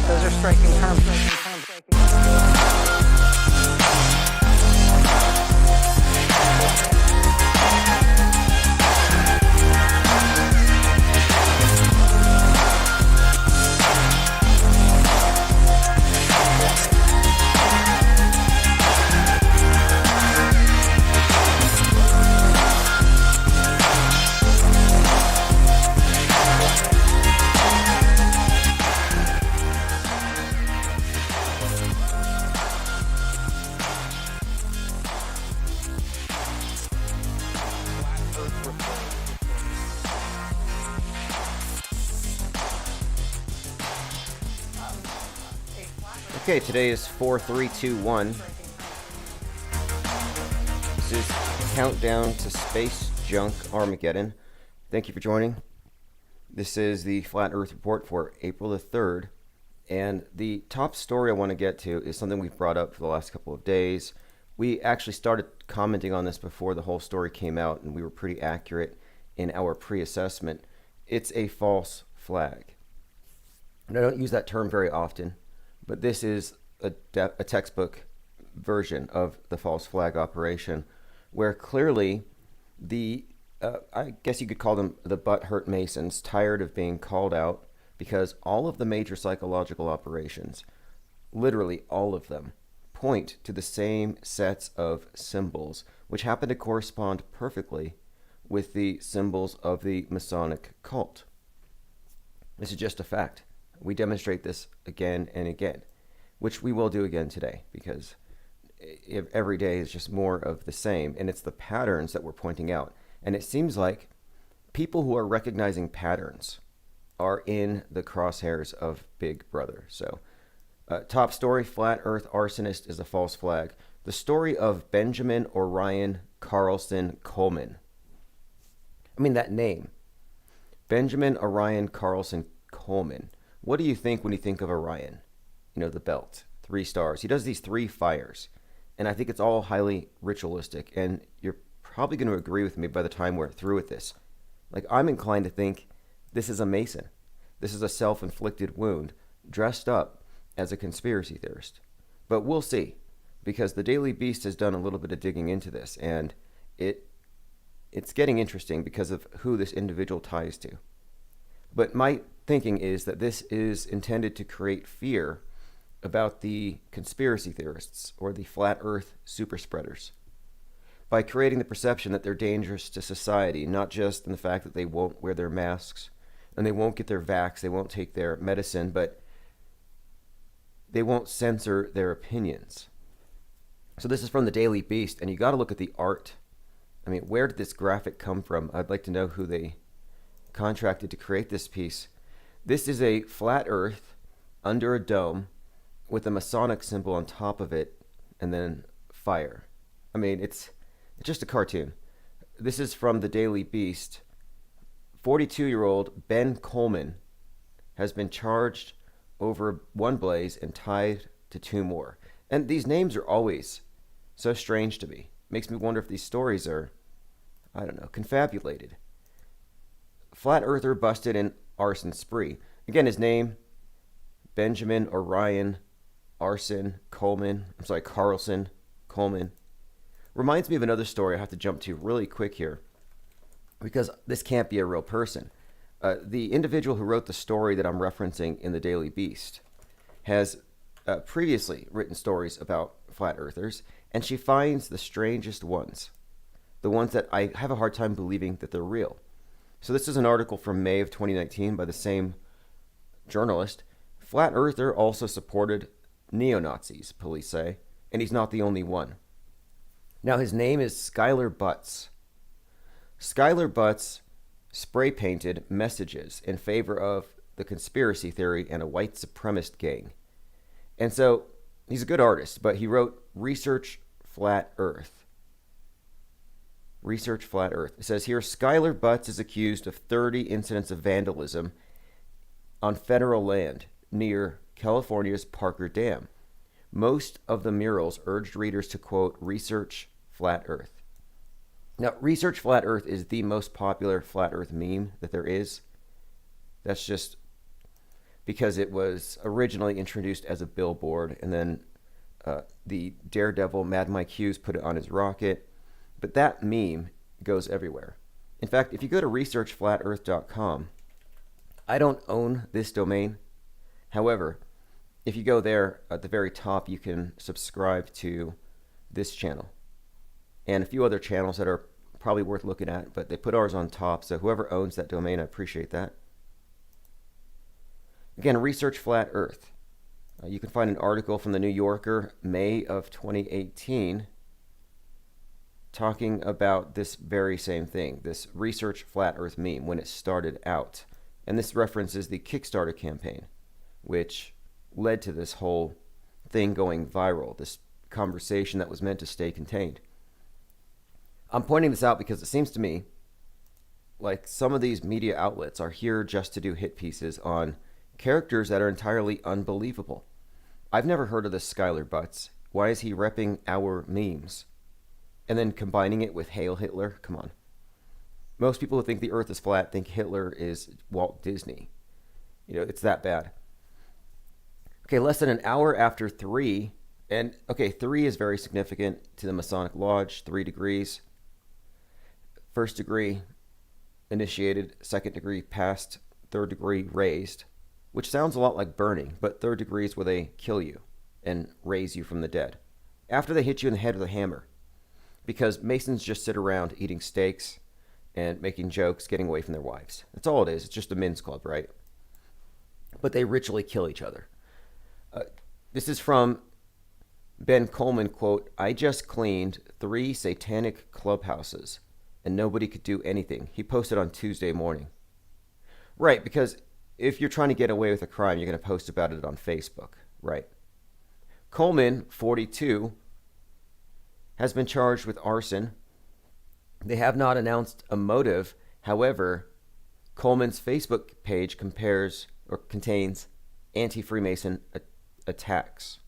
Those are striking terms. Okay, today is 4-3-2-1. This is Countdown to Space Junk Armageddon. Thank you for joining. This is the Flat Earth Report for April the 3rd. And the top story I want to get to is something we've brought up for the last couple of days. We actually started commenting on this before the whole story came out, and we were pretty accurate in our pre-assessment. It's a false flag. And I don't use that term very often, but this is a textbook version of the false flag operation, where clearly I guess you could call them the butthurt Masons, tired of being called out, because all of the major psychological operations, literally all of them, point to the same sets of symbols, which happen to correspond perfectly with the symbols of the Masonic cult. This is just a fact. We demonstrate this again and again, which we will do again today, because every day is just more of the same, and it's the patterns that we're pointing out. And it seems like people who are recognizing patterns are in the crosshairs of Big Brother. So, top story, Flat Earth Arsonist is a false flag. The story of Benjamin Orion Carlson Coleman. I mean, that name. Benjamin Orion Carlson Coleman. What do you think when you think of Orion? You know, the belt, 3 stars. He does these 3 fires, and I think it's all highly ritualistic, and you're probably going to agree with me by the time we're through with this. Like, I'm inclined to think this is a Mason. This is a self-inflicted wound, dressed up as a conspiracy theorist. But we'll see, because the Daily Beast has done a little bit of digging into this, and it's getting interesting because of who this individual ties to. But my thinking is that this is intended to create fear about the conspiracy theorists or the flat earth super spreaders by creating the perception that they're dangerous to society, not just in the fact that they won't wear their masks and they won't get their vax, they won't take their medicine, but they won't censor their opinions. So this is from the Daily Beast, and you got to look at the art. I mean, where did this graphic come from? I'd like to know who they contracted to create this piece. This is a flat earth under a dome with a Masonic symbol on top of it, and then fire. I mean, it's just a cartoon. This is from the Daily Beast. 42-year-old Ben Coleman has been charged over one blaze and tied to 2 more. And these names are always so strange to me. Makes me wonder if these stories are, I don't know, confabulated. Flat earther busted in arson spree. Again, his name, Benjamin Orion Carlson Coleman. Reminds me of another story I have to jump to really quick here, because this can't be a real person. The individual who wrote the story that I'm referencing in the Daily Beast has previously written stories about flat earthers, and she finds the strangest ones, the ones that I have a hard time believing that they're real. So this is an article from May of 2019 by the same journalist. Flat earther also supported neo-Nazis, police say, and he's not the only one. Now, his name is Skylar Butts. Skylar Butts spray-painted messages in favor of the conspiracy theory and a white supremacist gang. And so, he's a good artist, but he wrote Research Flat Earth. Research Flat Earth. It says here, Skylar Butts is accused of 30 incidents of vandalism on federal land near California's Parker Dam. Most of the murals urged readers to, quote, research Flat Earth. Now, Research Flat Earth is the most popular Flat Earth meme that there is. That's just because it was originally introduced as a billboard, and then the daredevil Mad Mike Hughes put it on his rocket. But that meme goes everywhere. In fact, if you go to researchflatearth.com, I don't own this domain. However, if you go there at the very top, you can subscribe to this channel and a few other channels that are probably worth looking at, but they put ours on top. So whoever owns that domain, I appreciate that. Again, Research Flat Earth. You can find an article from the New Yorker, May of 2018, talking about this very same thing, this Research Flat Earth meme when it started out. And this references the Kickstarter campaign, which led to this whole thing going viral, this conversation that was meant to stay contained. I'm pointing this out because it seems to me like some of these media outlets are here just to do hit pieces on characters that are entirely unbelievable. I've never heard of this Skylar Butts. Why is he repping our memes? And then combining it with Hail Hitler? Come on. Most people who think the earth is flat think Hitler is Walt Disney. You know, it's that bad. Okay, less than an hour after 3, and okay, 3 is very significant to the Masonic Lodge, 3 degrees. First degree initiated, second degree passed, third degree raised, which sounds a lot like burning, but third degree is where they kill you and raise you from the dead. After they hit you in the head with a hammer, because Masons just sit around eating steaks and making jokes, getting away from their wives. That's all it is. It's just a men's club, right? But they ritually kill each other. This is from Ben Coleman, quote, "I just cleaned 3 satanic clubhouses and nobody could do anything." He posted on Tuesday morning. Right, because if you're trying to get away with a crime, you're going to post about it on Facebook, right? Coleman, 42, has been charged with arson. They have not announced a motive. However, Coleman's Facebook page contains anti-Freemason attacks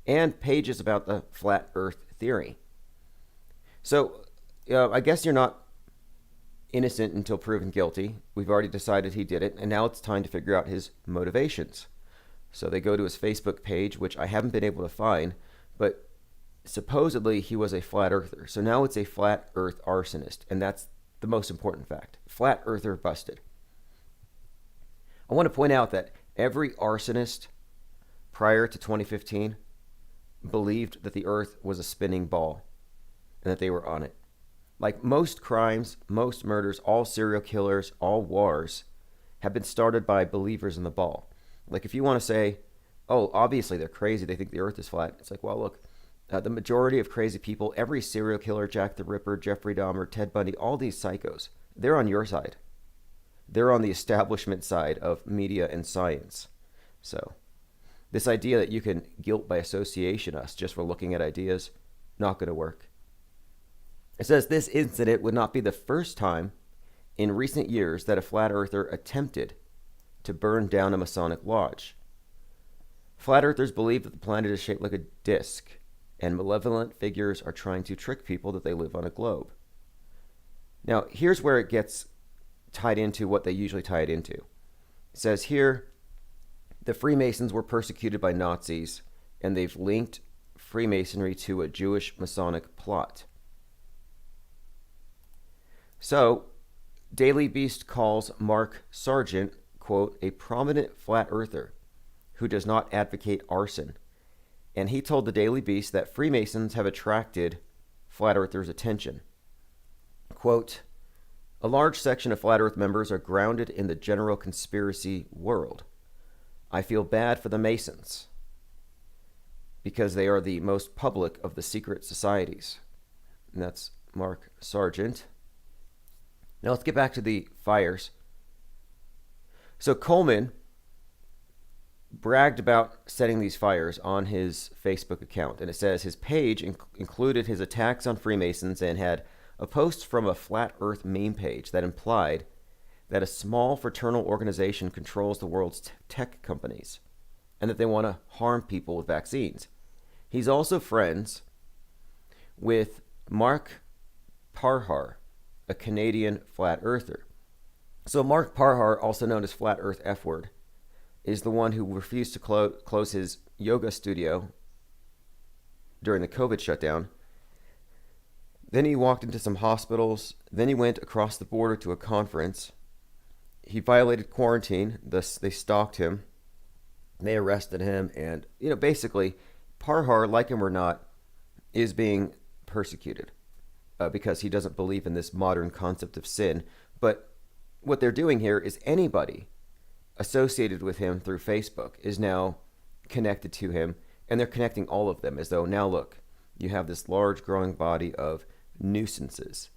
and pages about the flat earth theory. So I guess you're not innocent until proven guilty. We've already decided he did it, and now it's time to figure out his motivations. So they go to his Facebook page, which I haven't been able to find, but supposedly he was a flat earther. So now it's a flat earth arsonist, and that's the most important fact. Flat earther busted. I want to point out that every arsonist prior to 2015 believed that the earth was a spinning ball and that they were on it. Like most crimes, most murders, all serial killers, all wars have been started by believers in the ball. Like if you want to say, oh, obviously they're crazy, they think the earth is flat. It's like, well, look, the majority of crazy people, every serial killer, Jack the Ripper, Jeffrey Dahmer, Ted Bundy, all these psychos, they're on your side. They're on the establishment side of media and science. So this idea that you can guilt by association us just for looking at ideas, not going to work. It says this incident would not be the first time in recent years that a flat earther attempted to burn down a Masonic lodge. Flat earthers believe that the planet is shaped like a disc, and malevolent figures are trying to trick people that they live on a globe. Now, here's where it gets tied into what they usually tie it into. It says here, the Freemasons were persecuted by Nazis, and they've linked Freemasonry to a Jewish Masonic plot. So, Daily Beast calls Mark Sargent, quote, a prominent flat earther who does not advocate arson. And he told the Daily Beast that Freemasons have attracted flat earthers' attention. Quote, a large section of flat earth members are grounded in the general conspiracy world. I feel bad for the Masons because they are the most public of the secret societies. And that's Mark Sargent. Now let's get back to the fires. So Coleman bragged about setting these fires on his Facebook account, and it says his page included his attacks on Freemasons and had a post from a flat earth meme page that implied that a small fraternal organization controls the world's tech companies and that they want to harm people with vaccines. He's also friends with Mark Parhar, a Canadian flat earther. So Mark Parhar, also known as Flat Earth F-word, is the one who refused to close his yoga studio during the COVID shutdown. Then he walked into some hospitals. Then he went across the border to a conference. He violated quarantine. Thus, they stalked him. They arrested him. And, basically, Parhar, like him or not, is being persecuted because he doesn't believe in this modern concept of sin. But what they're doing here is anybody associated with him through Facebook is now connected to him, and they're connecting all of them as though, now look, you have this large growing body of nuisances.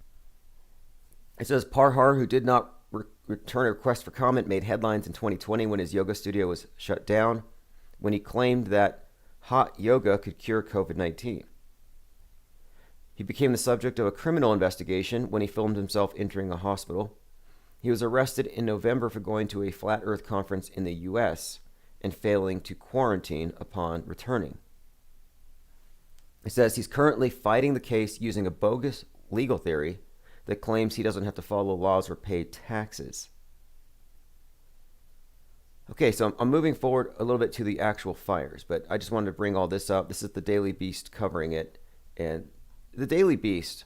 It says Parhar, who did not return a request for comment, made headlines in 2020 when his yoga studio was shut down, when he claimed that hot yoga could cure COVID-19. He became the subject of a criminal investigation when he filmed himself entering a hospital. He was arrested in November for going to a flat earth conference in the U.S. and failing to quarantine upon returning. It says he's currently fighting the case using a bogus legal theory that claims he doesn't have to follow laws or pay taxes. Okay, so I'm moving forward a little bit to the actual fires, but I just wanted to bring all this up. This is the Daily Beast covering it, and the Daily Beast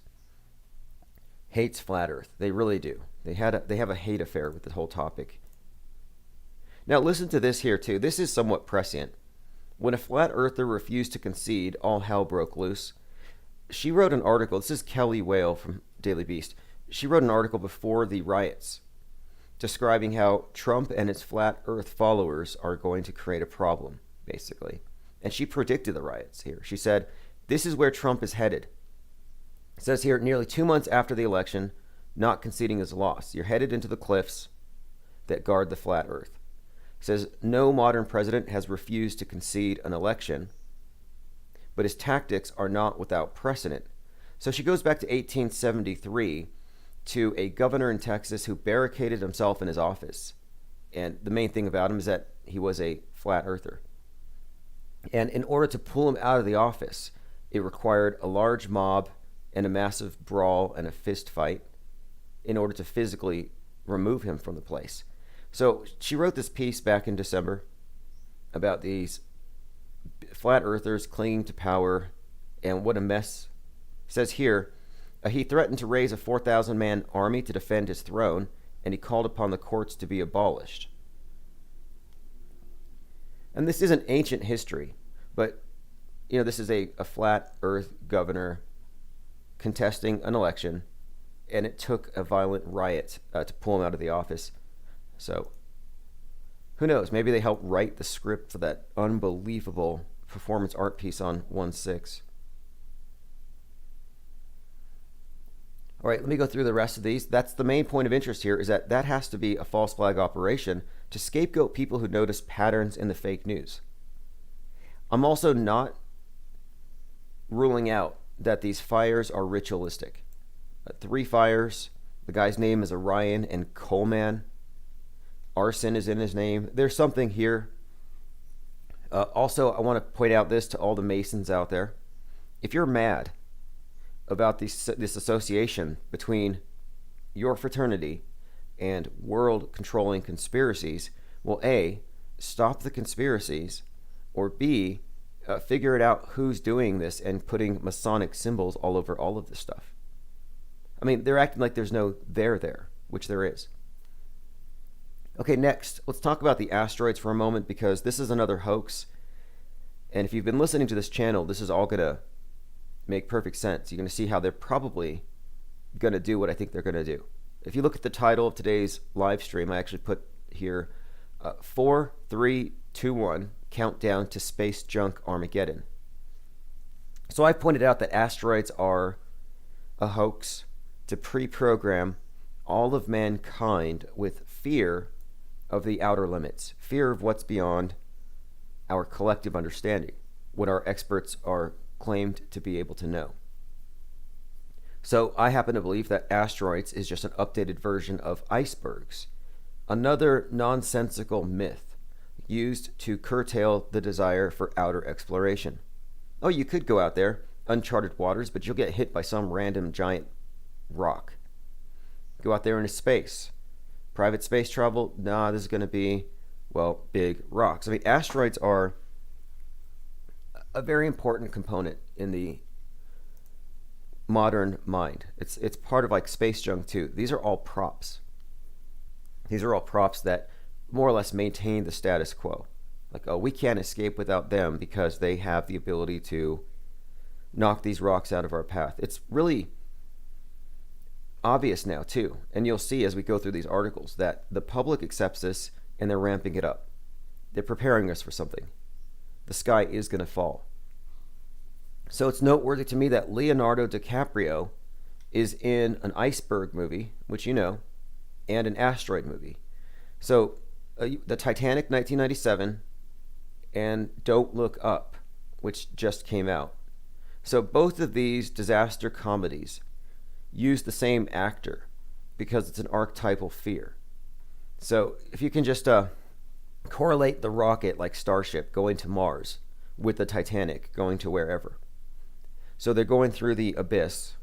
hates flat Earth. They really do. They have a hate affair with the whole topic. Now listen to this here too. This is somewhat prescient. When a flat earther refused to concede, all hell broke loose. She wrote an article. This is Kelly Whale from Daily Beast. She wrote an article before the riots describing how Trump and his flat earth followers are going to create a problem, basically. And she predicted the riots here. She said, this is where Trump is headed. It says here, nearly 2 months after the election, not conceding is lost. You're headed into the cliffs that guard the flat earth. It says, no modern president has refused to concede an election, but his tactics are not without precedent. So she goes back to 1873 to a governor in Texas who barricaded himself in his office. And the main thing about him is that he was a flat earther. And in order to pull him out of the office, it required a large mob and a massive brawl and a fist fight in order to physically remove him from the place. So she wrote this piece back in December about these flat earthers clinging to power and what a mess. It says here, he threatened to raise a 4,000-man army to defend his throne, and he called upon the courts to be abolished. And this isn't ancient history, but this is a flat earth governor contesting an election, and it took a violent riot to pull him out of the office. So, who knows? Maybe they helped write the script for that unbelievable performance art piece on 1/6. All right, let me go through the rest of these. That's the main point of interest here, is that has to be a false flag operation to scapegoat people who notice patterns in the fake news. I'm also not ruling out that these fires are ritualistic. 3 fires. The guy's name is Orion and Coleman. Arson is in his name. There's something here. Also, I want to point out this to all the Masons out there. If you're mad about this association between your fraternity and world-controlling conspiracies, well, A, stop the conspiracies, or B, figure it out who's doing this and putting Masonic symbols all over all of this stuff. I mean, they're acting like there's no there, which there is. Okay, next, let's talk about the asteroids for a moment, because this is another hoax. And if you've been listening to this channel, this is all going to make perfect sense. You're going to see how they're probably going to do what I think they're going to do. If you look at the title of today's live stream, I actually put here 4, 3, 2, 1, countdown to space junk Armageddon. So I pointed out that asteroids are a hoax to pre-program all of mankind with fear of the outer limits, fear of what's beyond our collective understanding, what our experts are claimed to be able to know. So I happen to believe that asteroids is just an updated version of icebergs, another nonsensical myth used to curtail the desire for outer exploration. Oh, you could go out there, uncharted waters, but you'll get hit by some random giant rock. Go out there into space. Private space travel, this is going to be Well, big rocks. I mean, asteroids are a very important component in the modern mind. It's part of like space junk too. These are all props. These are all props that more or less maintain the status quo. Like, oh, we can't escape without them because they have the ability to knock these rocks out of our path. It's really obvious now too, and you'll see as we go through these articles that the public accepts this and they're ramping it up. They're preparing us for something. The sky is going to fall. So it's noteworthy to me that Leonardo DiCaprio is in an iceberg movie, which you know, and an asteroid movie. So the Titanic 1997 and Don't Look Up, which just came out. So both of these disaster comedies use the same actor because it's an archetypal fear. So if you can just correlate the rocket like Starship going to Mars with the Titanic going to wherever. So they're going through the abyss.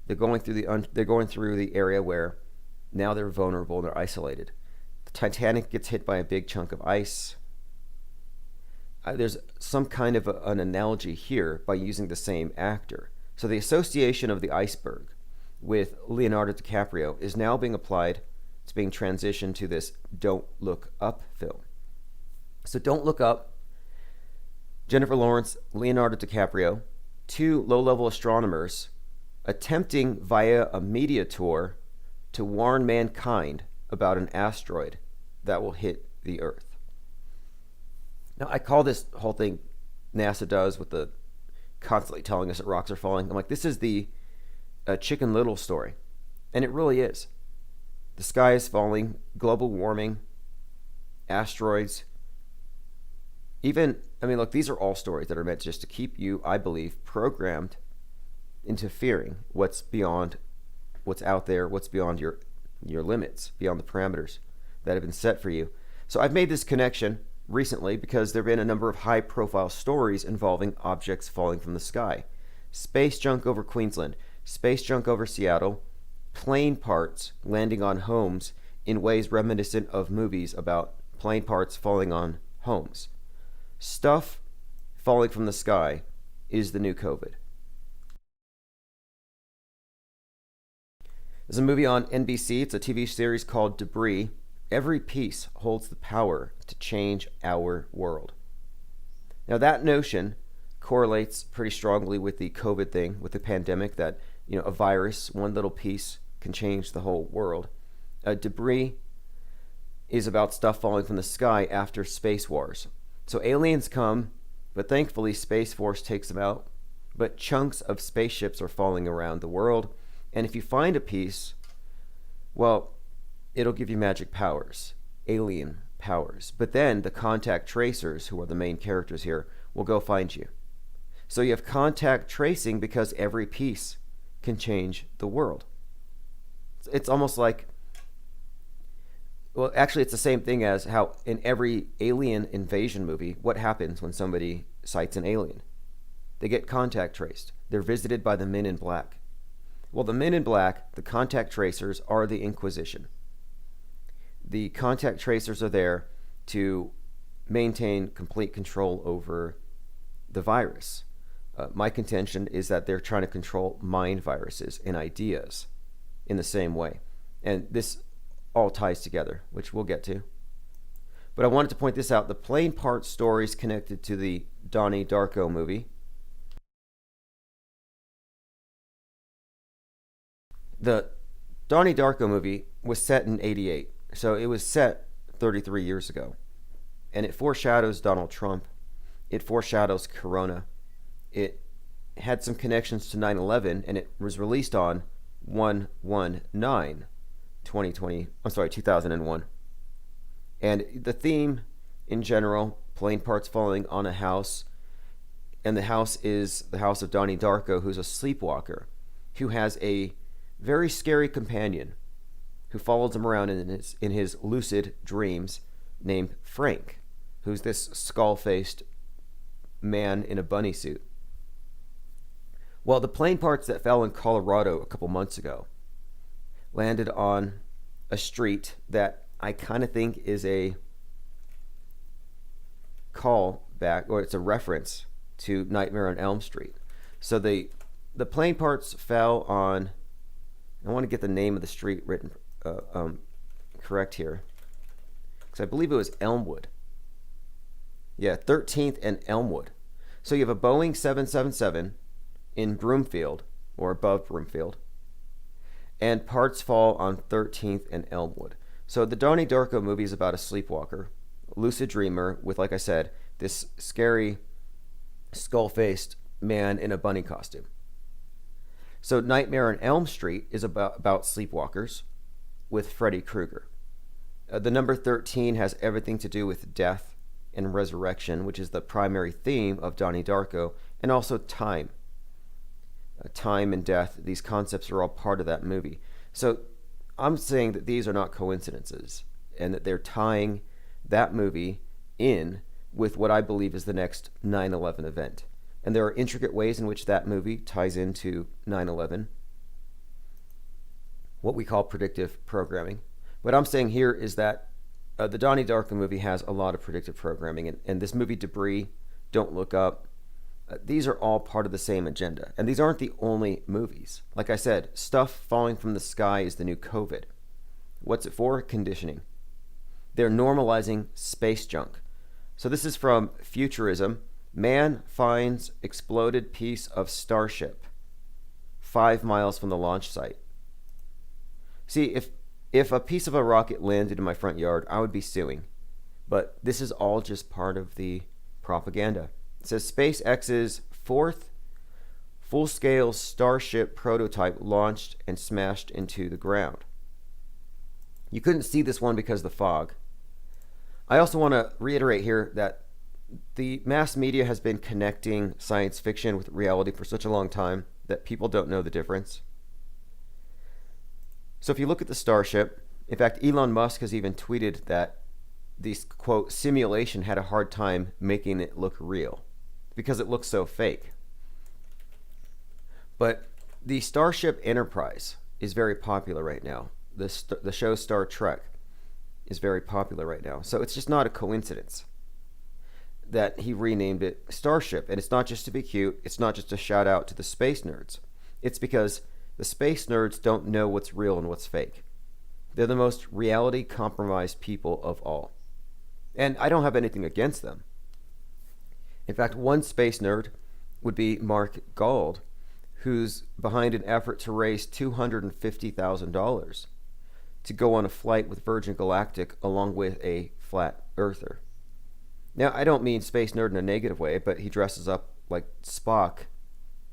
They're going through the area where now they're vulnerable and they're isolated. The Titanic gets hit by a big chunk of ice. There's some kind of an analogy here by using the same actor. So the association of the iceberg with Leonardo DiCaprio is now being applied. It's being transitioned to this Don't Look Up film. So Don't Look Up, Jennifer Lawrence, Leonardo DiCaprio, two low-level astronomers attempting via a media tour to warn mankind about an asteroid that will hit the Earth. Now, I call this whole thing NASA does with the constantly telling us that rocks are falling. I'm like, this is the Chicken Little story. And it really is. The sky is falling, global warming, asteroids. Even, I mean, look, these are all stories that are meant just to keep you, I believe, programmed into fearing what's beyond, what's out there, what's beyond your limits, beyond the parameters that have been set for you. So I've made this connection recently because there have been a number of high-profile stories involving objects falling from the sky. Space junk over Queensland, space junk over Seattle, plane parts landing on homes in ways reminiscent of movies about plane parts falling on homes. Stuff falling from the sky is the new COVID. There's a movie on NBC. It's a TV series called Debris. Every piece holds the power to change our world. Now that notion correlates pretty strongly with the COVID thing, with the pandemic, that a virus, one little piece can change the whole world. Debris is about stuff falling from the sky after space wars. So aliens come, but thankfully Space Force takes them out. But chunks of spaceships are falling around the world. And if you find a piece, well, it'll give you magic powers, alien powers. But then the contact tracers, who are the main characters here, will go find you. So you have contact tracing because every piece can change the world. It's almost like, well, actually it's the same thing as how in every alien invasion movie, what happens when somebody sights an alien? They get contact traced. They're visited by the Men in Black. Well, the Men in Black, the contact tracers, are the Inquisition. The contact tracers are there to maintain complete control over the virus. My contention is that they're trying to control mind viruses and ideas in the same way. And this all ties together, which we'll get to. But I wanted to point this out. The plane part stories connected to the Donnie Darko movie. The Donnie Darko movie was set in '88. So it was set 33 years ago. And it foreshadows Donald Trump. It foreshadows Corona. It had some connections to 9/11, and it was released on 2001. And the theme in general, plane parts falling on a house, and the house is the house of Donnie Darko, who's a sleepwalker, who has a very scary companion who follows him around in his lucid dreams, named Frank, who's this skull-faced man in a bunny suit. Well, the plane parts that fell in Colorado a couple months ago landed on a street that I kind of think is a call back, or it's a reference to Nightmare on Elm Street. So the plane parts fell on, I want to get the name of the street written correct here, because I believe it was Elmwood. Yeah, 13th and Elmwood. So you have a Boeing 777 in Broomfield, or above Broomfield, and parts fall on 13th and Elmwood. So the Donnie Darko movie is about a sleepwalker, lucid dreamer with, like I said, this scary skull-faced man in a bunny costume. So Nightmare on Elm Street is about sleepwalkers with Freddy Krueger. The number 13 has everything to do with death and resurrection, which is the primary theme of Donnie Darko, and also time. Time and death, these concepts are all part of that movie. So I'm saying that these are not coincidences, and that they're tying that movie in with what I believe is the next 9/11 event. And there are intricate ways in which that movie ties into 9/11, what we call predictive programming. What I'm saying here is that the Donnie Darko movie has a lot of predictive programming, and this movie Debris, Don't Look Up, these are all part of the same agenda. And these aren't the only movies. Like I said, stuff falling from the sky is the new COVID. What's it for? Conditioning. They're normalizing space junk. So this is from Futurism. Man finds exploded piece of starship 5 miles from the launch site. See, if a piece of a rocket landed in my front yard, I would be suing. But this is all just part of the propaganda. It says SpaceX's fourth full-scale Starship prototype launched and smashed into the ground. You couldn't see this one because of the fog. I also want to reiterate here that the mass media has been connecting science fiction with reality for such a long time that people don't know the difference. So if you look at the Starship, in fact, Elon Musk has even tweeted that this, quote, simulation had a hard time making it look real because it looks so fake. But the Starship Enterprise is very popular right now. The show Star Trek is very popular right now. So it's just not a coincidence that he renamed it Starship. And it's not just to be cute. It's not just a shout out to the space nerds. It's because the space nerds don't know what's real and what's fake. They're the most reality compromised people of all. And I don't have anything against them. In fact, one space nerd would be Mark Gould, who's behind an effort to raise $250,000 to go on a flight with Virgin Galactic along with a flat earther. Now, I don't mean space nerd in a negative way, but he dresses up like Spock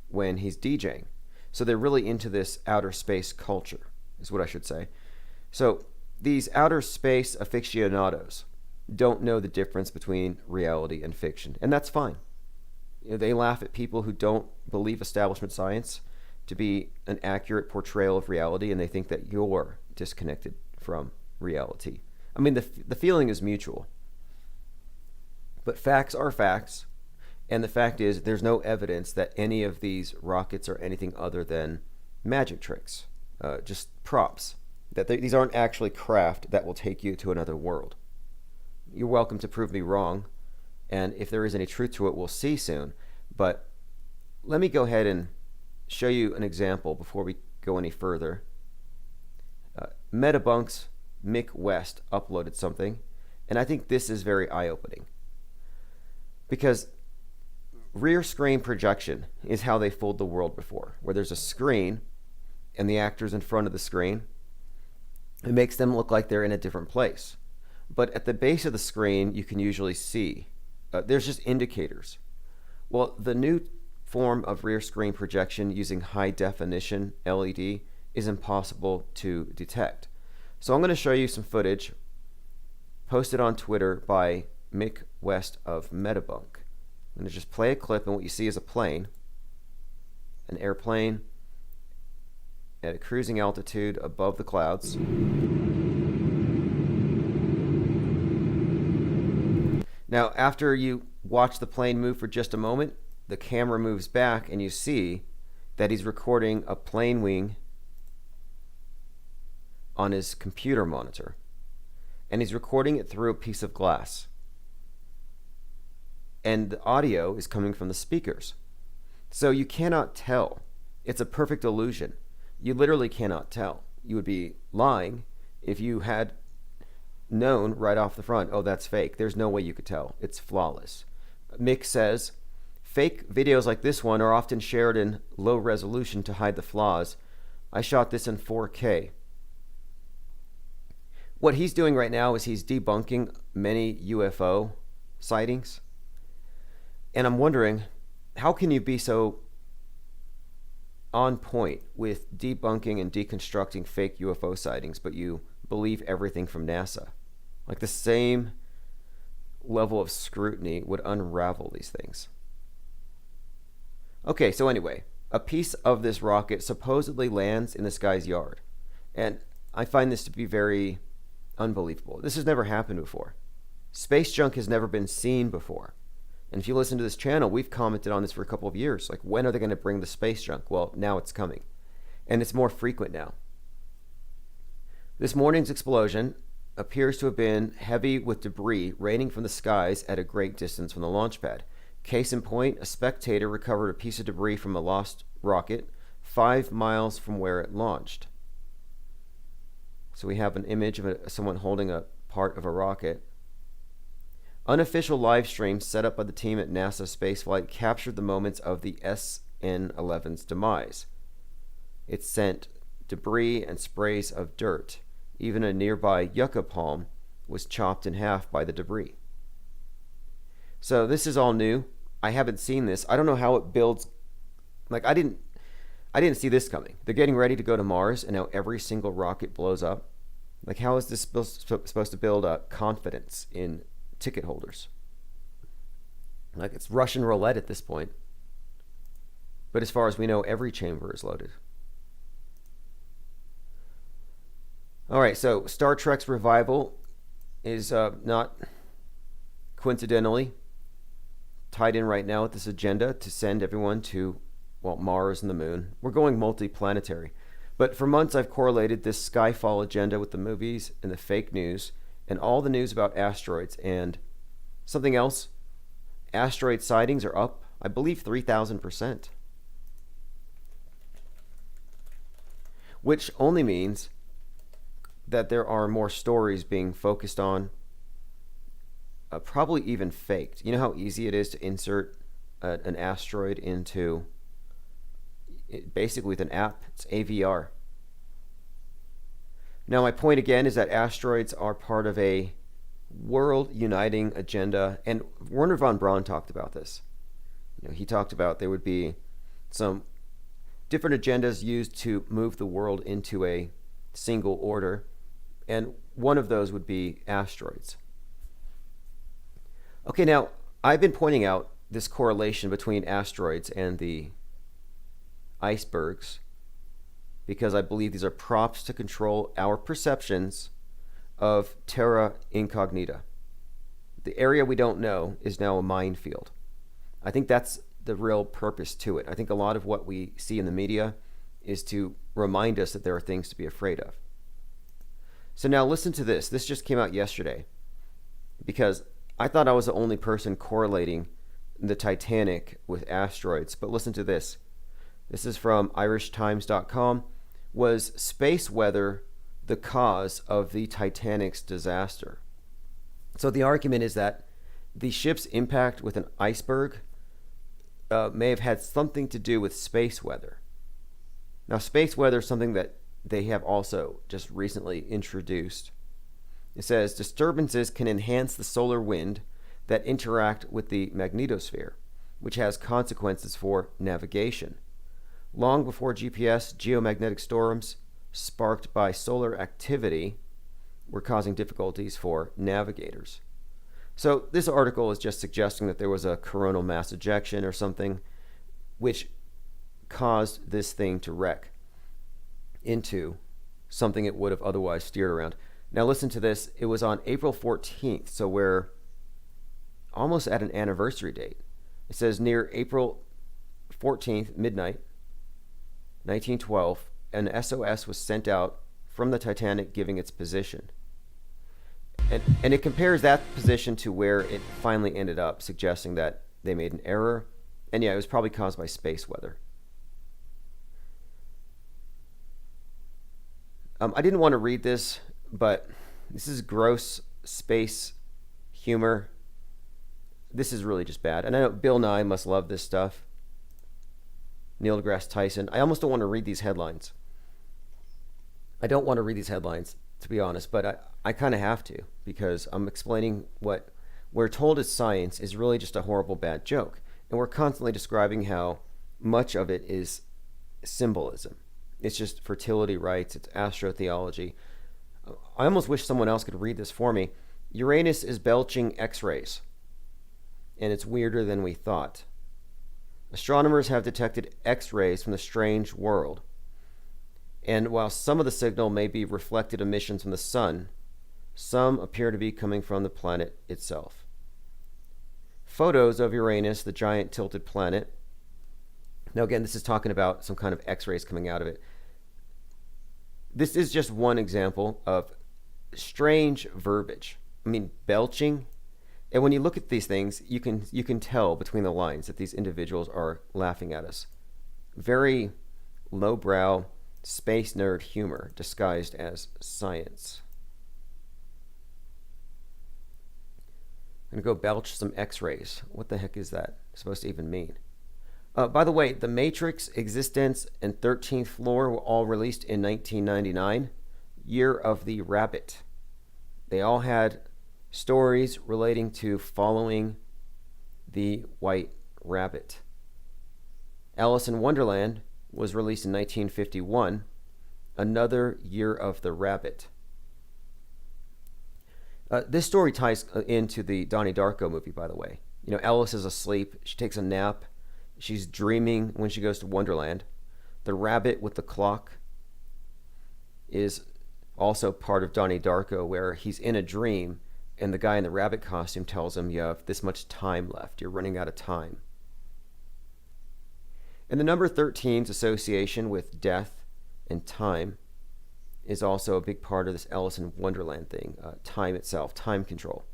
when he's DJing. So they're really into this outer space culture, is what I should say. So these outer space aficionados don't know the difference between reality and fiction, and that's fine. You know, they laugh at people who don't believe establishment science to be an accurate portrayal of reality, and they think that you're disconnected from reality. I mean, the feeling is mutual. But facts are facts, and the fact is there's no evidence that any of these rockets are anything other than magic tricks, just props. That these aren't actually craft that will take you to another world. You're welcome to prove me wrong, and if there is any truth to it, we'll see soon. But let me go ahead and show you an example before we go any further. Metabunk's Mick West uploaded something, and I think this is very eye-opening. Because rear screen projection is how they fooled the world before, where there's a screen and the actor's in front of the screen. It makes them look like they're in a different place. But at the base of the screen, you can usually see. There's just indicators. Well, the new form of rear screen projection using high definition LED is impossible to detect. So I'm going to show you some footage posted on Twitter by Mick West of Metabunk. I'm going to just play a clip, and what you see is a plane, an airplane at a cruising altitude above the clouds. Now, after you watch the plane move for just a moment, the camera moves back and you see that he's recording a plane wing on his computer monitor. And he's recording it through a piece of glass. and the audio is coming from the speakers. So you cannot tell. It's a perfect illusion. You literally cannot tell. You would be lying if you had known right off the front, oh, that's fake. There's no way you could tell. It's flawless. Mick says, fake videos like this one are often shared in low resolution to hide the flaws. I shot this in 4K. What he's doing right now is he's debunking many UFO sightings. And I'm wondering, how can you be so on point with debunking and deconstructing fake UFO sightings, but you believe everything from NASA? Like the same level of scrutiny would unravel these things. Okay, so anyway, a piece of this rocket supposedly lands in this guy's yard. And I find this to be very unbelievable. This has never happened before. Space junk has never been seen before. And if you listen to this channel, we've commented on this for a couple of years. Like, when are they going to bring the space junk? Well, now it's coming. And it's more frequent now. This morning's explosion appears to have been heavy with debris raining from the skies at a great distance from the launch pad. Case in point, a spectator recovered a piece of debris from a lost rocket 5 miles from where it launched. So we have an image of someone holding a part of a rocket. Unofficial live streams set up by the team at NASA spaceflight captured the moments of the SN-11's demise. It sent debris and sprays of dirt. Even a nearby yucca palm was chopped in half by the debris. So this is all new. I haven't seen this. I don't know how it builds. Like, I didn't see this coming. They're getting ready to go to Mars, and now every single rocket blows up. Like, how is this supposed to build confidence in ticket holders? Like, it's Russian roulette at this point. But as far as we know, every chamber is loaded. All right, so Star Trek's revival is not coincidentally tied in right now with this agenda to send everyone to, well, Mars and the moon. We're going multi-planetary. But for months, I've correlated this Skyfall agenda with the movies and the fake news and all the news about asteroids. And something else, asteroid sightings are up, I believe, 3,000%. Which only means that there are more stories being focused on, probably even faked. You know how easy it is to insert an asteroid into, basically with an app? It's AVR. Now, my point again is that asteroids are part of a world uniting agenda, and Wernher von Braun talked about this. You know, he talked about there would be some different agendas used to move the world into a single order, and one of those would be asteroids. Okay, now, I've been pointing out this correlation between asteroids and the icebergs because I believe these are props to control our perceptions of terra incognita. The area we don't know is now a minefield. I think that's the real purpose to it. I think a lot of what we see in the media is to remind us that there are things to be afraid of. So now listen to this. This just came out yesterday because I thought I was the only person correlating the Titanic with asteroids. But listen to this. This is from irishtimes.com. Was space weather the cause of the Titanic's disaster? So the argument is that the ship's impact with an iceberg may have had something to do with space weather. Now, space weather is something that they have also just recently introduced. It says disturbances can enhance the solar wind that interact with the magnetosphere, which has consequences for navigation. Long before GPS, geomagnetic storms sparked by solar activity were causing difficulties for navigators. So this article is just suggesting that there was a coronal mass ejection or something which caused this thing to wreck into something it would have otherwise steered around. Now listen to this. It was on April 14th, so we're almost at an anniversary date. It says near April 14th, midnight, 1912, an SOS was sent out from the Titanic giving its position. And it compares that position to where it finally ended up, suggesting that they made an error. And yeah, it was probably caused by space weather. I didn't want to read this, but this is gross space humor. This is really just bad. And I know Bill Nye must love this stuff. Neil deGrasse Tyson. I almost don't want to read these headlines. I don't want to read these headlines, to be honest, but I kind of have to, because I'm explaining what we're told is science is really just a horrible, bad joke. And we're constantly describing how much of it is symbolism. It's just fertility rites, it's astrotheology. I almost wish someone else could read this for me. Uranus is belching X-rays, and it's weirder than we thought. Astronomers have detected X-rays from the strange world. And while some of the signal may be reflected emissions from the sun, some appear to be coming from the planet itself. Photos of Uranus, the giant tilted planet. Now again, this is talking about some kind of X-rays coming out of it. This is just one example of strange verbiage. I mean, belching. And when you look at these things, you can tell between the lines that these individuals are laughing at us. Very lowbrow, space nerd humor disguised as science. I'm going to go belch some X-rays. What the heck is that supposed to even mean? By the way, The Matrix, Existence, and 13th Floor were all released in 1999, year of the rabbit. They all had stories relating to following the white rabbit. Alice in Wonderland was released in 1951, another year of the rabbit. This story ties into the Donnie Darko movie, by the way. You know, Alice is asleep. She takes a nap. She's dreaming when she goes to Wonderland. The rabbit with the clock is also part of Donnie Darko, where he's in a dream and the guy in the rabbit costume tells him you have this much time left. You're running out of time. And the number 13's association with death and time is also a big part of this Alice in Wonderland thing. Time itself, time control.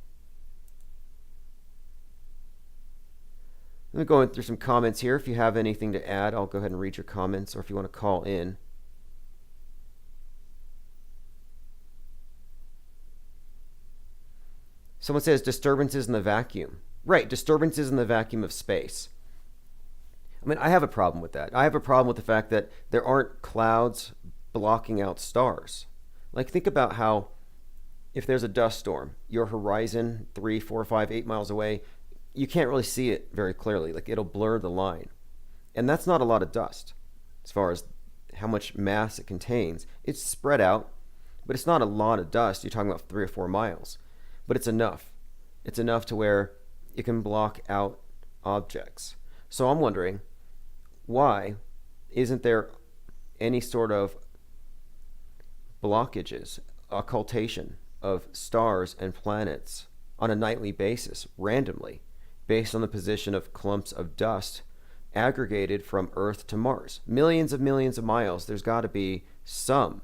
I'm going through some comments here. If you have anything to add, I'll go ahead and read your comments, or if you want to call in. Someone says disturbances in the vacuum. Right, disturbances in the vacuum of space. I mean, I have a problem with that. I have a problem with the fact that there aren't clouds blocking out stars. Like, think about how if there's a dust storm, your horizon 3, 4, 5, 8 miles away, you can't really see it very clearly. Like, it'll blur the line. And that's not a lot of dust as far as how much mass it contains. It's spread out, but it's not a lot of dust. You're talking about 3 or 4 miles. But it's enough. It's enough to where it can block out objects. So I'm wondering, why isn't there any sort of blockages, occultation of stars and planets on a nightly basis, randomly, based on the position of clumps of dust aggregated from Earth to Mars? Millions of miles, there's got to be some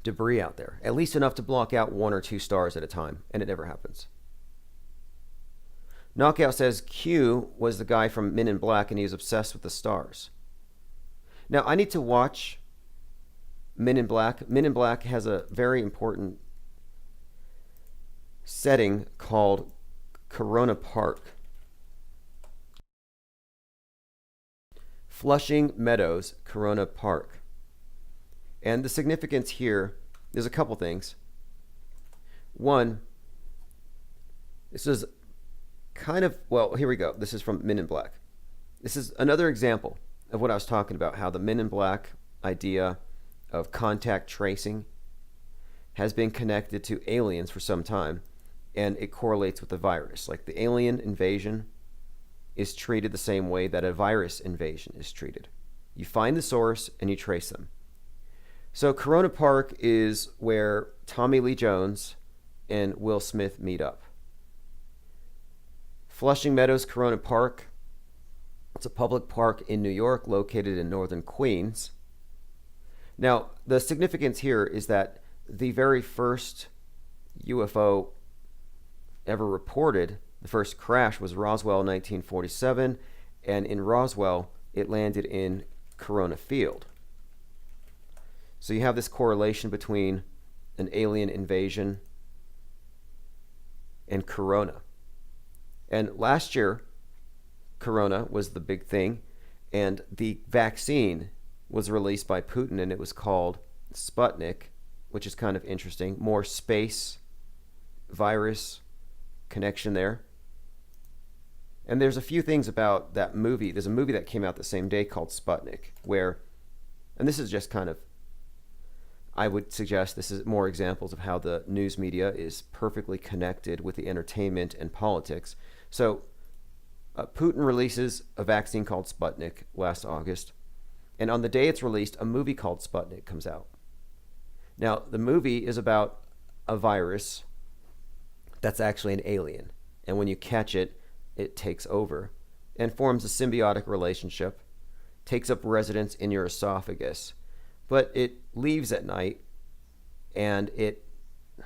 debris out there, at least enough to block out 1 or 2 stars at a time, and it never happens. Knockout says Q was the guy from Men in Black and he was obsessed with the stars. Now, I need to watch Men in Black. Men in Black has a very important setting called Corona Park. Flushing Meadows, Corona Park. And the significance here is a couple things. One, this is kind of, well, here we go. This is from Men in Black. This is another example of what I was talking about, how the Men in Black idea of contact tracing has been connected to aliens for some time, and it correlates with the virus. Like, the alien invasion is treated the same way that a virus invasion is treated. You find the source and you trace them. So Corona Park is where Tommy Lee Jones and Will Smith meet up. Flushing Meadows Corona Park, it's a public park in New York located in northern Queens. Now, the significance here is that the very first UFO ever reported, the first crash was Roswell 1947, and in Roswell, it landed in Corona Field. So you have this correlation between an alien invasion and Corona. And last year, Corona was the big thing, and the vaccine was released by Putin, and it was called Sputnik, which is kind of interesting. More space virus connection there. And there's a few things about that movie. There's a movie that came out the same day called Sputnik, where, and this is just kind of, I would suggest this is more examples of how the news media is perfectly connected with the entertainment and politics. So Putin releases a vaccine called Sputnik last August, and on the day it's released, a movie called Sputnik comes out. Now, the movie is about a virus that's actually an alien, and when you catch it, it takes over and forms a symbiotic relationship, takes up residence in your esophagus, but it leaves at night and it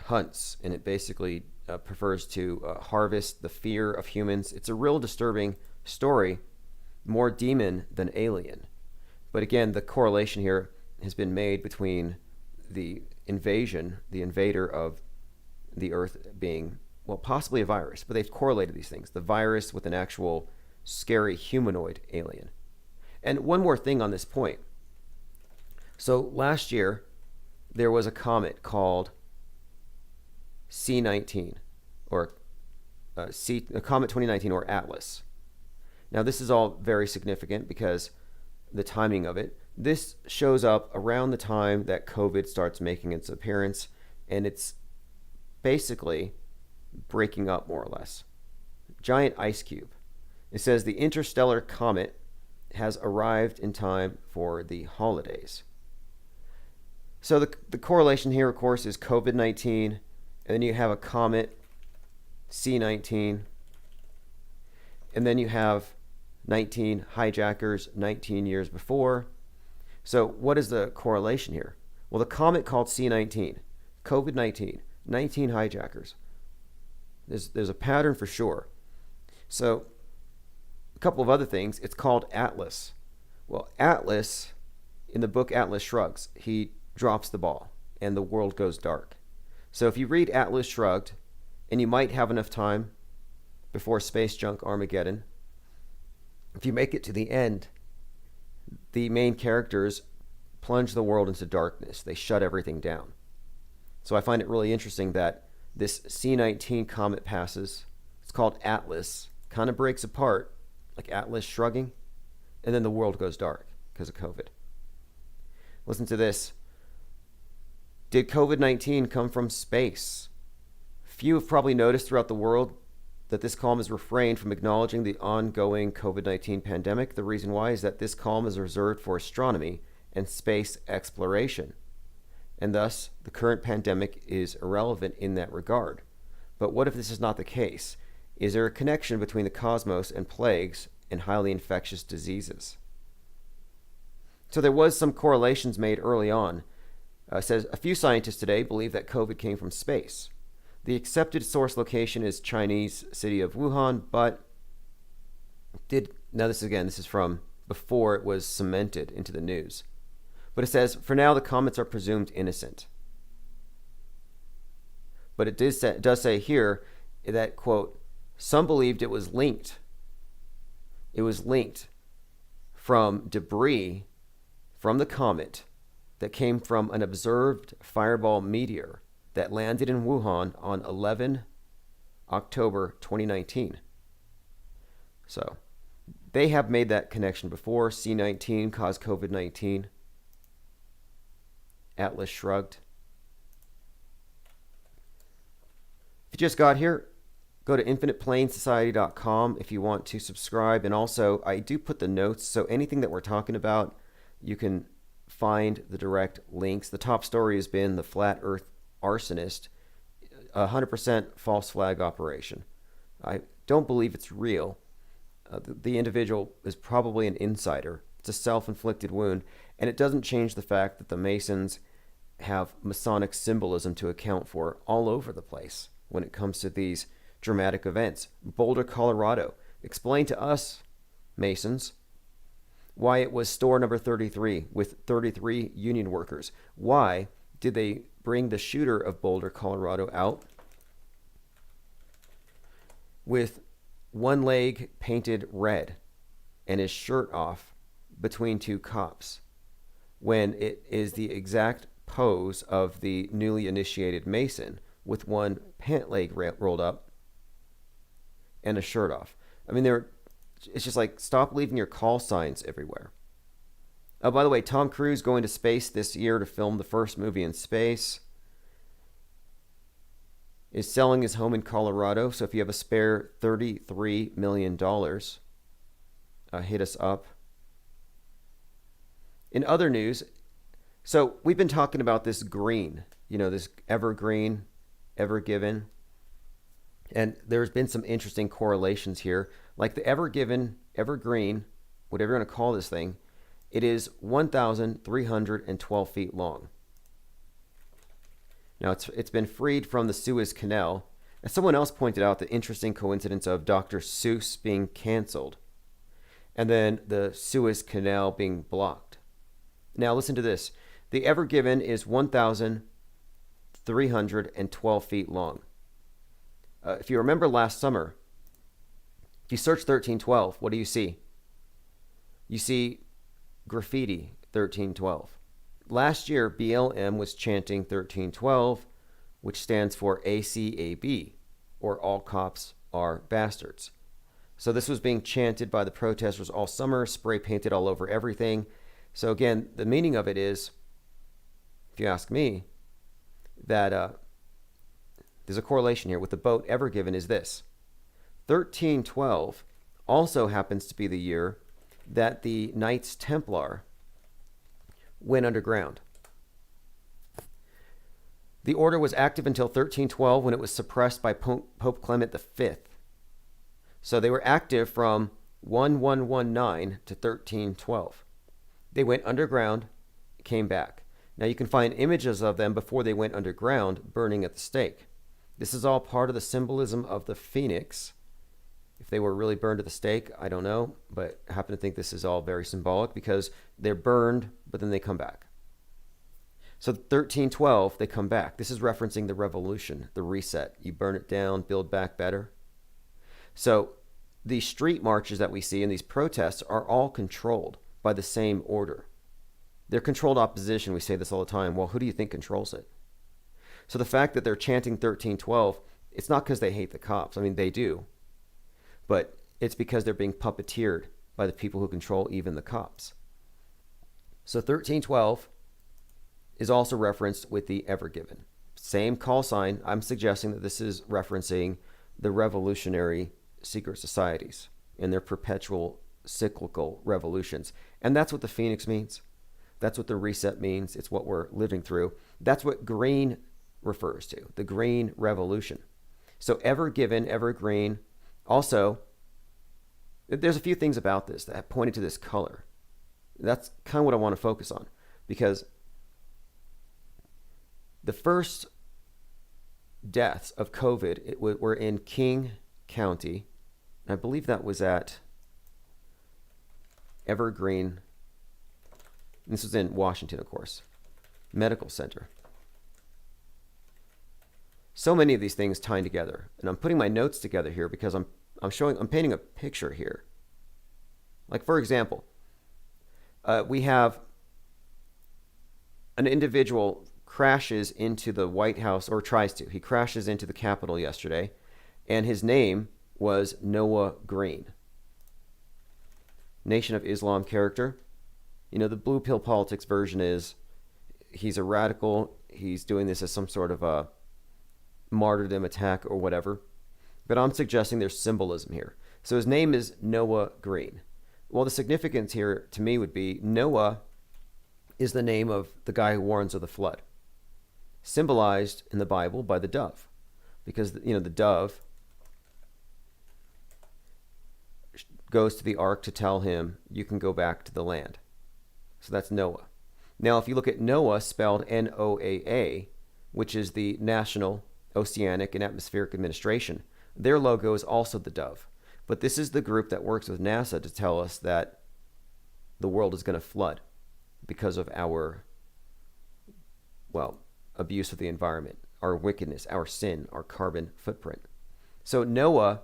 hunts, and it basically prefers to harvest the fear of humans. It's a real disturbing story, more demon than alien. But again, the correlation here has been made between the invasion, the invader of the Earth being, well, possibly a virus, but they've correlated these things, the virus with an actual scary humanoid alien. And one more thing on this point. So last year, there was a comet called C19, or Comet 2019, or Atlas. Now, this is all very significant because the timing of it. This shows up around the time that COVID starts making its appearance, and it's basically breaking up more or less. Giant ice cube. It says the interstellar comet has arrived in time for the holidays. So the correlation here, of course, is COVID-19, and then you have a comet, C19, and then you have 19 hijackers 19 years before. So what is the correlation here? Well, the comet called C19, COVID-19, 19 hijackers. There's a pattern for sure. So a couple of other things. It's called Atlas. Well, Atlas, in the book Atlas Shrugged, he drops the ball and the world goes dark. So if you read Atlas Shrugged, and you might have enough time before Space Junk Armageddon, if you make it to the end, the main characters plunge the world into darkness. They shut everything down. So I find it really interesting that this C19 comet passes. It's called Atlas, kind of breaks apart, like Atlas shrugging, and then the world goes dark because of COVID. Listen to this. Did COVID-19 come from space? Few have probably noticed throughout the world that this column is refrained from acknowledging the ongoing COVID-19 pandemic. The reason why is that this column is reserved for astronomy and space exploration, and thus the current pandemic is irrelevant in that regard. But what if this is not the case? Is there a connection between the cosmos and plagues and highly infectious diseases? So there was some correlations made early on. It says a few scientists today believe that COVID came from space. The accepted source location is Chinese city of Wuhan, but this is from before it was cemented into the news. But it says, for now, the comments are presumed innocent. But it does say here that, quote, some believed it was linked. It was linked from debris from the comet that came from an observed fireball meteor that landed in Wuhan on 11 October 2019. So they have made that connection before. C19 caused COVID-19. Atlas Shrugged. If you just got here, go to infiniteplainsociety.com if you want to subscribe. And also, I do put the notes, so anything that we're talking about, you can find the direct links. The top story has been the Flat Earth Arsonist, 100% false flag operation. I don't believe it's real. The individual is probably an insider. It's a self-inflicted wound, and it doesn't change the fact that the Masons have Masonic symbolism to account for all over the place when it comes to these dramatic events. Boulder, Colorado. Explain to us, Masons, why it was store number 33 with 33 union workers. Why did they bring the shooter of Boulder, Colorado out with one leg painted red and his shirt off between two cops, when it is the exact pose of the newly initiated Mason with one pant leg rolled up and a shirt off? I mean, it's just like, stop leaving your call signs everywhere. Oh, by the way, Tom Cruise going to space this year to film the first movie in space. Is selling his home in Colorado. So if you have a spare $33 million, hit us up. In other news, so we've been talking about this green, this evergreen, ever given. And there's been some interesting correlations here. Like the evergreen, whatever you want to call this thing, it is 1,312 feet long. Now, it's been freed from the Suez Canal. And someone else pointed out the interesting coincidence of Dr. Seuss being canceled and then the Suez Canal being blocked. Now, listen to this. The Ever Given is 1,312 feet long. If you remember last summer, if you search 1312, what do you see? You see graffiti 1312. Last year, BLM was chanting 1312, which stands for ACAB, or All Cops Are Bastards. So this was being chanted by the protesters all summer, spray painted all over everything. So again, the meaning of it is, if you ask me, that there's a correlation here with the boat Ever Given is this. 1312 also happens to be the year that the Knights Templar went underground. The order was active until 1312 when it was suppressed by Pope Clement V. So they were active from 1119 to 1312. They went underground, came back. Now you can find images of them before they went underground burning at the stake. This is all part of the symbolism of the phoenix. If they were really burned at the stake, I don't know, but I happen to think this is all very symbolic because they're burned, but then they come back. So 1312, they come back. This is referencing the revolution, the reset. You burn it down, build back better. So these street marches that we see and these protests are all controlled by the same order. They're controlled opposition. We say this all the time. Well, who do you think controls it? So the fact that they're chanting 1312, it's not because they hate the cops. I mean, they do. But it's because they're being puppeteered by the people who control even the cops. So 1312 is also referenced with the Ever Given. Same call sign. I'm suggesting that this is referencing the revolutionary secret societies and their perpetual cyclical revolutions. And that's what the Phoenix means. That's what the reset means. It's what we're living through. That's what green refers to, the green revolution. So Ever Given, evergreen. Also, there's a few things about this that pointed to this color. That's kind of what I want to focus on, because the first deaths of COVID were in King County. I believe that was at Evergreen. This was in Washington, of course. Medical Center. So many of these things tying together, and I'm putting my notes together here because I'm painting a picture here. Like, for example, we have an individual crashes into the White House, or tries to. He crashes into the Capitol yesterday, and his name was Noah Green. Nation of Islam character. You know, the blue pill politics version is he's a radical. He's doing this as some sort of a martyrdom attack or whatever. But I'm suggesting there's symbolism here. So his name is Noah Green. Well, the significance here to me would be Noah is the name of the guy who warns of the flood, symbolized in the Bible by the dove, because the dove goes to the ark to tell him you can go back to the land. So that's Noah. Now, if you look at NOAA, spelled NOAA, which is the National Oceanic and Atmospheric Administration, their logo is also the dove. But this is the group that works with NASA to tell us that the world is going to flood because of our, well, abuse of the environment, our wickedness, our sin, our carbon footprint. So NOAA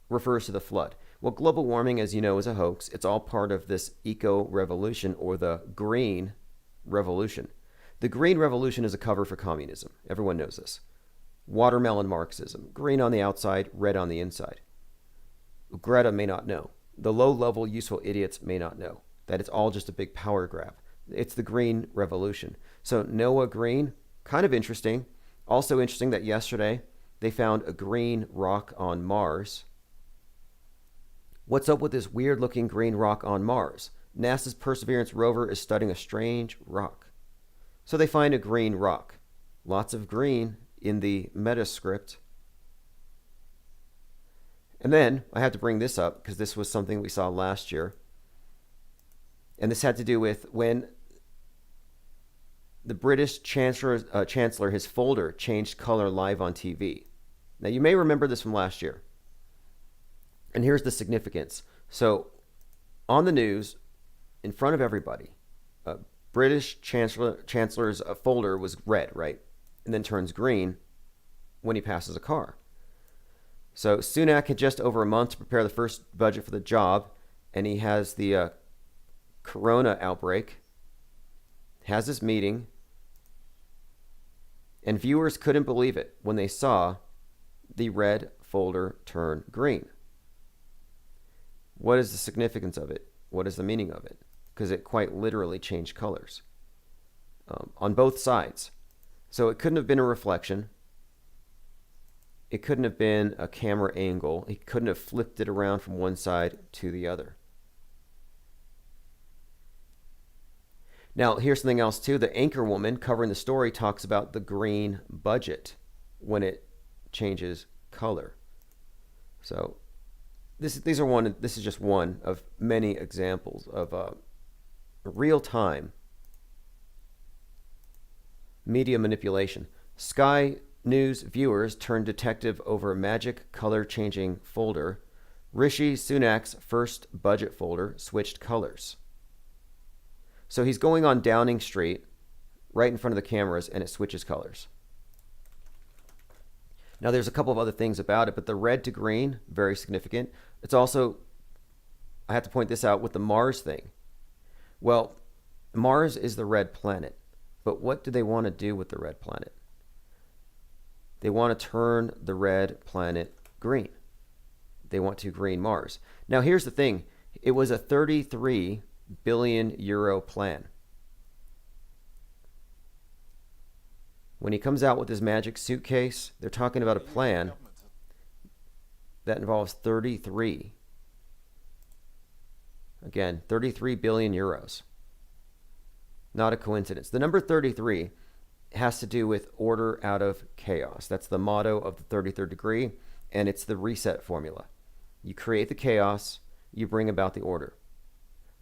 refers to the flood. Well, global warming, as you know, is a hoax. It's all part of this eco-revolution, or the green revolution. The green revolution is a cover for communism. Everyone knows this. Watermelon Marxism. Green on the outside, red on the inside. Greta may not know. The low-level useful idiots may not know that it's all just a big power grab. It's the green revolution. So NOAA green, kind of interesting. Also interesting that yesterday they found a green rock on Mars. What's up with this weird-looking green rock on Mars? NASA's Perseverance rover is studying a strange rock. So they find a green rock. Lots of green in the metascript. And then I have to bring this up because this was something we saw last year. And this had to do with when the British Chancellor, his folder, changed color live on TV. Now, you may remember this from last year. And here's the significance. So, on the news, in front of everybody, British Chancellor's folder was red, right? And then turns green when he passes a car. So, Sunak had just over a month to prepare the first budget for the job, and he has the corona outbreak, has this meeting, and viewers couldn't believe it when they saw the red folder turn green. What is the significance of it? What is the meaning of it? Because it quite literally changed colors on both sides. So it couldn't have been a reflection. It couldn't have been a camera angle. He couldn't have flipped it around from one side to the other. Now, here's something else too. The anchor woman covering the story talks about the green budget when it changes color. So this is just one of many examples of real-time media manipulation. Sky News viewers turned detective over magic color-changing folder. Rishi Sunak's first budget folder switched colors. So he's going on Downing Street, right in front of the cameras, and it switches colors. Now, there's a couple of other things about it, but the red to green, very significant. It's also, I have to point this out with the Mars thing. Well, Mars is the red planet, but what do they want to do with the red planet? They want to turn the red planet green. They want to green Mars. Now, here's the thing. It was a 33 billion euro plan. When he comes out with his magic suitcase, they're talking about a plan that involves 33. Again, 33 billion euros. Not a coincidence. The number 33 has to do with order out of chaos. That's the motto of the 33rd degree, and it's the reset formula. You create the chaos, you bring about the order.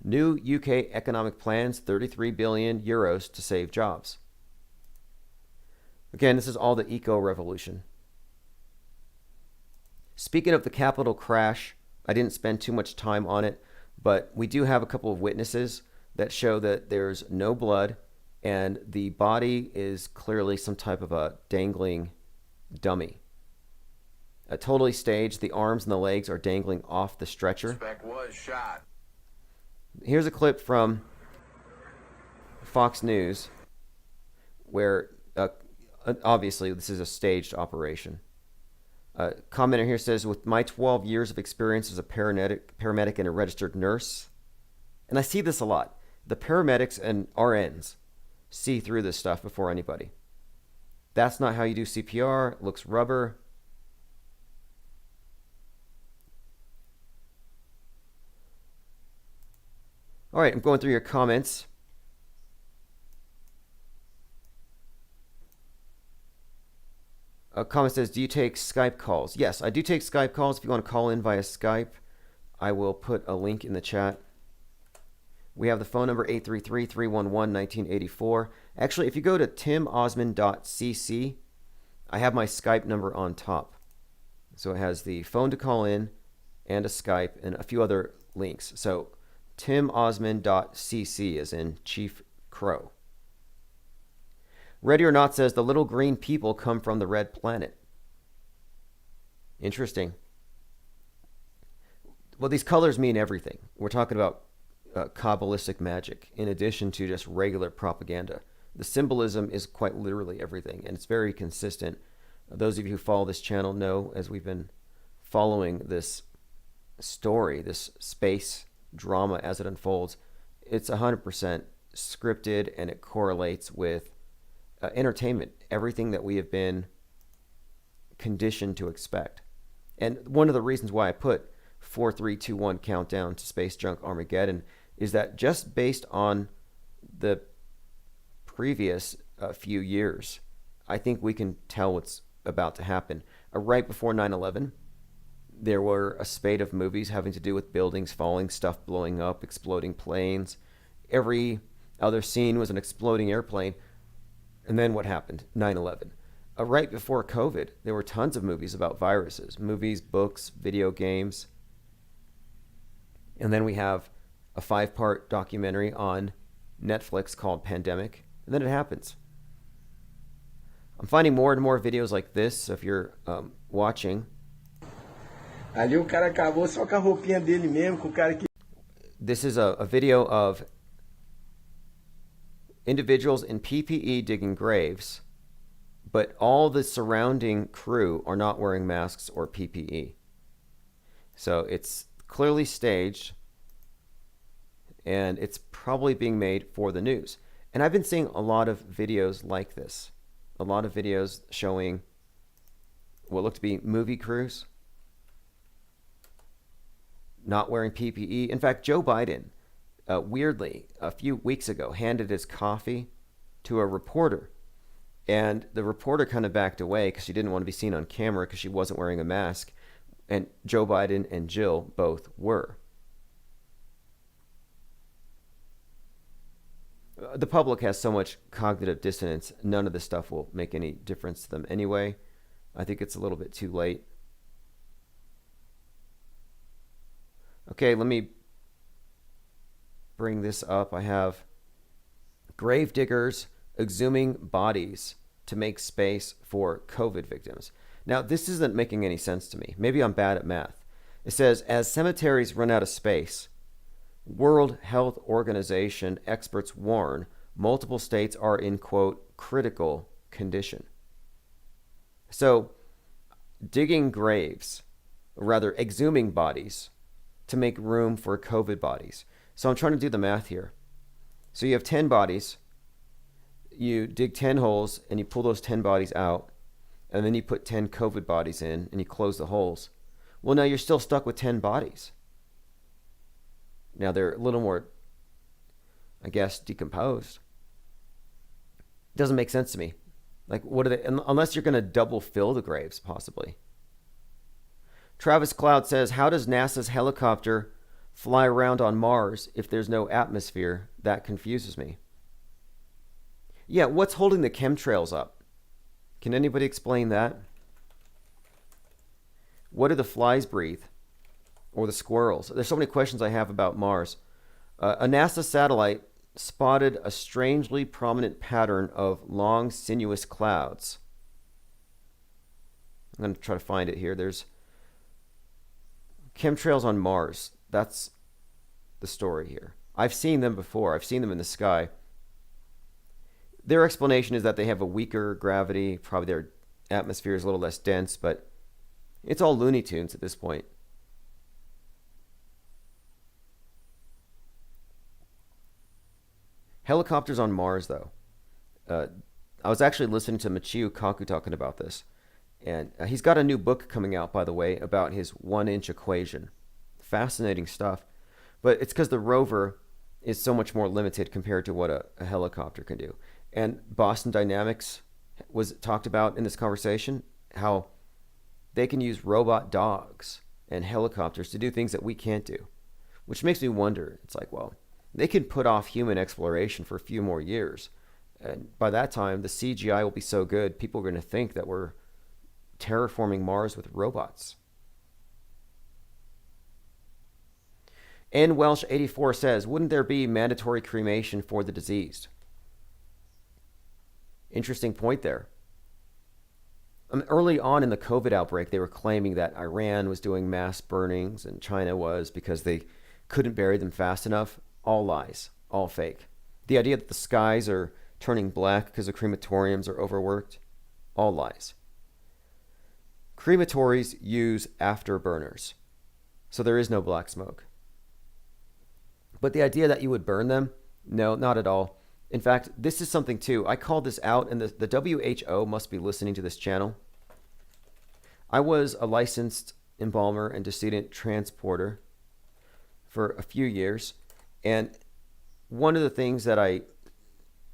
New UK economic plans, 33 billion euros to save jobs. Again, this is all the eco-revolution. Speaking of the Capitol crash, I didn't spend too much time on it, but we do have a couple of witnesses that show that there's no blood, and the body is clearly some type of a dangling dummy. Totally staged. The arms and the legs are dangling off the stretcher. Suspect was shot. Here's a clip from Fox News where obviously this is a staged operation. Commenter here says, with my 12 years of experience as a paramedic and a registered nurse, and I see this a lot, the paramedics and RNs see through this stuff before anybody. That's not how you do CPR. It looks rubber. All right, I'm going through your comments. A comment says, do you take Skype calls? Yes, I do take Skype calls. If you want to call in via Skype, I will put a link in the chat. We have the phone number 833-311-1984. Actually, if you go to timosman.cc, I have my Skype number on top. So it has the phone to call in and a Skype and a few other links. So timosman.cc is in Chief Crow. Ready or Not says the little green people come from the red planet. Interesting. Well, these colors mean everything. We're talking about Kabbalistic magic in addition to just regular propaganda. The symbolism is quite literally everything, and it's very consistent. Those of you who follow this channel know, as we've been following this story, this space drama as it unfolds, it's 100% scripted, and it correlates with entertainment, everything that we have been conditioned to expect. And one of the reasons why I put 4-3-2-1 countdown to space junk Armageddon is that just based on the previous few years, I think we can tell what's about to happen. Right before 9/11, there were a spate of movies having to do with buildings falling, stuff blowing up, exploding planes. Every other scene was an exploding airplane. And then what happened? 9/11. Right before COVID, there were tons of movies about viruses, movies, books, video games. And then we have a 5-part documentary on Netflix called Pandemic. And then it happens. I'm finding more and more videos like this. So if you're watching. Ali o cara acabou só com a roupinha dele mesmo, com o cara que... This is a video of individuals in PPE digging graves, but all the surrounding crew are not wearing masks or PPE. So it's clearly staged, and it's probably being made for the news. And I've been seeing a lot of videos like this. A lot of videos showing what look to be movie crews not wearing PPE. In fact, Joe Biden, weirdly, a few weeks ago, handed his coffee to a reporter. And the reporter kind of backed away because she didn't want to be seen on camera because she wasn't wearing a mask. And Joe Biden and Jill both were. The public has so much cognitive dissonance, none of this stuff will make any difference to them anyway. I think it's a little bit too late. Okay, let me bring this up. I have grave diggers exhuming bodies to make space for COVID victims. Now, this isn't making any sense to me. Maybe I'm bad at math. It says, as cemeteries run out of space, World Health Organization experts warn multiple states are in, quote, critical condition. So, digging graves, or rather exhuming bodies to make room for COVID bodies. So I'm trying to do the math here. So you have 10 bodies, you dig 10 holes, and you pull those 10 bodies out, and then you put 10 COVID bodies in, and you close the holes. Well, now you're still stuck with 10 bodies. Now they're a little more, I guess, decomposed. Doesn't make sense to me. Like, what are they, unless you're going to double fill the graves, possibly. Travis Cloud says, how does NASA's helicopter fly around on Mars if there's no atmosphere? That confuses me. Yeah, what's holding the chemtrails up? Can anybody explain that? What do the flies breathe? Or the squirrels? There's so many questions I have about Mars. A NASA satellite spotted a strangely prominent pattern of long, sinuous clouds. I'm going to try to find it here. There's chemtrails on Mars. That's the story here. I've seen them before. I've seen them in the sky. Their explanation is that they have a weaker gravity. Probably their atmosphere is a little less dense, but it's all Looney Tunes at this point. Helicopters on Mars, though. I was actually listening to Michio Kaku talking about this. And he's got a new book coming out, by the way, about his 1-inch equation. Fascinating stuff. But it's because the rover is so much more limited compared to what a helicopter can do. And Boston Dynamics was talked about in this conversation, how they can use robot dogs and helicopters to do things that we can't do. Which makes me wonder, it's like, well, They can put off human exploration for a few more years. And by that time, the CGI will be so good, people are going to think that we're terraforming Mars with robots. N. Welsh 84 says, wouldn't there be mandatory cremation for the diseased? Interesting point there. Early on in the COVID outbreak, they were claiming that Iran was doing mass burnings and China was because they couldn't bury them fast enough. All lies, all fake. The idea that the skies are turning black because the crematoriums are overworked, all lies. Crematories use afterburners, so there is no black smoke. But the idea that you would burn them, no, not at all. In fact, this is something too. I called this out, and the WHO must be listening to this channel. I was a licensed embalmer and decedent transporter for a few years, and one of the things that I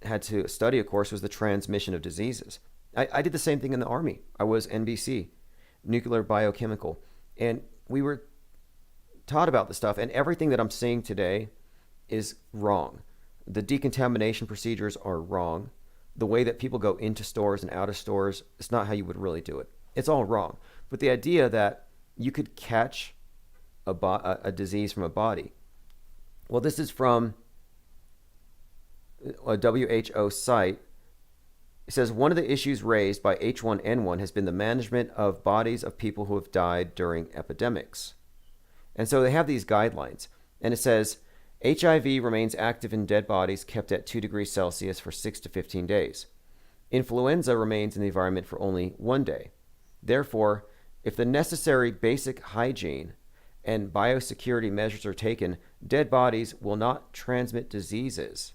had to study, of course, was the transmission of diseases. I did the same thing in the Army. I was NBC, nuclear biochemical, and we were taught about this stuff, and everything that I'm seeing today is wrong. The decontamination procedures are wrong. The way that people go into stores and out of stores, it's not how you would really do it. It's all wrong. But the idea that you could catch a disease from a body, well, this is from a WHO site. It says, one of the issues raised by H1N1 has been the management of bodies of people who have died during epidemics. And so they have these guidelines. And it says, HIV remains active in dead bodies kept at 2 degrees Celsius for 6 to 15 days. Influenza remains in the environment for only 1 day. Therefore, if the necessary basic hygiene and biosecurity measures are taken, dead bodies will not transmit diseases,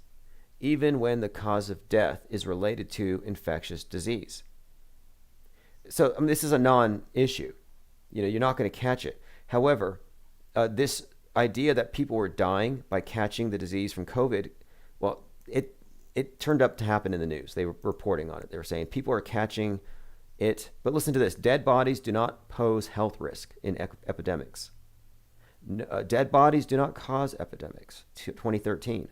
even when the cause of death is related to infectious disease. So this is a non-issue. You're not going to catch it. However, this idea that people were dying by catching the disease from COVID, well, it turned up to happen in the news. They were reporting on it. They were saying people are catching it. But listen to this. Dead bodies do not pose health risk in epidemics. Dead bodies do not cause epidemics. 2013.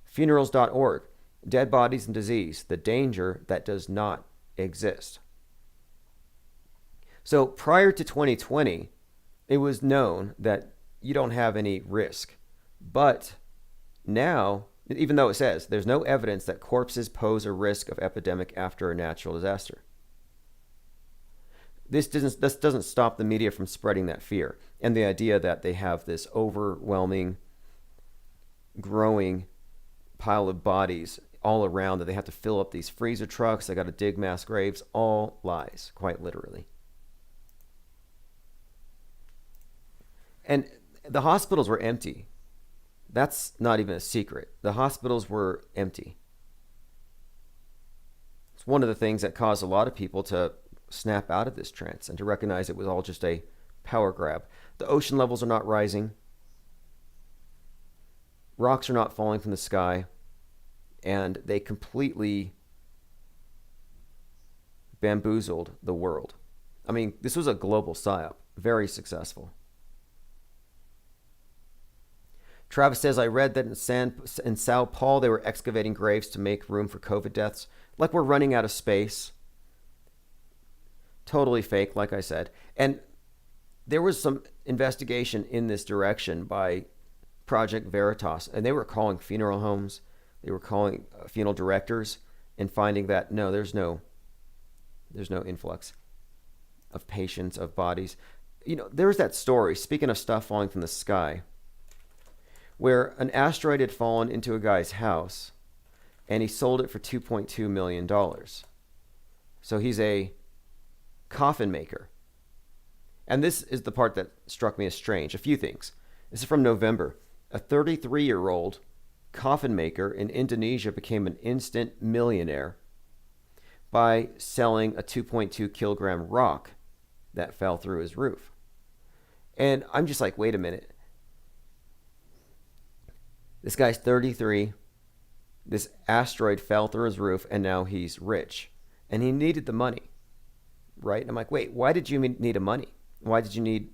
Funerals.org. Dead bodies and disease. The danger that does not exist. So prior to 2020, it was known that you don't have any risk. But now, even though it says there's no evidence that corpses pose a risk of epidemic after a natural disaster, this doesn't stop the media from spreading that fear and the idea that they have this overwhelming, growing pile of bodies all around, that they have to fill up these freezer trucks, they got to dig mass graves. All lies, quite literally. And the hospitals were empty. That's not even a secret. The hospitals were empty. It's one of the things that caused a lot of people to snap out of this trance and to recognize it was all just a power grab. The ocean levels are not rising. Rocks are not falling from the sky. And they completely bamboozled the world. I mean, this was a global psyop. Very successful. Travis says, I read that in Sao Paulo, they were excavating graves to make room for COVID deaths. Like we're running out of space. Totally fake, like I said. And there was some investigation in this direction by Project Veritas. And they were calling funeral homes. They were calling funeral directors and finding that, no, there's no influx of patients, of bodies. There was that story, speaking of stuff falling from the sky, where an asteroid had fallen into a guy's house and he sold it for $2.2 million. So he's a coffin maker. And this is the part that struck me as strange. A few things. This is from November. A 33-year-old coffin maker in Indonesia became an instant millionaire by selling a 2.2 kilogram rock that fell through his roof. And I'm just like, wait a minute. This guy's 33. This asteroid fell through his roof, and now he's rich. And he needed the money, right? And I'm like, wait, why did you need the money? Why did you need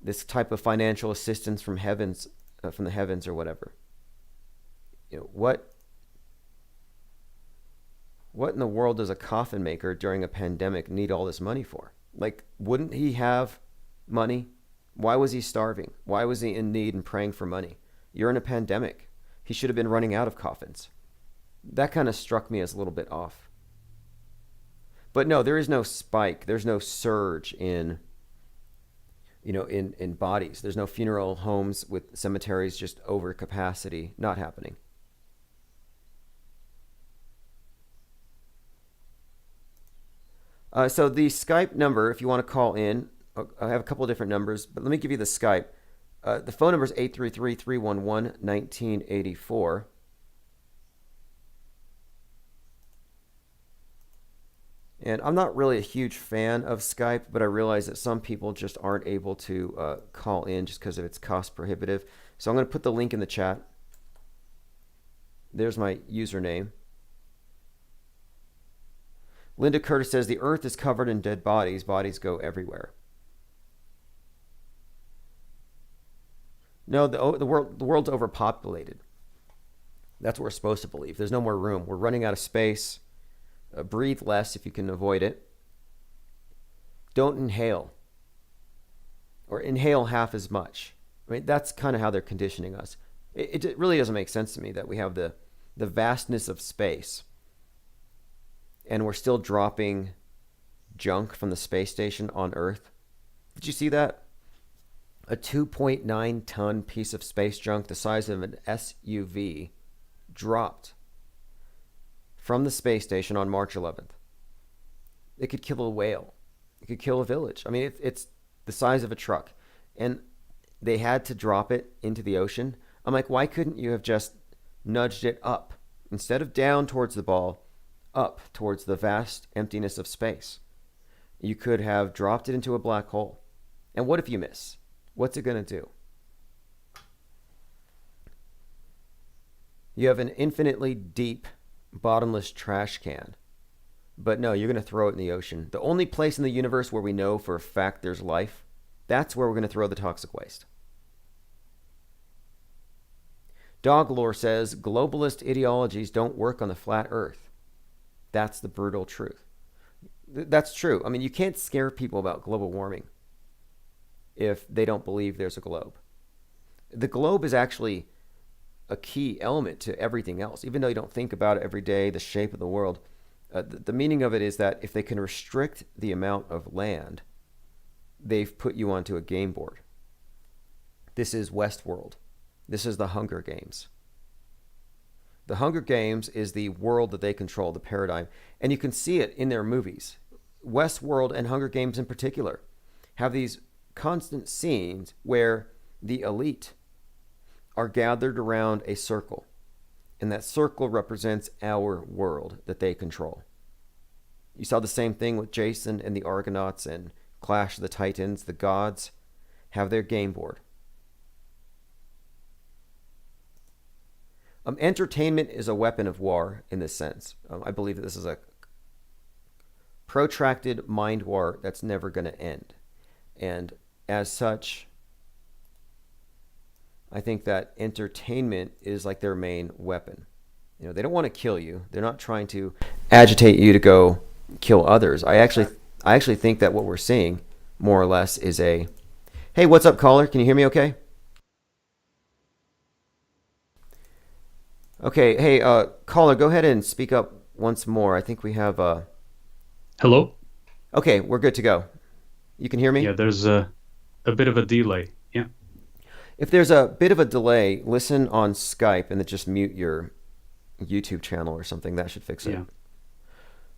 this type of financial assistance from heavens from the heavens or whatever. What in the world does a coffin maker during a pandemic need all this money for? Like, wouldn't he have money? Why was he starving? Why was he in need and praying for money? You're in a pandemic. He should have been running out of coffins. That kind of struck me as a little bit off. But no, there is no spike. There's no surge in bodies. There's no funeral homes with cemeteries just over capacity. Not happening. So the Skype number, if you want to call in, I have a couple of different numbers, but let me give you the Skype. The phone number is 833-311-1984. And I'm not really a huge fan of Skype, but I realize that some people just aren't able to call in just because of its cost prohibitive. So I'm going to put the link in the chat. There's my username. Linda Curtis says, the earth is covered in dead bodies. Bodies go everywhere. No, the world's overpopulated. That's what we're supposed to believe. There's no more room. We're running out of space. Breathe less if you can avoid it. Don't inhale. Or inhale half as much. I mean, that's kind of how they're conditioning us. It really doesn't make sense to me that we have the vastness of space and we're still dropping junk from the space station on Earth. Did you see that? A 2.9 ton piece of space junk the size of an SUV dropped from the space station on March 11th. It could kill a whale. It could kill a village. I mean, it's the size of a truck. And they had to drop it into the ocean. I'm like, why couldn't you have just nudged it up? Instead of down towards the ball, up towards the vast emptiness of space. You could have dropped it into a black hole. And what if you miss? What's it going to do? You have an infinitely deep, bottomless trash can. But no, you're going to throw it in the ocean. The only place in the universe where we know for a fact there's life, that's where we're going to throw the toxic waste. Dog Lore says, globalist ideologies don't work on the flat earth. That's the brutal truth. That's true. I mean, you can't scare people about global warming if they don't believe there's a globe. The globe is actually a key element to everything else. Even though you don't think about it every day, the shape of the world, the meaning of it is that if they can restrict the amount of land, they've put you onto a game board. This is Westworld. This is the Hunger Games. The Hunger Games is the world that they control, the paradigm. And you can see it in their movies. Westworld and Hunger Games in particular have these constant scenes where the elite are gathered around a circle. And that circle represents our world that they control. You saw the same thing with Jason and the Argonauts and Clash of the Titans. The gods have their game board. Entertainment is a weapon of war in this sense. I believe that this is a protracted mind war that's never going to end. And as such, I think that entertainment is like their main weapon. You know, they don't want to kill you. They're not trying to agitate you to go kill others. I actually think that what we're seeing, more or less, is a, hey, what's up, caller? Can you hear me okay? Okay, hey, caller, go ahead and speak up once more. I think we have Hello? Okay, we're good to go. You can hear me? Yeah, there's a bit of a delay. Yeah. If there's a bit of a delay, listen on Skype and then just mute your YouTube channel or something. That should fix it. Yeah.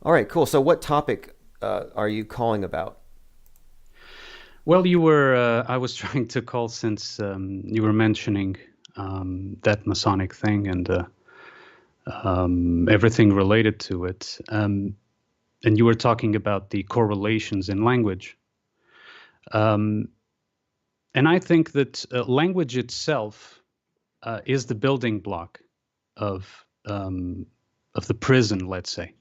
All right, cool. So what topic are you calling about? Well, I was trying to call since you were mentioning that Masonic thing and everything related to it. And you were talking about the correlations in language. And I think that language itself is the building block of the prison, let's say.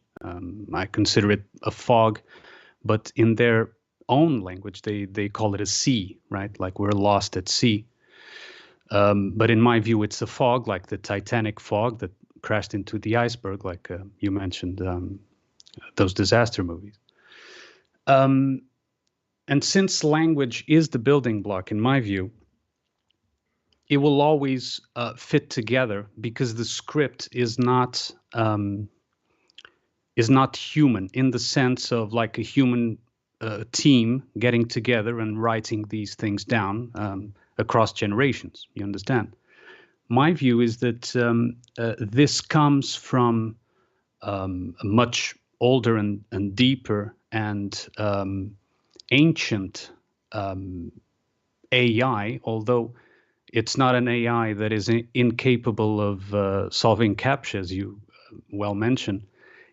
I consider it a fog, but in their own language, they call it a sea, right? Like we're lost at sea. But in my view, it's a fog, like the Titanic fog that crashed into the iceberg, like you mentioned, those disaster movies. And since language is the building block, in my view, it will always fit together because the script is not human in the sense of like a human team getting together and writing these things down across generations. You understand? My view is that this comes from a much older and deeper and ancient AI, although it's not an AI that is incapable of solving CAPTCHA, as you well mentioned.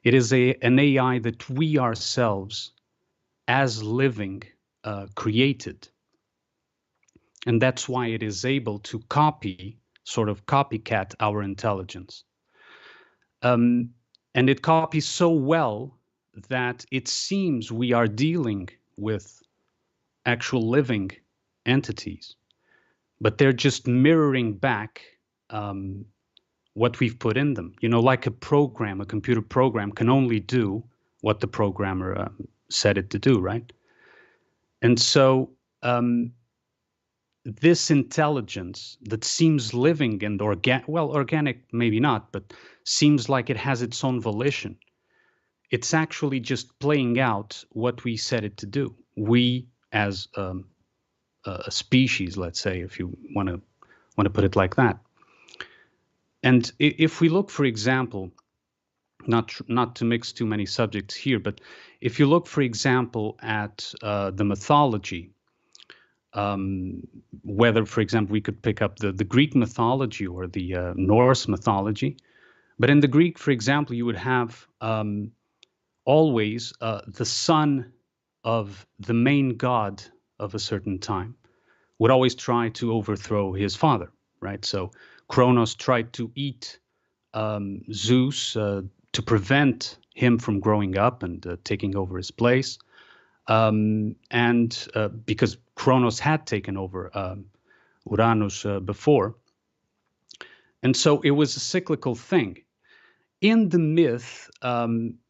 It is an AI that we ourselves, as living, created. And that's why it is able to sort of copycat our intelligence. And it copies so well that it seems we are dealing with actual living entities, but they're just mirroring back what we've put in them. You know, like a computer program can only do what the programmer set it to do, right? And so this intelligence that seems living and organic, maybe not, but seems like it has its own volition. It's actually just playing out what we set it to do. We, as a species, let's say, if you want to put it like that. And if we look, for example, not to mix too many subjects here, but if you look, for example, at the mythology, whether, for example, we could pick up the Greek mythology or the Norse mythology, but in the Greek, for example, you would have always the son of the main god of a certain time would always try to overthrow his father, right? So Kronos tried to eat Zeus to prevent him from growing up and taking over his place. And because Kronos had taken over Uranus before. And so it was a cyclical thing. In the myth,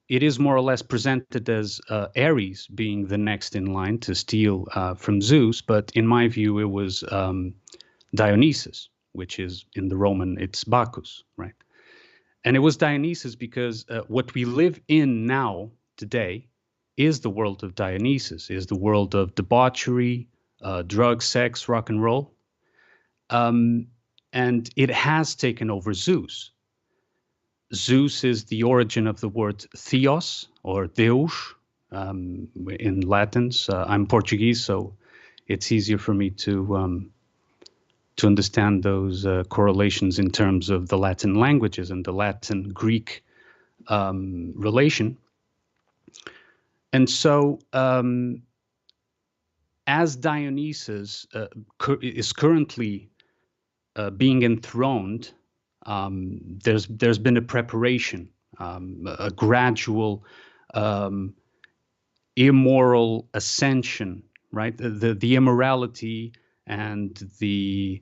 it is more or less presented as Ares being the next in line to steal from Zeus, but in my view, it was Dionysus, which is in the Roman, it's Bacchus, right? And it was Dionysus because what we live in now, today, is the world of Dionysus, is the world of debauchery, drugs, sex, rock and roll. And it has taken over Zeus. Zeus is the origin of the word theos or Deus in Latin. I'm Portuguese, so it's easier for me to understand those correlations in terms of the Latin languages and the Latin-Greek relation. And so as Dionysus is currently being enthroned, there's been a preparation, a gradual immoral ascension, right? The immorality and the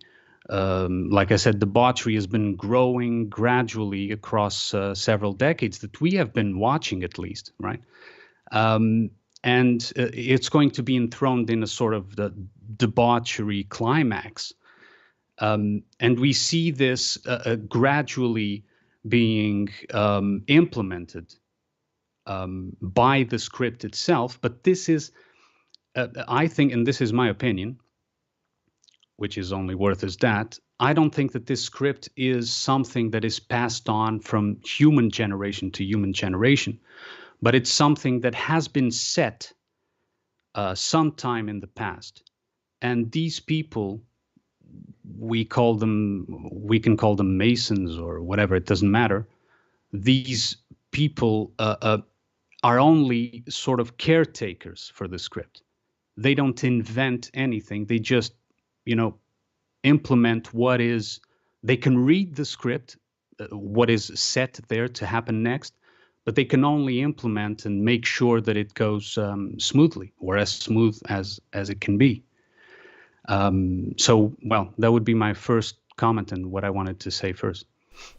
like I said, debauchery has been growing gradually across several decades that we have been watching, at least, right? And it's going to be enthroned in a sort of the debauchery climax. And we see this gradually being implemented by the script itself. But this is, I think, and this is my opinion, which is only worth as that, I don't think that this script is something that is passed on from human generation to human generation, but it's something that has been set sometime in the past. And these people, we can call them Masons or whatever, it doesn't matter. These people are only sort of caretakers for the script. They don't invent anything. They just, implement what is, they can read the script, what is set there to happen next, but they can only implement and make sure that it goes smoothly, or as smooth as it can be. So, well, that would be my first comment and what I wanted to say first.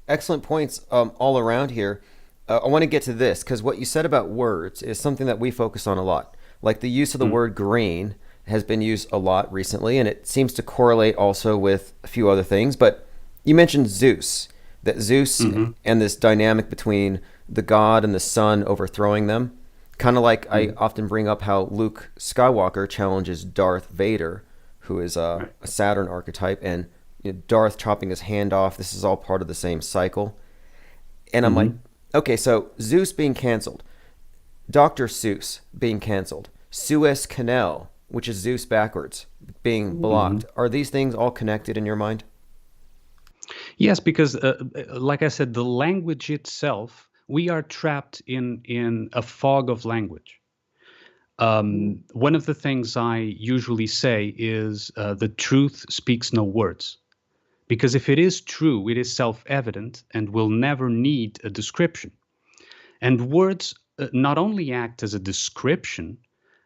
Excellent points all around here. I want to get to this because what you said about words is something that we focus on a lot. Like the use of the word green has been used a lot recently, and it seems to correlate also with a few other things. But you mentioned Zeus, that Zeus and this dynamic between the god and the son overthrowing them. Kind of like I often bring up how Luke Skywalker challenges Darth Vader, who is a Saturn archetype, and Darth chopping his hand off. This is all part of the same cycle. And I'm like, okay, so Zeus being canceled, Dr. Seuss being canceled, Suez Canal, which is Zeus backwards, being blocked. Are these things all connected in your mind? Yes, because like I said, the language itself, we are trapped in a fog of language. One of the things I usually say is the truth speaks no words. Because if it is true, it is self-evident and will never need a description. And words not only act as a description,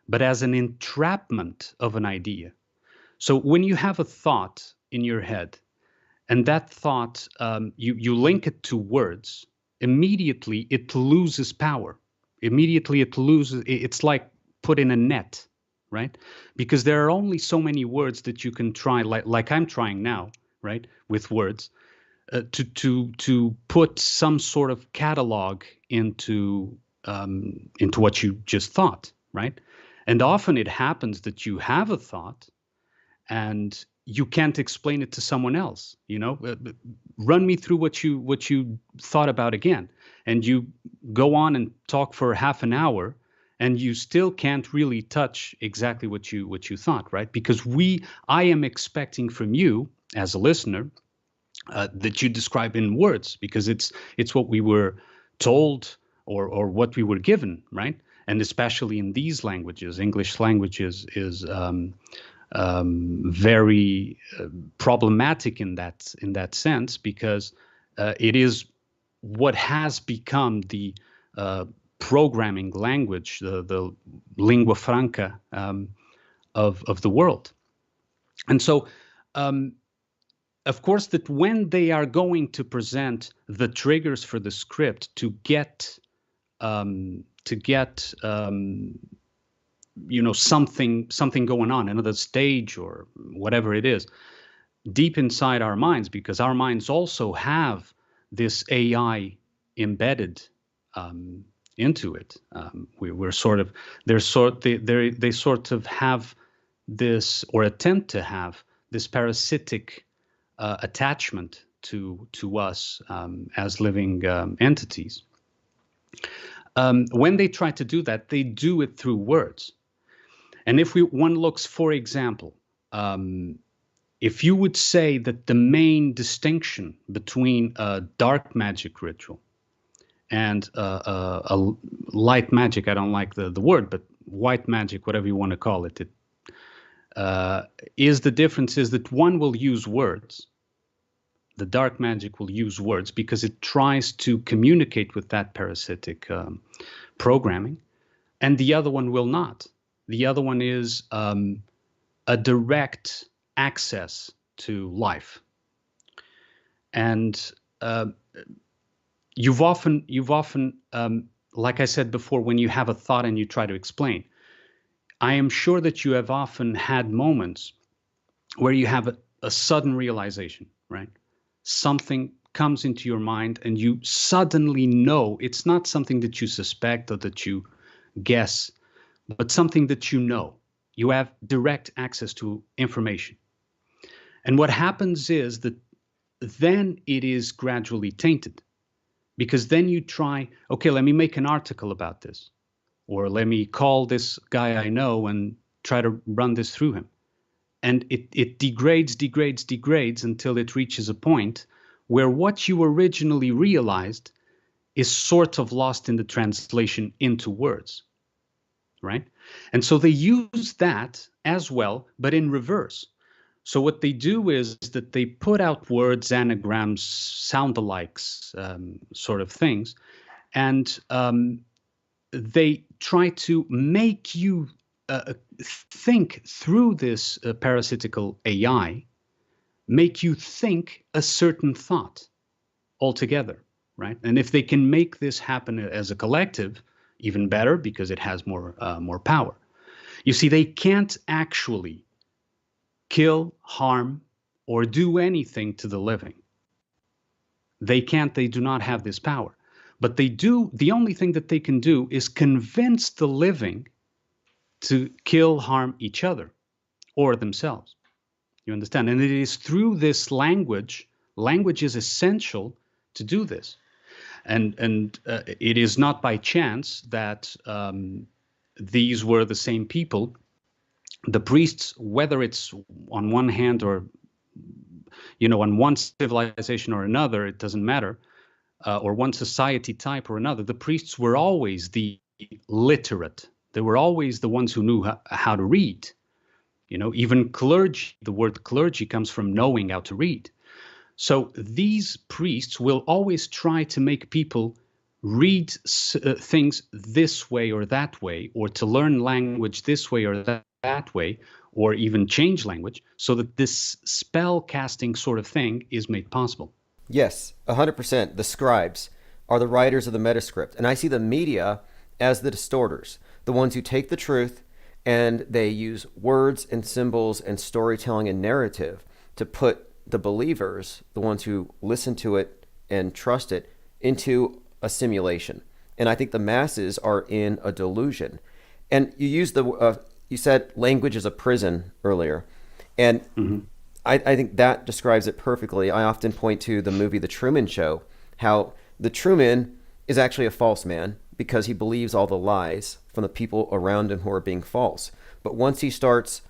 but as an entrapment of an idea. So when you have a thought in your head, and that thought, you link it to words, immediately it loses power. Immediately it loses, it's like put in a net, right? Because there are only so many words that you can try, like I'm trying now, right, with words, to put some sort of catalog into what you just thought, right? And often it happens that you have a thought and you can't explain it to someone else. Run me through what you thought about again, and you go on and talk for half an hour, and you still can't really touch exactly what you thought, right? Because I am expecting from you as a listener that you describe in words, because it's what we were told or what we were given, right? And especially in these languages, English languages is very problematic in that sense, because it is what has become the programming language, the lingua franca of the world. And so, of course, that when they are going to present the triggers for the script to get something going on, another stage or whatever it is, deep inside our minds, because our minds also have this AI embedded into it. We're sort of they sort of have this, or attempt to have this, parasitic attachment to us as living entities. When they try to do that, they do it through words. And if one looks, for example, if you would say that the main distinction between a dark magic ritual and a light magic, I don't like the word, but white magic, whatever you want to call it, is the difference is that one will use words. The dark magic will use words because it tries to communicate with that parasitic programming, and the other one will not. The other one is a direct access to life. And you've often, like I said before, when you have a thought and you try to explain, I am sure that you have often had moments where you have a sudden realization, right? Something comes into your mind and you suddenly know. It's not something that you suspect or that you guess, but something that you know. You have direct access to information. And what happens is that then it is gradually tainted, because then you try, okay, let me make an article about this, or let me call this guy I know and try to run this through him. And it degrades until it reaches a point where what you originally realized is sort of lost in the translation into words, right? And so they use that as well, but in reverse. So what they do is that they put out words, anagrams, sound-alikes, sort of things, and they try to make you think through this parasitical AI, make you think a certain thought altogether, right? And if they can make this happen as a collective, even better, because it has more power. You see, they can't actually kill, harm, or do anything to the living. They can't, they do not have this power. But they do, the only thing that they can do is convince the living to kill, harm each other or themselves. You understand? And it is through this language is essential to do this. And it is not by chance that these were the same people. The priests, whether it's on one hand or, on one civilization or another, it doesn't matter, or one society type or another, the priests were always the literate. They were always the ones who knew how to read. Even clergy, the word clergy comes from knowing how to read. So these priests will always try to make people read things this way or that way, or to learn language this way or that way, or even change language, so that this spell casting sort of thing is made possible. Yes, 100%. The scribes are the writers of the metascript. And I see the media as the distorters, the ones who take the truth and they use words and symbols and storytelling and narrative to put the believers, the ones who listen to it and trust it, into a simulation. And I think the masses are in a delusion. And you used you said language is a prison earlier. And I think that describes it perfectly. I often point to the movie The Truman Show, how the Truman is actually a false man because he believes all the lies from the people around him who are being false. But once he starts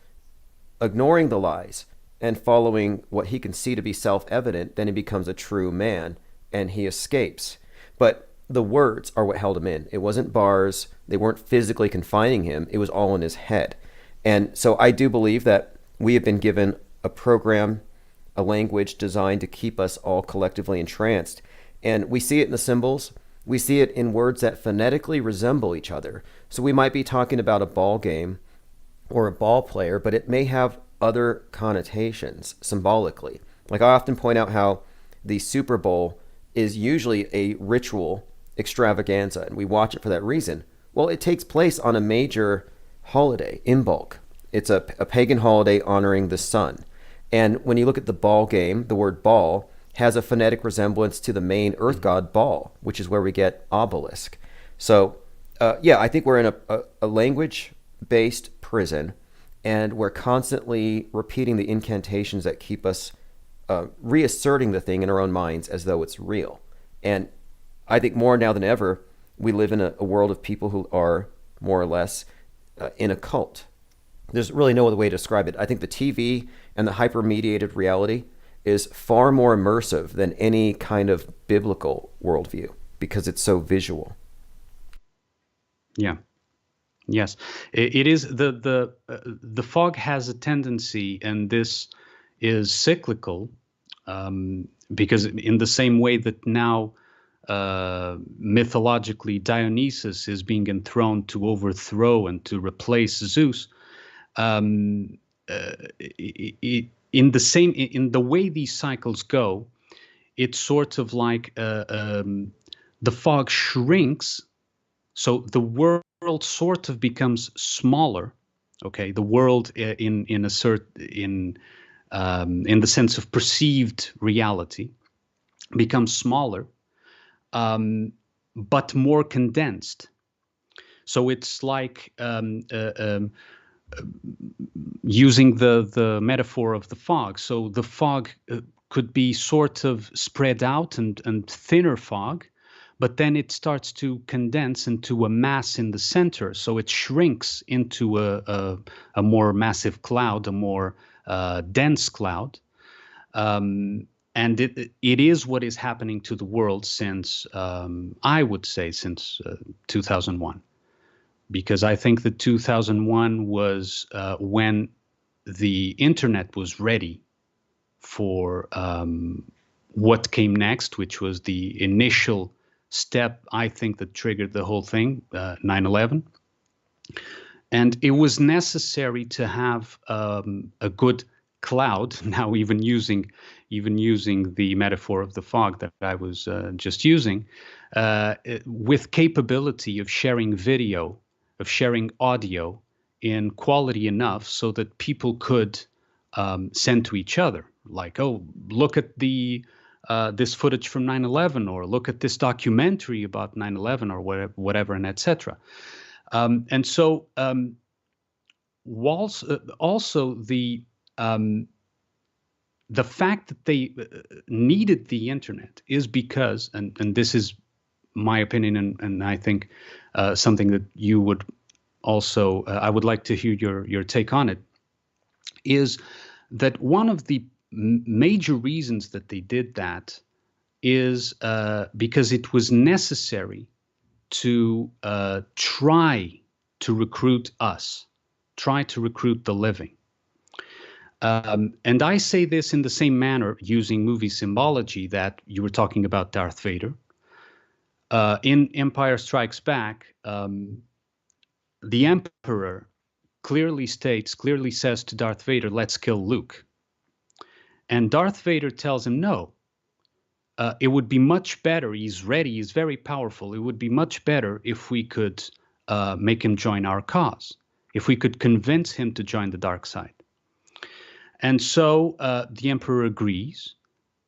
ignoring the lies and following what he can see to be self-evident, then he becomes a true man and he escapes. But the words are what held him in. It wasn't bars. They weren't physically confining him. It was all in his head. And so I do believe that we have been given a program, a language designed to keep us all collectively entranced. And we see it in the symbols. We see it in words that phonetically resemble each other. So we might be talking about a ball game or a ball player, but it may have other connotations symbolically. Like I often point out how the Super Bowl is usually a ritual extravaganza, and we watch it for that reason. Well, it takes place on a major holiday, Imbolc. It's a pagan holiday honoring the sun. And when you look at the ball game, the word ball has a phonetic resemblance to the main earth god Baal, which is where we get obelisk. So, I think we're in a language-based prison, and we're constantly repeating the incantations that keep us reasserting the thing in our own minds as though it's real. And I think more now than ever, we live in a world of people who are more or less in a cult. There's really no other way to describe it. I think the TV and the hyper-mediated reality is far more immersive than any kind of biblical worldview because it's so visual. Yeah. Yes, it is. The fog has a tendency, and this is cyclical, because in the same way that now mythologically Dionysus is being enthroned to overthrow and to replace Zeus, in the way these cycles go, it's sort of like the fog shrinks, so the world sort of becomes smaller. Okay, the world in the sense of perceived reality becomes smaller, but more condensed. So it's like using the metaphor of the fog. So the fog could be sort of spread out and thinner fog, but then it starts to condense into a mass in the center. So it shrinks into a more massive cloud, a more dense cloud. And it is what is happening to the world since, I would say, since 2001. Because I think that 2001 was when the internet was ready for what came next, which was the initial step, I think, that triggered the whole thing, 9/11. And it was necessary to have a good cloud. Now, even using the metaphor of the fog that I was just using, with capability of sharing video, of sharing audio in quality enough so that people could send to each other, like, oh, look at this footage from 9/11, or look at this documentary about 9/11, or whatever, and etc. And so also the fact that they needed the internet is because, and this is my opinion, and I think something that you would also, I would like to hear your take on it, is that one of the major reasons that they did that is because it was necessary to try to recruit us, try to recruit the living. And I say this in the same manner, using movie symbology, that you were talking about Darth Vader. In Empire Strikes Back, the Emperor clearly says to Darth Vader, let's kill Luke. And Darth Vader tells him, no, it would be much better, he's ready, he's very powerful, it would be much better if we could make him join our cause, if we could convince him to join the dark side. And so the Emperor agrees,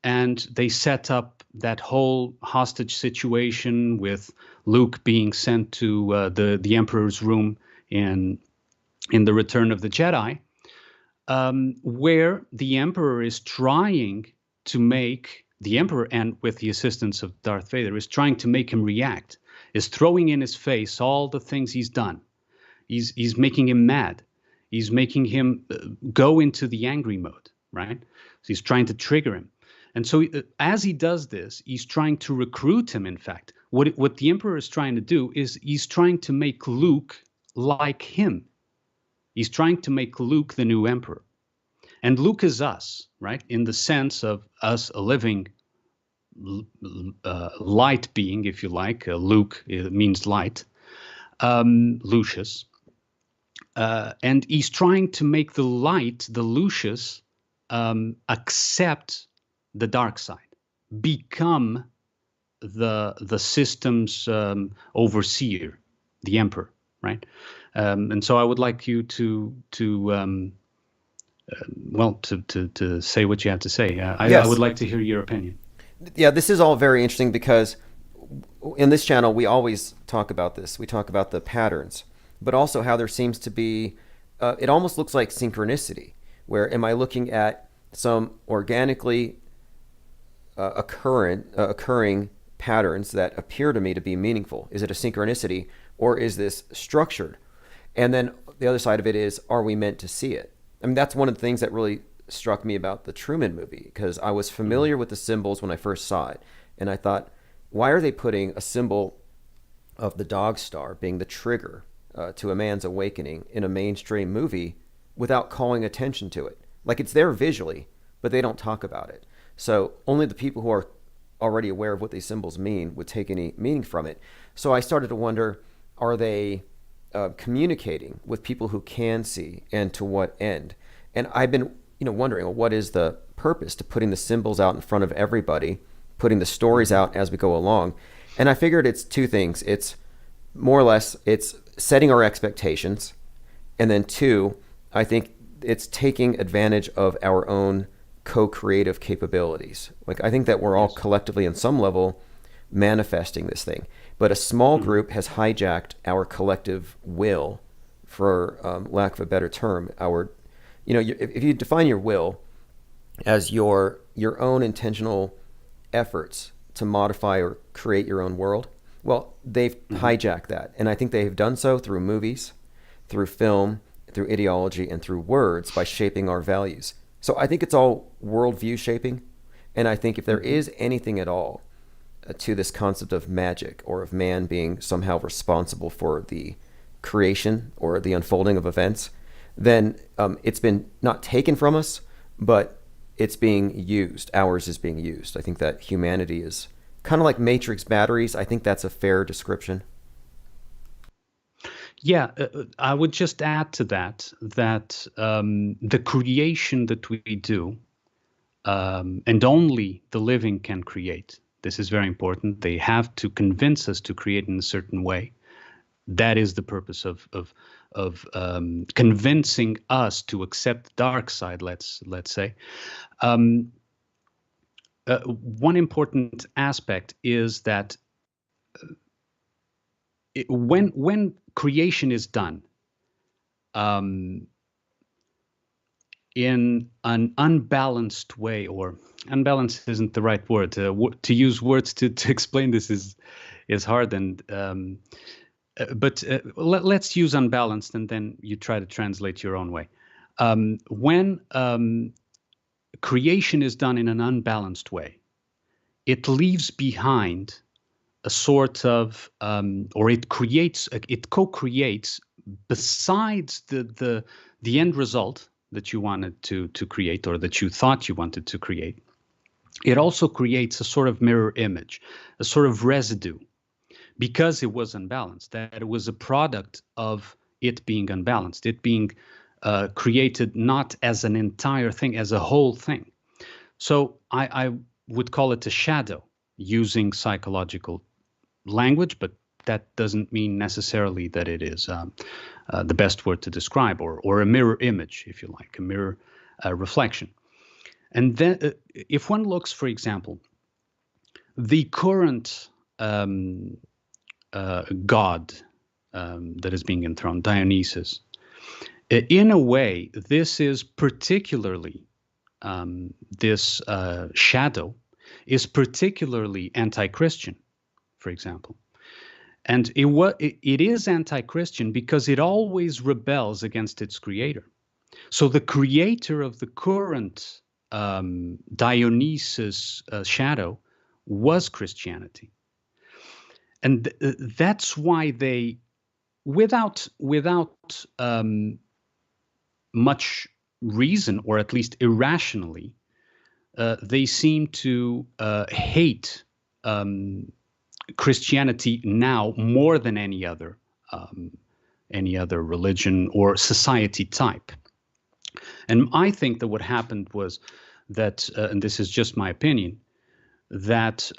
and they set up that whole hostage situation with Luke being sent to the Emperor's room in the Return of the Jedi, where the Emperor is trying to make the Emperor, and with the assistance of Darth Vader, is trying to make him react, is throwing in his face all the things he's done. He's making him mad. He's making him go into the angry mode, right? So he's trying to trigger him. And so as he does this, he's trying to recruit him, in fact. What the Emperor is trying to do is he's trying to make Luke like him. He's trying to make Luke the new Emperor. And Luke is us, right? In the sense of us, a living light being, if you like. Luke means light. Lucius. And he's trying to make the light, the Lucius, accept the dark side, become the system's overseer, the Emperor, right? And so I would like you to say what you have to say. Yes. I would like to hear your opinion. Yeah, this is all very interesting because in this channel, we always talk about this. We talk about the patterns, but also how there seems to be, it almost looks like synchronicity, where am I looking at some organically occurring patterns that appear to me to be meaningful? Is it a synchronicity, or is this structured? And then the other side of it is, are we meant to see it? I mean, that's one of the things that really struck me about the Truman movie, because I was familiar with the symbols when I first saw it. And I thought, why are they putting a symbol of the dog star being the trigger to a man's awakening in a mainstream movie without calling attention to it? Like, it's there visually, but they don't talk about it. So only the people who are already aware of what these symbols mean would take any meaning from it. So I started to wonder, are they communicating with people who can see, and to what end? And I've been wondering, well, what is the purpose to putting the symbols out in front of everybody, putting the stories out as we go along? And I figured it's two things. It's more or less, it's setting our expectations. And then two, I think it's taking advantage of our own co-creative capabilities. Like, I think that we're all collectively on some level manifesting this thing, but a small group has hijacked our collective will, for lack of a better term. If you define your will as your own intentional efforts to modify or create your own world, well, they've hijacked that. And I think they've done so through movies, through film, through ideology, and through words, by shaping our values. So I think it's all worldview shaping. And I think if there is anything at all to this concept of magic, or of man being somehow responsible for the creation or the unfolding of events, then it's been not taken from us, but it's being used. Ours is being used. I think that humanity is kind of like Matrix batteries. I think that's a fair description. Yeah, I would just add to that that the creation that we do, and only the living can create. This is very important. They have to convince us to create in a certain way. That is the purpose of convincing us to accept the dark side. Let's say. Um, One important aspect is that when creation is done um, in an unbalanced way, or unbalanced isn't the right word. To use words to explain this is hard, and but let's use unbalanced, and then you try to translate your own way. When creation is done in an unbalanced way, it leaves behind a sort of, or it co-creates besides the end result that you wanted to create, or that you thought you wanted to create. It also creates a sort of mirror image, a sort of residue, because it was unbalanced, that it was a product of it being unbalanced, it being created not as an entire thing, as a whole thing. So I would call it a shadow, using psychological language, but that doesn't mean necessarily that it is the best word to describe, or a mirror image, if you like, a mirror reflection. And then, if one looks, for example, the current god that is being enthroned, Dionysus, in a way, this is particularly, this shadow is particularly anti-Christian, for example. And it is anti-Christian because it always rebels against its creator. So the creator of the current Dionysus shadow was Christianity. And that's why they, without much reason, or at least irrationally, they seem to hate Christianity now more than any other religion or society type. And I think that what happened was that, and this is just my opinion, that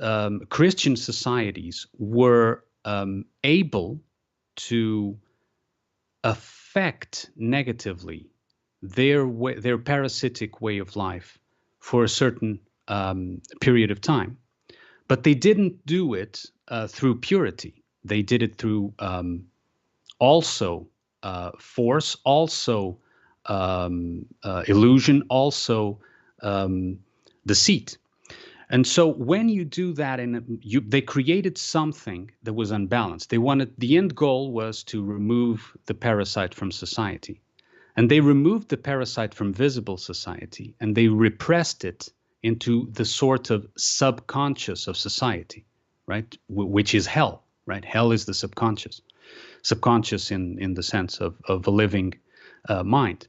Christian societies were able to affect negatively their parasitic way of life for a certain period of time. But they didn't do it through purity. They did it through also force, also illusion, also deceit. And so when you do that, they created something that was unbalanced. The end goal was to remove the parasite from society. And they removed the parasite from visible society, and they repressed it into the sort of subconscious of society, right? Which is hell, right? Hell is the subconscious in the sense of a living mind.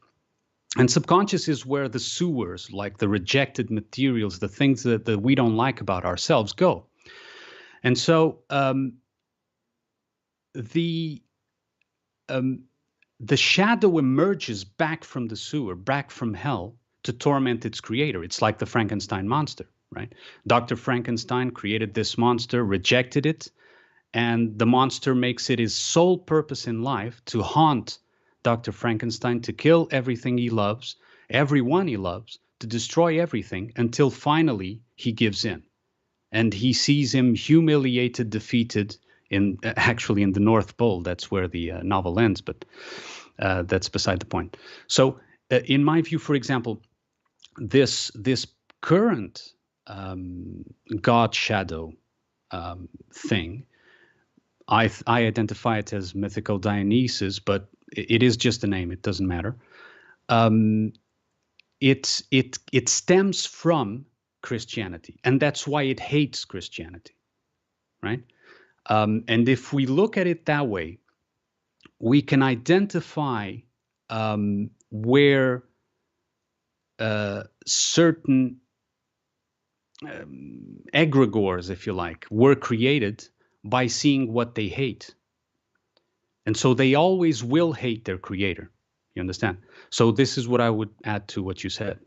And subconscious is where the sewers, like the rejected materials, the things that we don't like about ourselves, go. And so the shadow emerges back from the sewer, back from hell, to torment its creator. It's like the Frankenstein monster, right? Dr. Frankenstein created this monster, rejected it, and the monster makes it his sole purpose in life to haunt Dr. Frankenstein, to kill everything he loves, everyone he loves, to destroy everything, until finally he gives in. And he sees him humiliated, defeated, actually in the North Pole. That's where the novel ends, but that's beside the point. So in my view, for example, this current God shadow thing, I identify it as mythical Dionysus, but it is just a name. It doesn't matter. It stems from Christianity, and that's why it hates Christianity, right? And if we look at it that way, we can identify where certain egregores, if you like, were created by seeing what they hate. And so they always will hate their creator. You understand? So this is what I would add to what you said.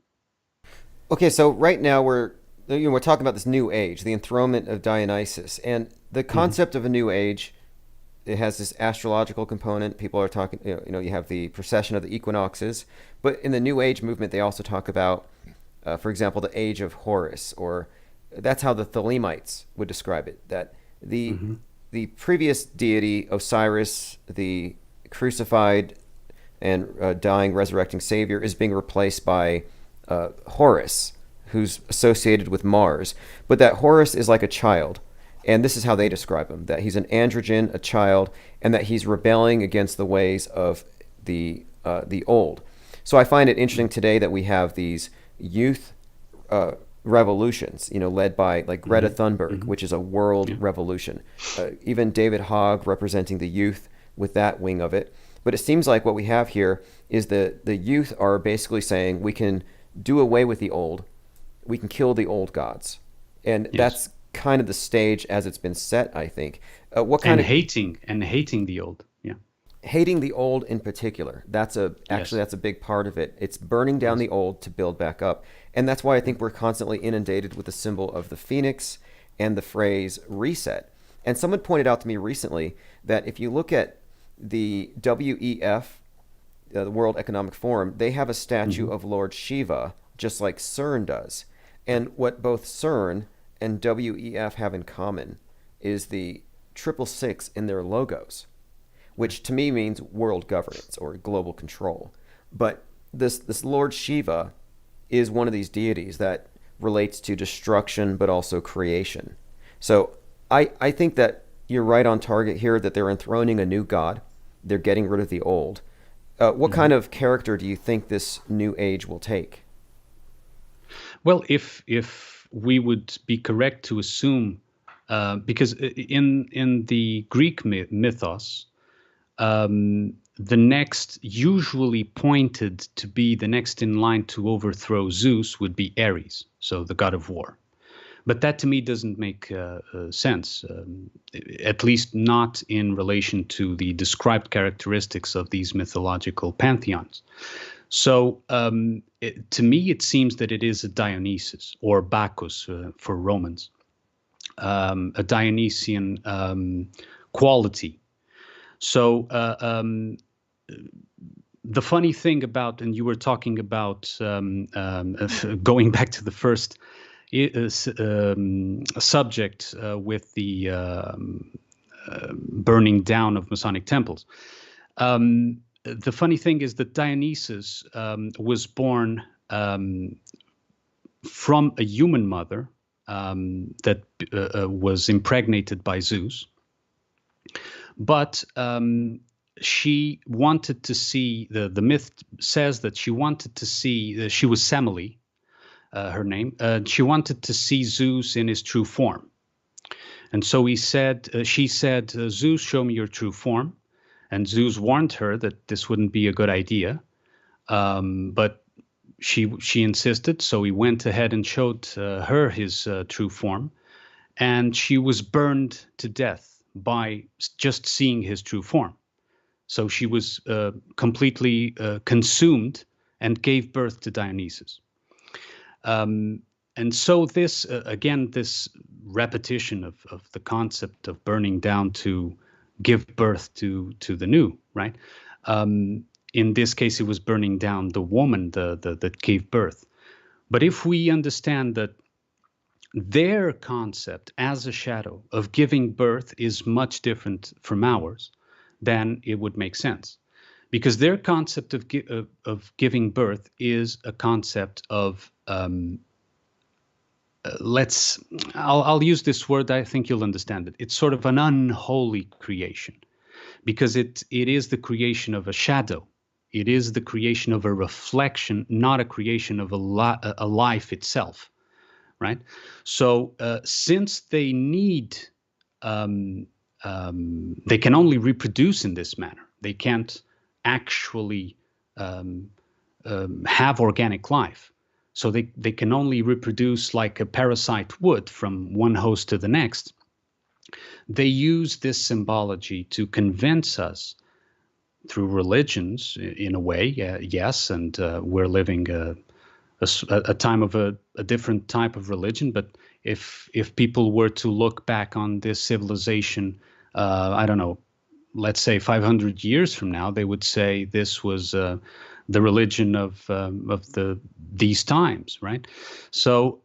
Okay, so right now we're talking about this new age, the enthronement of Dionysus, and the concept of a new age. It has this astrological component. People are talking, you have the precession of the equinoxes, but in the New Age movement, they also talk about, for example, the age of Horus, or that's how the Thelemites would describe it. That the previous deity Osiris, the crucified and dying, resurrecting Savior, is being replaced by Horus, who's associated with Mars, but that Horus is like a child. And this is how they describe him, that he's an androgen, a child, and that he's rebelling against the ways of the old. So I find it interesting today that we have these youth revolutions, led by like Greta Thunberg, which is a world revolution. Even David Hogg representing the youth with that wing of it. But it seems like what we have here is the youth are basically saying we can do away with the old, we can kill the old gods. And that's kind of the stage as it's been set, I think. What kind of hating the old, hating the old in particular? That's a big part of it. It's burning down the old to build back up, and that's why I think we're constantly inundated with the symbol of the phoenix and the phrase reset. And someone pointed out to me recently that if you look at the WEF, the World Economic Forum, they have a statue of Lord Shiva, just like CERN does. And what both CERN and WEF have in common is the 666 in their logos, which to me means world governance or global control. But this Lord Shiva is one of these deities that relates to destruction but also creation. So I think that you're right on target here, that they're enthroning a new god. They're getting rid of the old. What kind of character do you think this new age will take? Well, if we would be correct to assume, because in the Greek mythos, the next usually pointed to be the next in line to overthrow Zeus would be Ares, so the god of war. But that to me doesn't make sense, at least not in relation to the described characteristics of these mythological pantheons. So to me, it seems that it is a Dionysus, or Bacchus for Romans, a Dionysian quality. So the funny thing about, and you were talking about going back to the first subject with the burning down of Masonic temples. The funny thing is that Dionysus was born from a human mother that was impregnated by Zeus. But she wanted to see, the myth says that she wanted to see, she was Semele, her name. She wanted to see Zeus in his true form. And so she said, Zeus, show me your true form. And Zeus warned her that this wouldn't be a good idea. But she insisted. So he went ahead and showed her his true form. And she was burned to death by just seeing his true form. So she was completely consumed and gave birth to Dionysus. And so this, again, this repetition of the concept of burning down to give birth to the new, right? In this case, it was burning down the woman that gave birth. But if we understand that their concept as a shadow of giving birth is much different from ours, then it would make sense. Because their concept of giving birth is a concept of I'll use this word, I think you'll understand it. It's sort of an unholy creation, because it is the creation of a shadow. It is the creation of a reflection, not a creation of a life itself, right? So since they need, they can only reproduce in this manner. They can't actually have organic life. So they can only reproduce like a parasite would from one host to the next. They use this symbology to convince us through religions in a way, yes, and we're living a time of a different type of religion. But if people were to look back on this civilization, I don't know, let's say 500 years from now, they would say this was the religion of these times, right? So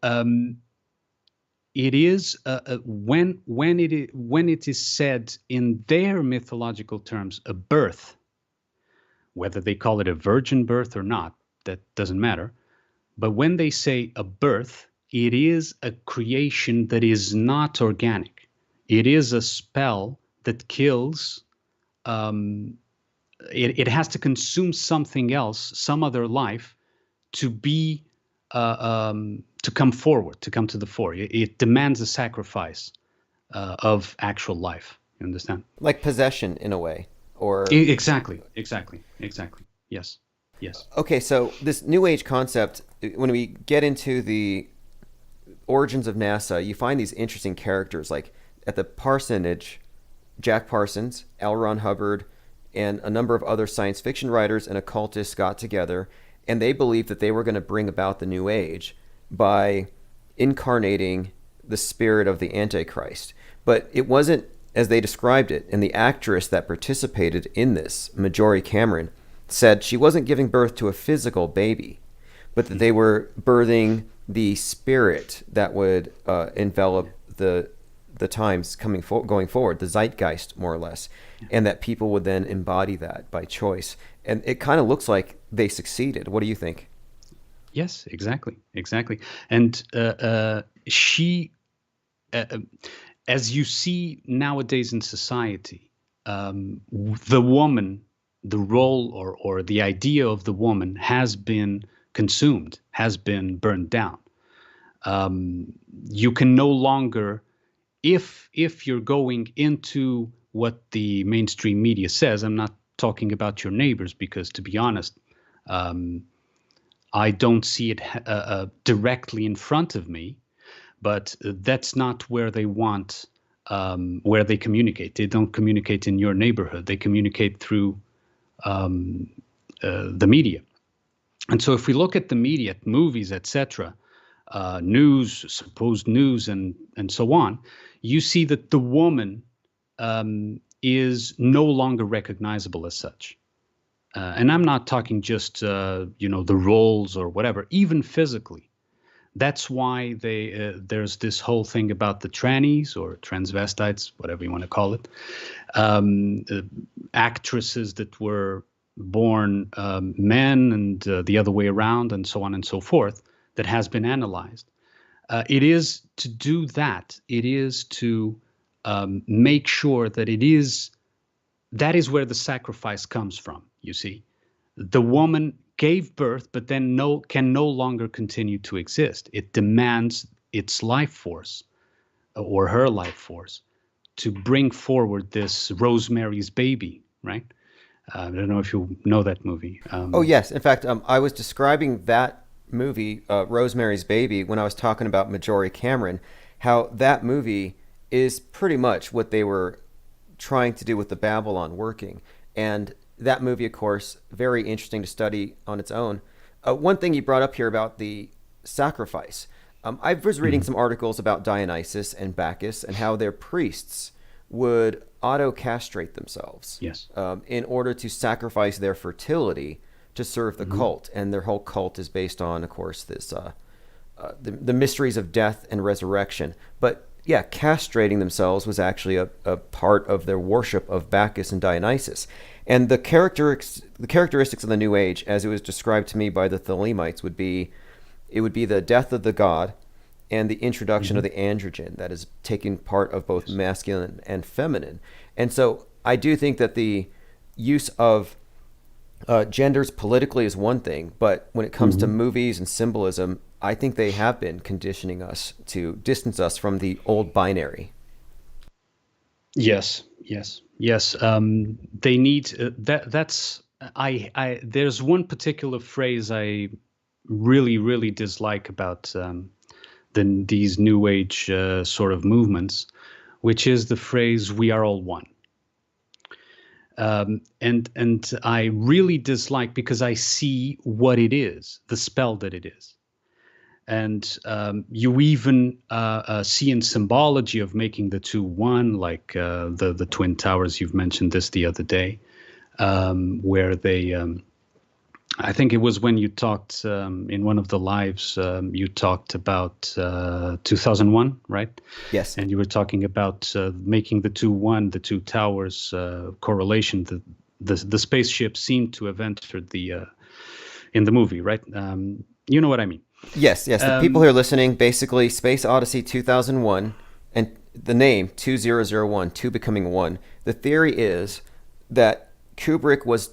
it is when it is said in their mythological terms, a birth, whether they call it a virgin birth or not, that doesn't matter. But when they say a birth, it is a creation that is not organic. It is a spell that kills. It has to consume something else, some other life, to be to come forward, to come to the fore. It demands a sacrifice of actual life. You understand? Like possession in a way, or Exactly. Yes. Yes. okay. So this New Age concept, when we get into the origins of NASA, you find these interesting characters, like at the parsonage, Jack Parsons, L. Ron Hubbard, and a number of other science fiction writers and occultists got together, and they believed that they were going to bring about the New Age by incarnating the spirit of the Antichrist. But it wasn't as they described it, and the actress that participated in this, Marjorie Cameron, said she wasn't giving birth to a physical baby, but that they were birthing the spirit that would envelop the times going forward, the zeitgeist, more or less, and that people would then embody that by choice. And it kind of looks like they succeeded. What do you think? Yes, exactly. And she, as you see nowadays in society, the woman, the role or the idea of the woman has been consumed, has been burned down. You can no longer, if you're going into what the mainstream media says, I'm not talking about your neighbors, because to be honest, I don't see it directly in front of me, but that's not where they want, where they communicate. They don't communicate in your neighborhood. They communicate through the media. And so if we look at the media, at movies, etc., news, supposed news, and so on, you see that the woman is no longer recognizable as such. And I'm not talking just, the roles or whatever, even physically. That's why there's this whole thing about the trannies or transvestites, whatever you want to call it, actresses that were born men and the other way around, and so on and so forth, that has been analyzed. It is to do that. It is to make sure that that is where the sacrifice comes from. You see, the woman gave birth, but then can no longer continue to exist. It demands its life force, or her life force, to bring forward this Rosemary's Baby, right? I don't know if you know that movie. Oh, yes. In fact, I was describing that movie, Rosemary's Baby, when I was talking about Marjorie Cameron, how that movie is pretty much what they were trying to do with the Babylon working. And that movie, of course, very interesting to study on its own. One thing you brought up here about the sacrifice. I was reading some articles about Dionysus and Bacchus and how their priests would auto-castrate themselves, Yes. In order to sacrifice their fertility to serve the cult. And their whole cult is based on, of course, this the mysteries of death and resurrection. But yeah, castrating themselves was actually a part of their worship of Bacchus and Dionysus. And the characteristics of the New Age, as it was described to me by the Thelemites, would be the death of the god and the introduction of the androgen that is taking part of both masculine and feminine. And so I do think that the use of genders politically is one thing, but when it comes to movies and symbolism, I think they have been conditioning us to distance us from the old binary. Yes. They need that's there's one particular phrase I really dislike about these New Age sort of movements, which is the phrase "we are all one." And I really dislike, because I see what it is, the spell that it is. And you even see in symbology of making the two one, like the Twin Towers. You've mentioned this the other day, where they, I think it was when you talked in one of the lives, you talked about 2001, right? Yes. And you were talking about making the two one, the two towers correlation. The spaceship seemed to have entered the in the movie, right? You know what I mean? Yes, yes. The people who are listening, basically, Space Odyssey 2001, and the name 2001, two becoming one. The theory is that Kubrick was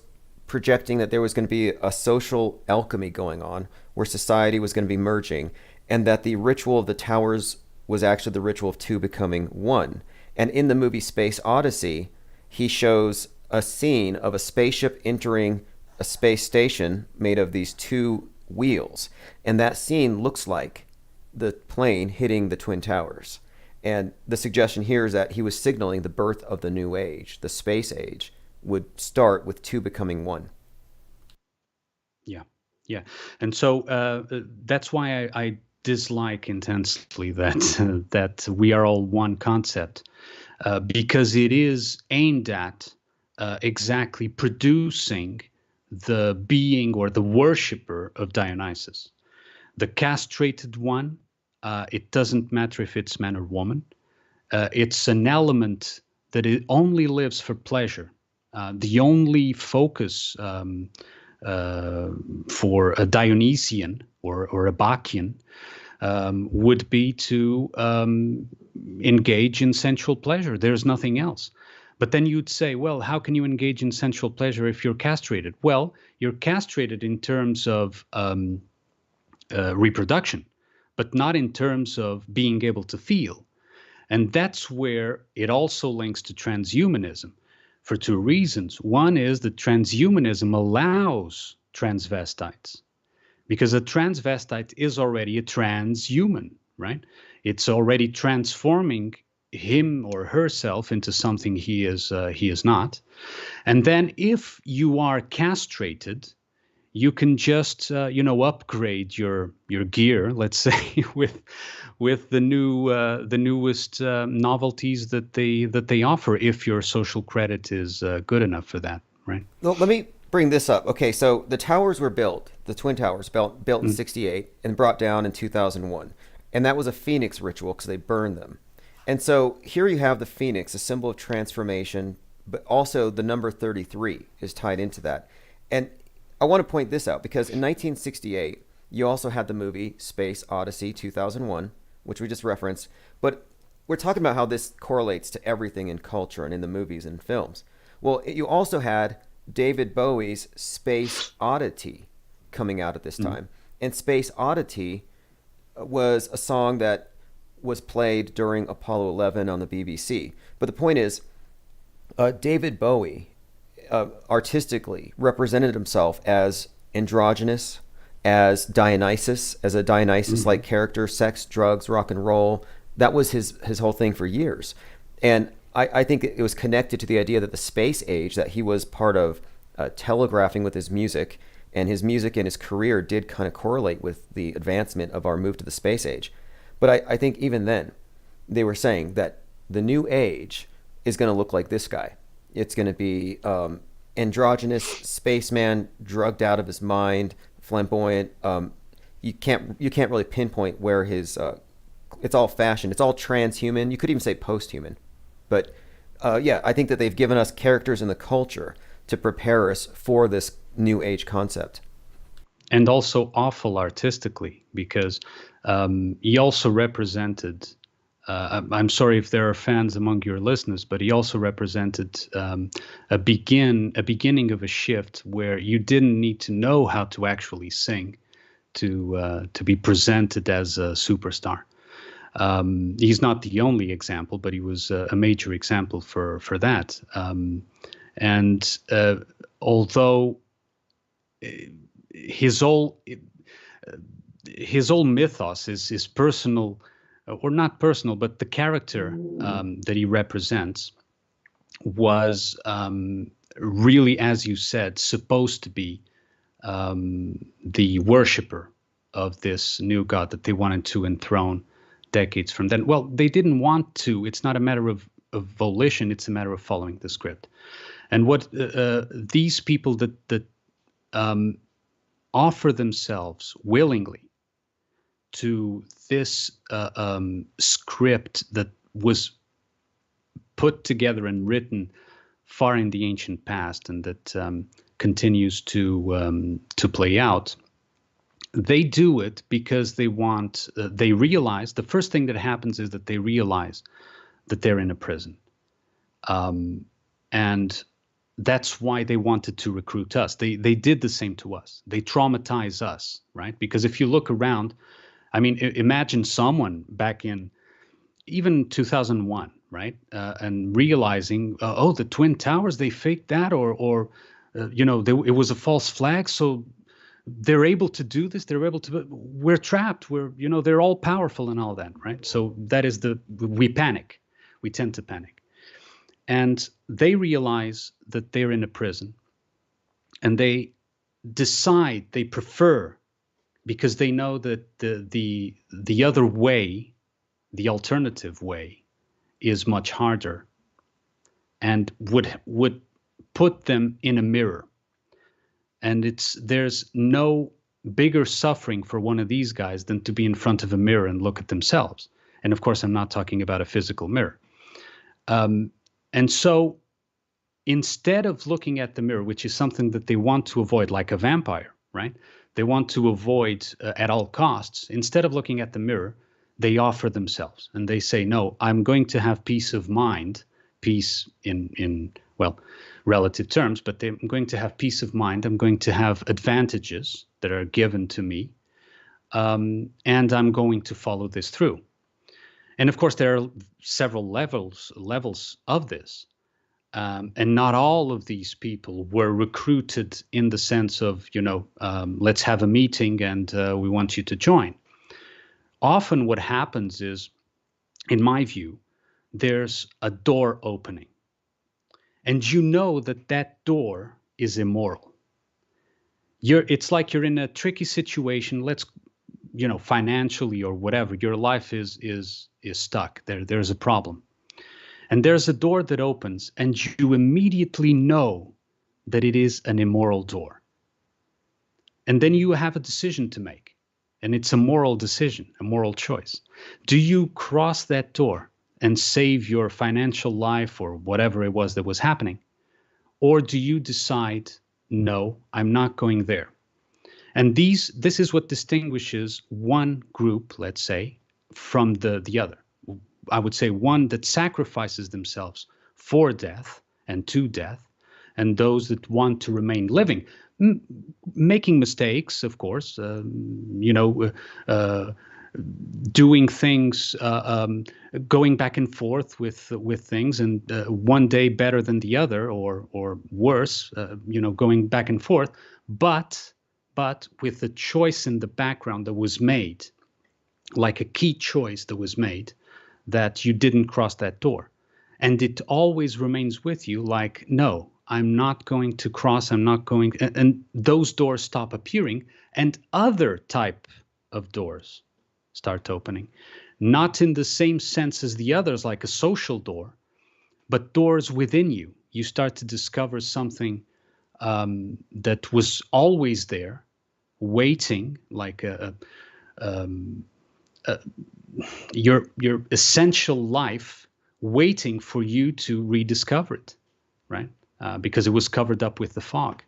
projecting that there was going to be a social alchemy going on, where society was going to be merging, and that the ritual of the towers was actually the ritual of two becoming one. And in the movie Space Odyssey, he shows a scene of a spaceship entering a space station made of these two wheels, and that scene looks like the plane hitting the Twin Towers. And the suggestion here is that he was signaling the birth of the new age. The space age would start with two becoming one. Yeah, yeah. And so that's why I dislike intensely that that we are all one concept, because it is aimed at exactly producing the being or the worshipper of Dionysus, the castrated one. It doesn't matter if it's man or woman. It's an element that it only lives for pleasure. The only focus for a Dionysian or a Bacchian would be to engage in sensual pleasure. There's nothing else. But then you'd say, well, how can you engage in sensual pleasure if you're castrated? Well, you're castrated in terms of reproduction, but not in terms of being able to feel. And that's where it also links to transhumanism for two reasons. One is that transhumanism allows transvestites, because a transvestite is already a transhuman, right? It's already transforming him or herself into something he is not. And then if you are castrated, you can just upgrade your gear, let's say, with the newest novelties that they offer, if your social credit is good enough for that, right? Well, let me bring this up. Okay, so the towers were built, the Twin Towers, built in 68 and brought down in 2001. And that was a phoenix ritual because they burned them. And so here you have the phoenix, a symbol of transformation, but also the number 33 is tied into that. And I want to point this out because in 1968, you also had the movie Space Odyssey 2001, which we just referenced. But we're talking about how this correlates to everything in culture and in the movies and films. Well, you also had David Bowie's Space Oddity coming out at this time. And Space Oddity was a song that was played during Apollo 11 on the BBC. But the point is, David Bowie artistically represented himself as androgynous, as Dionysus, as a Dionysus-like character, sex, drugs, rock and roll. That was his whole thing for years. And I think it was connected to the idea that the space age, that he was part of telegraphing with his music, and his music and his career did kind of correlate with the advancement of our move to the space age. But I think even then, they were saying that the new age is going to look like this guy. It's going to be androgynous, spaceman, drugged out of his mind, flamboyant. You can't really pinpoint where his. It's all fashion. It's all transhuman. You could even say post-human. But yeah, I think that they've given us characters in the culture to prepare us for this new age concept. And also awful artistically, because he also represented, I'm sorry if there are fans among your listeners, but he also represented a beginning of a shift where you didn't need to know how to actually sing to be presented as a superstar. He's not the only example, but he was a major example for that. And although his whole mythos is personal, or not personal, but the character that he represents was really, as you said, supposed to be the worshiper of this new God that they wanted to enthrone decades from then. Well, they didn't want to. It's not a matter of volition. It's a matter of following the script. And what these people that offer themselves willingly to this script that was put together and written far in the ancient past, and that continues to play out. They do it because they want. They realize the first thing that happens is that they realize that they're in a prison, and that's why they wanted to recruit us. They did the same to us. They traumatize us, right? Because if you look around, I mean, imagine someone back in even 2001, right? And realizing, oh, the Twin Towers, they faked that, or it was a false flag. So they're able to do this. They're able to, we're trapped. They're all powerful and all that, right? So that is we panic. We tend to panic. And they realize that they're in a prison, and they decide, they prefer, because they know that the other way, the alternative way, is much harder and would put them in a mirror. And there's no bigger suffering for one of these guys than to be in front of a mirror and look at themselves. And of course, I'm not talking about a physical mirror. And so instead of looking at the mirror, which is something that they want to avoid, like a vampire, right? They want to avoid at all costs. Instead of looking at the mirror, they offer themselves, and they say, no, I'm going to have peace of mind, peace in relative terms, but I'm going to have peace of mind. I'm going to have advantages that are given to me, and I'm going to follow this through. And of course, there are several levels of this. And not all of these people were recruited in the sense of, let's have a meeting and we want you to join. Often what happens is, in my view, there's a door opening. And that door is immoral. It's like you're in a tricky situation, financially or whatever. Your life is stuck. There's a problem. And there's a door that opens, and you immediately know that it is an immoral door. And then you have a decision to make, and it's a moral decision, a moral choice. Do you cross that door and save your financial life or whatever it was that was happening? Or do you decide, no, I'm not going there? And this is what distinguishes one group, let's say, from the other. I would say one that sacrifices themselves for death and to death, and those that want to remain living, making mistakes, of course, doing things, going back and forth with things, and one day better than the other, or worse, going back and forth, but with a choice in the background that was made, like a key choice that was made, that you didn't cross that door. And it always remains with you like, no, I'm not going to cross, and those doors stop appearing, and other type of doors start opening. Not in the same sense as the others, like a social door, but doors within you. You start to discover something that was always there, waiting, like your essential life, waiting for you to rediscover it, right? Because it was covered up with the fog.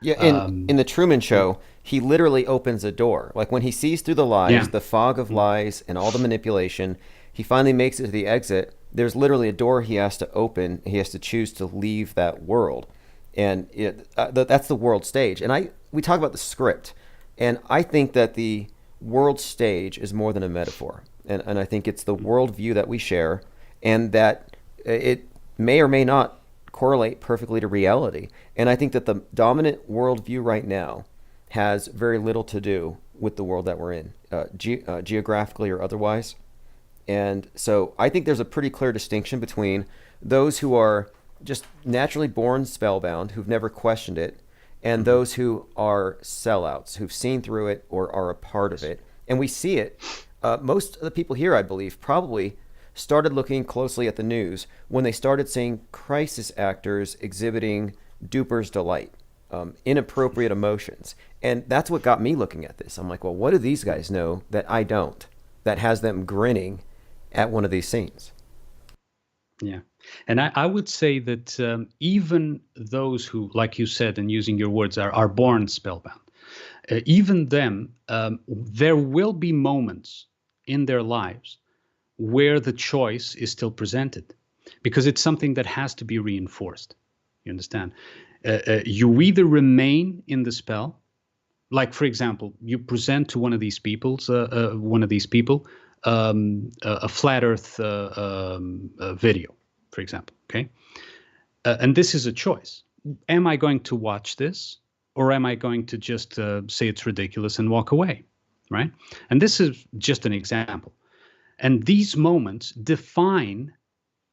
Yeah, in the Truman Show, he literally opens a door. Like when he sees through the lies, the fog of lies and all the manipulation, he finally makes it to the exit. There's literally a door he has to open. He has to choose to leave that world. And that's the world stage. And we talk about the script. And I think that the world stage is more than a metaphor. And I think it's the worldview that we share, and that it may or may not correlate perfectly to reality. And I think that the dominant worldview right now has very little to do with the world that we're in, geographically or otherwise. And so I think there's a pretty clear distinction between those who are just naturally born spellbound who've never questioned it, and those who are sellouts who've seen through it or are a part of it. And we see it. Most of the people here, I believe, probably started looking closely at the news when they started seeing crisis actors exhibiting duper's delight, inappropriate emotions. And that's what got me looking at this. I'm like, well, what do these guys know that I don't, that has them grinning at one of these scenes? Yeah. And I would say that even those who, like you said, and using your words, are born spellbound, even them, there will be moments in their lives where the choice is still presented, because it's something that has to be reinforced. You understand? You either remain in the spell, like, for example, you present to one of these people, a flat Earth video, for example. Okay, and this is a choice. Am I going to watch this, or am I going to just say it's ridiculous and walk away? Right? And this is just an example. And these moments define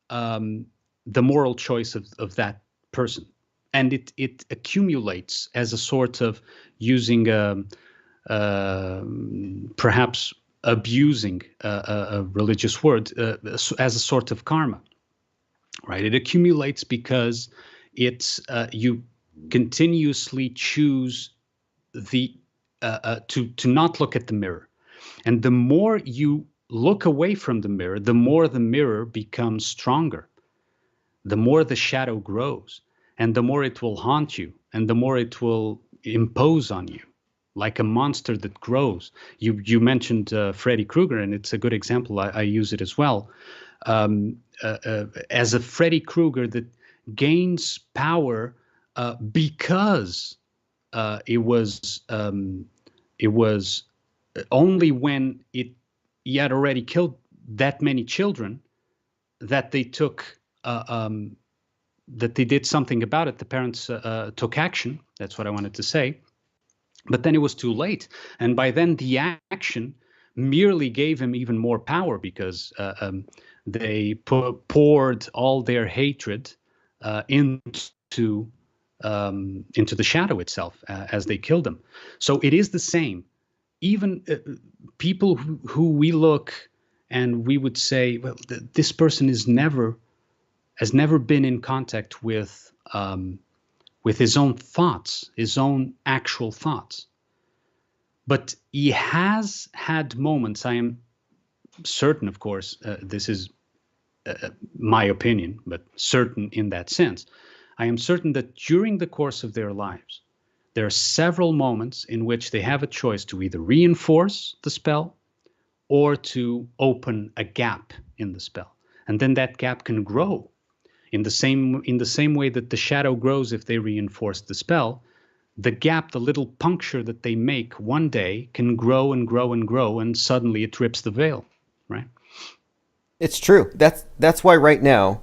the moral choice of that person. And it accumulates as a sort of using, perhaps abusing a religious word, as a sort of karma, right? It accumulates because it's you continuously choose to not look at the mirror. And the more you look away from the mirror, the more the mirror becomes stronger, the more the shadow grows, and the more it will haunt you, and the more it will impose on you, like a monster that grows. You mentioned Freddy Krueger, and it's a good example. I use it as well. As a Freddy Krueger that gains power because it was only when he had already killed that many children that they took that they did something about it. The parents took action. That's what I wanted to say. But then it was too late. And by then the action merely gave him even more power, because they poured all their hatred into the shadow itself as they killed him. So it is the same. Even people who we look and we would say, well, this person has never been in contact with his own thoughts, his own actual thoughts. But he has had moments, I am certain, of course, this is my opinion, but certain in that sense. I am certain that during the course of their lives, there are several moments in which they have a choice to either reinforce the spell or to open a gap in the spell. And then that gap can grow in the same way that the shadow grows if they reinforce the spell. The gap, the little puncture that they make one day, can grow and grow and grow, and suddenly it rips the veil, right? It's true. That's why right now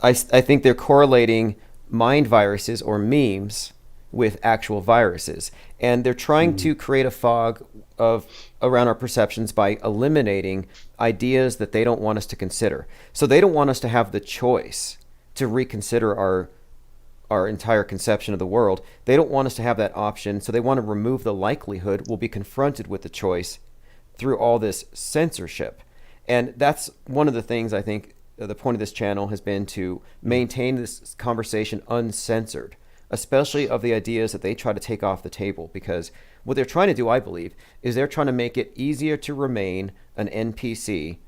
I think they're correlating mind viruses or memes with actual viruses, and they're trying to create a fog around our perceptions by eliminating ideas that they don't want us to consider. So they don't want us to have the choice to reconsider our entire conception of the world. They don't want us to have that option, so they want to remove the likelihood we'll be confronted with the choice through all this censorship. And that's one of the things I think the point of this channel has been, to maintain this conversation uncensored, especially of the ideas that they try to take off the table. Because what they're trying to do, I believe, is they're trying to make it easier to remain an NPC,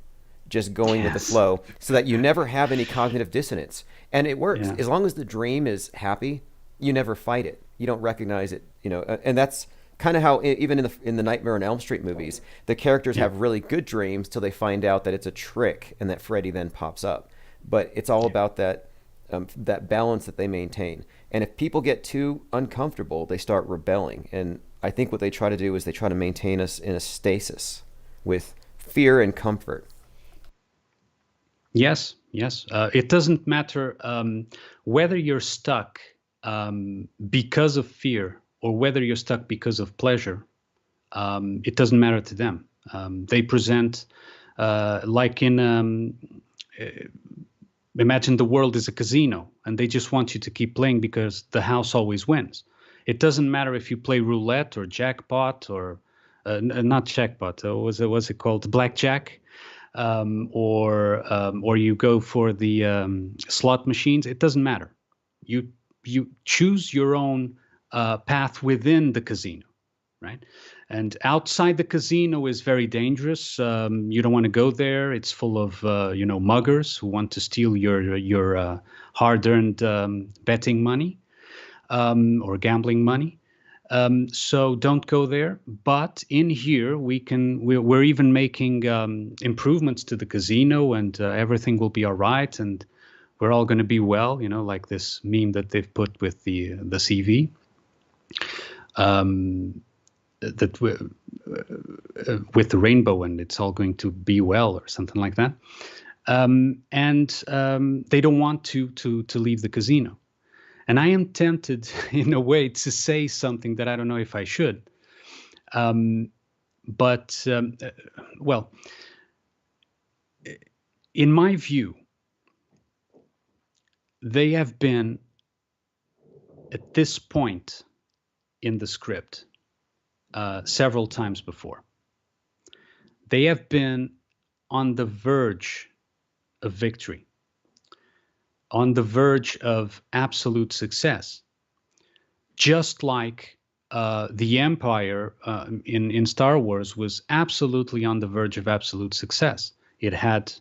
just going with the flow, so that you never have any cognitive dissonance. And it works. As long as the dream is happy, you never fight it. You don't recognize it, and that's kind of how, even in the Nightmare on Elm Street movies, the characters have really good dreams till they find out that it's a trick and that Freddy then pops up. But it's all about that balance that they maintain. And if people get too uncomfortable, they start rebelling. And I think what they try to do is they try to maintain us in a stasis with fear and comfort. Yes. It doesn't matter whether you're stuck because of fear or whether you're stuck because of pleasure. It doesn't matter to them. They present, like in imagine the world is a casino and they just want you to keep playing because the house always wins. It doesn't matter if you play roulette or jackpot or not jackpot. What's it called? Blackjack, or you go for the slot machines. It doesn't matter. You choose your own path within the casino, right? And outside the casino is very dangerous. You don't want to go there. It's full of muggers who want to steal your hard-earned betting money or gambling money. So don't go there. But in here, we're even making improvements to the casino, and everything will be all right, and we're all going to be well. Like this meme that they've put with the CV. That with the rainbow, and it's all going to be well, or something like that. And they don't want to leave the casino. And I am tempted, in a way, to say something that I don't know if I should. But in my view, they have been, at this point in the script, several times before. They have been on the verge of victory, on the verge of absolute success, just like the Empire in Star Wars was absolutely on the verge of absolute success. It had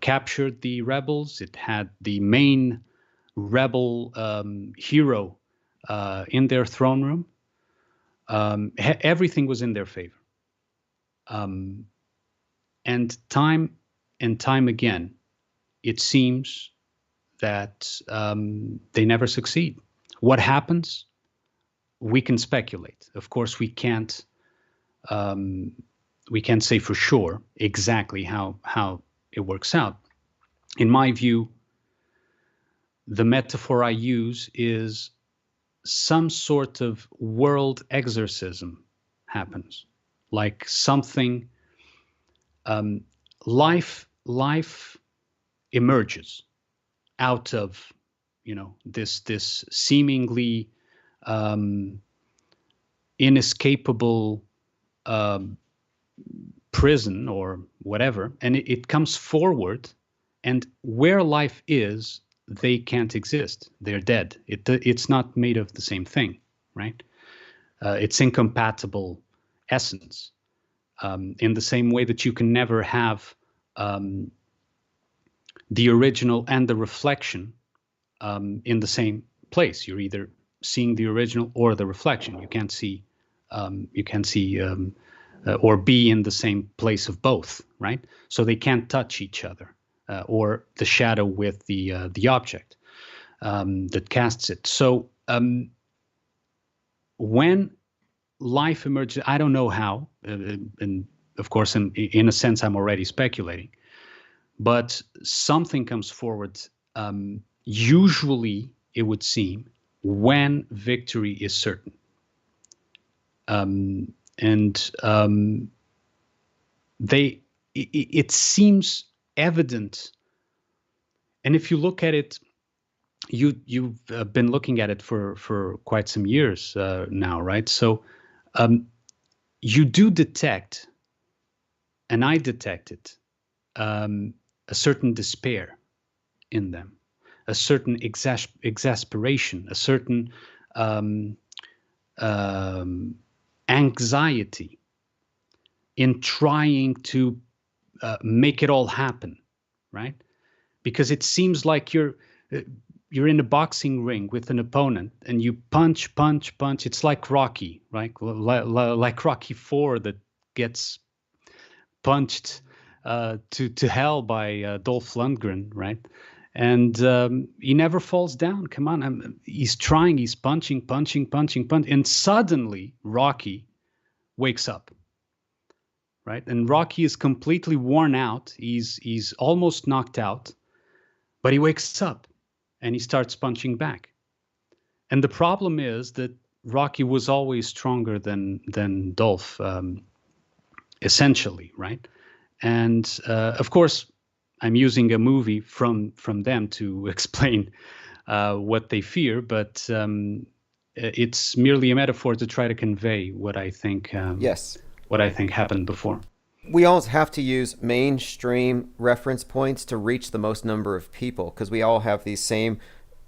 captured the rebels. It had the main rebel hero in their throne room. Everything was in their favor. And time again, it seems that they never succeed. What happens? We can speculate. Of course, we can't say for sure exactly how it works out. In my view, the metaphor I use is some sort of world exorcism happens, like something, life emerges out of, this seemingly inescapable prison or whatever, and it comes forward, and where life is, they can't exist. They're dead. It's not made of the same thing, right? It's incompatible essence. In the same way that you can never have the original and the reflection in the same place. You're either seeing the original or the reflection. You can't see or be in the same place of both, right? So they can't touch each other. Or the shadow with the object that casts it. So when life emerges, I don't know how, and of course, in a sense, I'm already speculating, but something comes forward, usually, it would seem, when victory is certain. It seems evident, and if you look at it, you've been looking at it for quite some years now, right? So you do detect, and I detected, a certain despair in them, a certain exasperation, a certain anxiety in trying to make it all happen, right? Because it seems like you're in a boxing ring with an opponent, and you punch. It's like Rocky, right? Like Rocky IV that gets punched to hell by Dolph Lundgren, right? And he never falls down. Come on, he's trying. He's punching, and suddenly Rocky wakes up. Right? And Rocky is completely worn out. He's almost knocked out, but he wakes up and he starts punching back. And the problem is that Rocky was always stronger than Dolph, essentially, right? And of course, I'm using a movie from them to explain what they fear, but it's merely a metaphor to try to convey Yes. what I think happened before. We all have to use mainstream reference points to reach the most number of people because we all have these same.